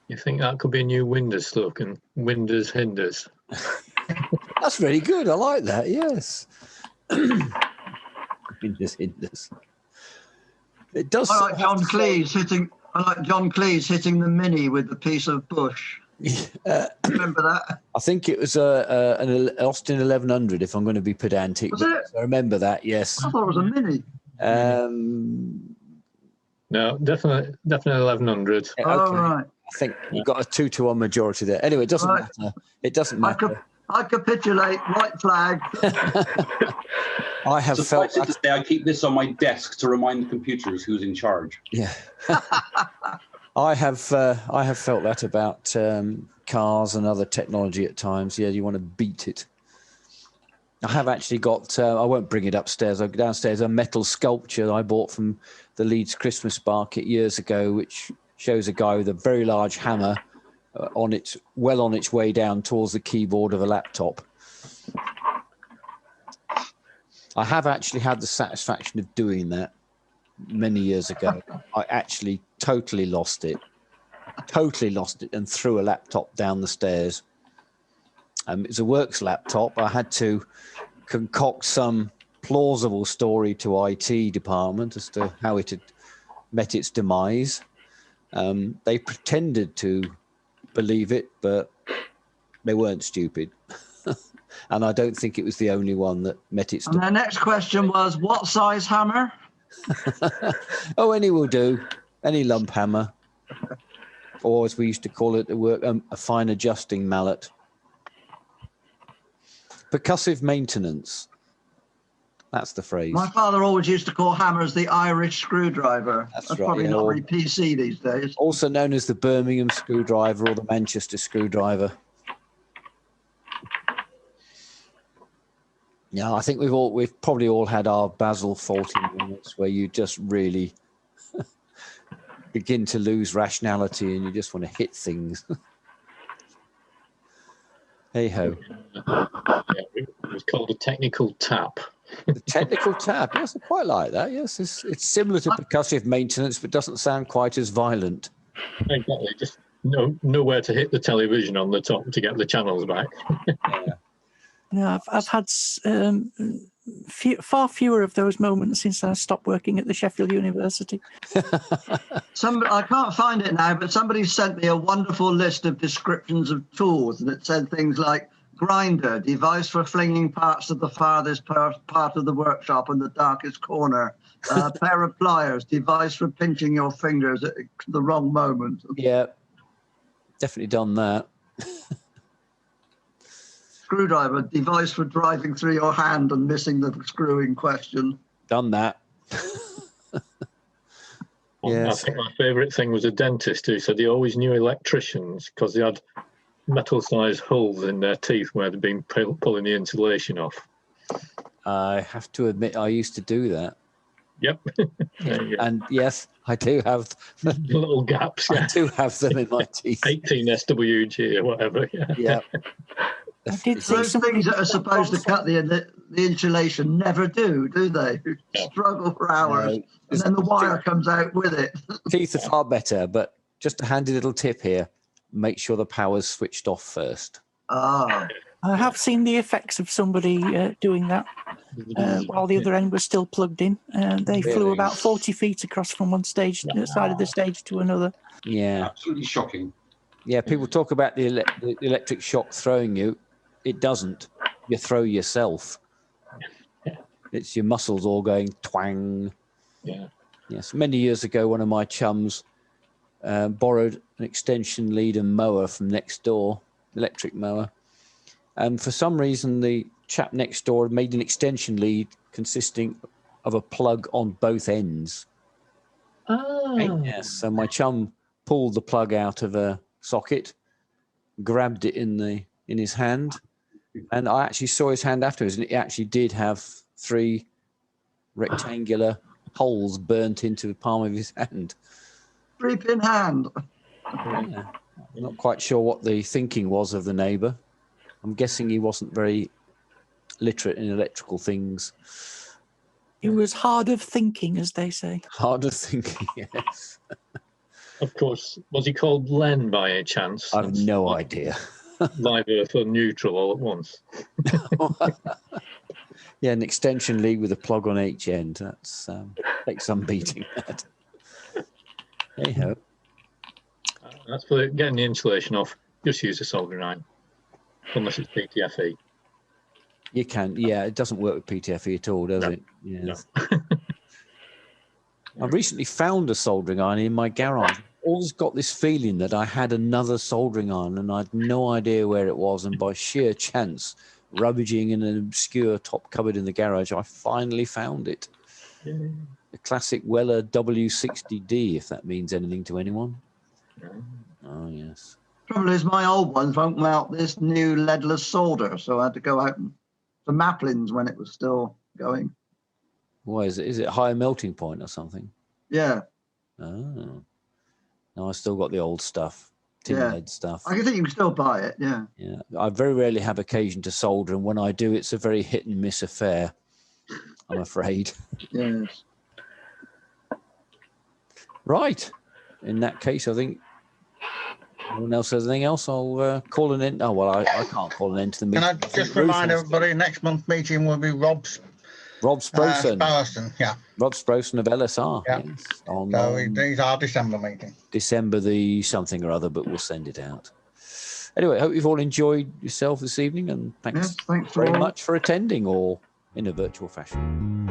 You think that could be a new Windows slogan? Windows hinders. That's very good. I like that. Yes. Windows hinders. It does. I like John Cleese hitting. I like John Cleese hitting the Mini with the piece of bush. Remember that? I think it was an Austin 1100. If I'm going to be pedantic, Was it? I remember that. Yes. I thought it was a Mini. No, definitely 1100. Yeah, Oh, okay. right. I think you've got a 2-1 majority there. Anyway, it doesn't matter. It doesn't matter. I capitulate. White flag. I have felt Suffice it to say, I keep this on my desk to remind the computers who's in charge. Yeah. I have felt that about cars and other technology at times. Yeah, you want to beat it. I have actually got, I won't bring it upstairs, I'll go downstairs, a metal sculpture I bought from the Leeds Christmas market years ago, which shows a guy with a very large hammer well on its way down towards the keyboard of a laptop. I have actually had the satisfaction of doing that many years ago. I actually totally lost it and threw a laptop down the stairs. It's a works laptop. I had to concoct some plausible story to IT department as to how it had met its demise. They pretended to believe it, but they weren't stupid. And I don't think it was the only one that met its demise. And the next question was, what size hammer? Oh, any will do. Any lump hammer. Or as we used to call it at work, a fine adjusting mallet. Percussive maintenance. That's the phrase. My father always used to call hammers the Irish screwdriver. That's right, probably yeah, not or- very PC these days. Also known as the Birmingham screwdriver or the Manchester screwdriver. Yeah, I think we've probably all had our Basil faulty moments where you just really begin to lose rationality and you just want to hit things. Hey ho. Yeah, it was called a technical tap. The technical tap, yes, I quite like that. Yes, it's similar to percussive maintenance, but doesn't sound quite as violent. Exactly, just nowhere to hit the television on the top to get the channels back. No, I've had far fewer of those moments since I stopped working at the Sheffield University. I can't find it now, but somebody sent me a wonderful list of descriptions of tools, and it said things like grinder, device for flinging parts to the farthest part of the workshop in the darkest corner, pair of pliers, device for pinching your fingers at the wrong moment. Yeah, definitely done that. Screwdriver, device for driving through your hand and missing the screw in question. Done that. Yes. I think my favourite thing was a dentist who said he always knew electricians because they had metal-sized holes in their teeth where they'd been pulling the insulation off. I have to admit, I used to do that. Yep. And yes, I do have little gaps. Yeah. I do have them in my teeth. 18 SWG or whatever. Yeah. Those things that are supposed to cut the insulation never do they? Struggle for hours, and then the wire comes out with it. Teeth are far better, but just a handy little tip here: make sure the power's switched off first. Ah. I have seen the effects of somebody doing that while the other end was still plugged in. They flew about 40 feet across from one side of the stage to another. Yeah. Absolutely shocking. Yeah, people talk about the electric shock throwing you. It doesn't. You throw yourself. It's your muscles all going twang. Yeah. Yes. Many years ago, one of my chums borrowed an extension lead and mower from next door, electric mower. And for some reason, the chap next door made an extension lead consisting of a plug on both ends. Oh. Yes. So my chum pulled the plug out of a socket, grabbed it in his hand, and I actually saw his hand afterwards, and it actually did have 3 rectangular holes burnt into the palm of his hand. 3-pin hand. Yeah. I'm not quite sure what the thinking was of the neighbour. I'm guessing he wasn't very literate in electrical things. He was hard of thinking, as they say. Hard of thinking, yes. Of course, was he called Len by any chance? I've no idea. Live Earth or neutral all at once. Yeah, an extension lead with a plug on each end. That's takes some beating. That. Hey ho. That's for getting the insulation off. Just use a soldering iron, unless it's PTFE. You can, yeah. It doesn't work with PTFE at all, does it? Yeah. No. I recently found a soldering iron in my garage. Always got this feeling that I had another soldering iron, and I had no idea where it was. And by sheer chance, rummaging in an obscure top cupboard in the garage, I finally found it. Yeah. The classic Weller W60D, if that means anything to anyone. Oh yes. Trouble is, my old ones won't mount this new leadless solder, so I had to go out to Maplin's when it was still going. Why is it? Is it higher melting point or something? Yeah. Oh. No, I still got the old stuff, tin lead stuff. I think you can still buy it. Yeah. Yeah. I very rarely have occasion to solder, and when I do, it's a very hit and miss affair, I'm afraid. Yes. Right. In that case, I think anyone else has anything else, I'll call an end. Oh, well, I can't call an end to the meeting. Can I just remind everybody, next month's meeting will be Rob Sproson. Yeah. Rob Sproson of LSR. Yeah. Yes, on, So it's our December meeting. December the something or other, but we'll send it out. Anyway, I hope you've all enjoyed yourself this evening, and thanks very much for attending, or in a virtual fashion.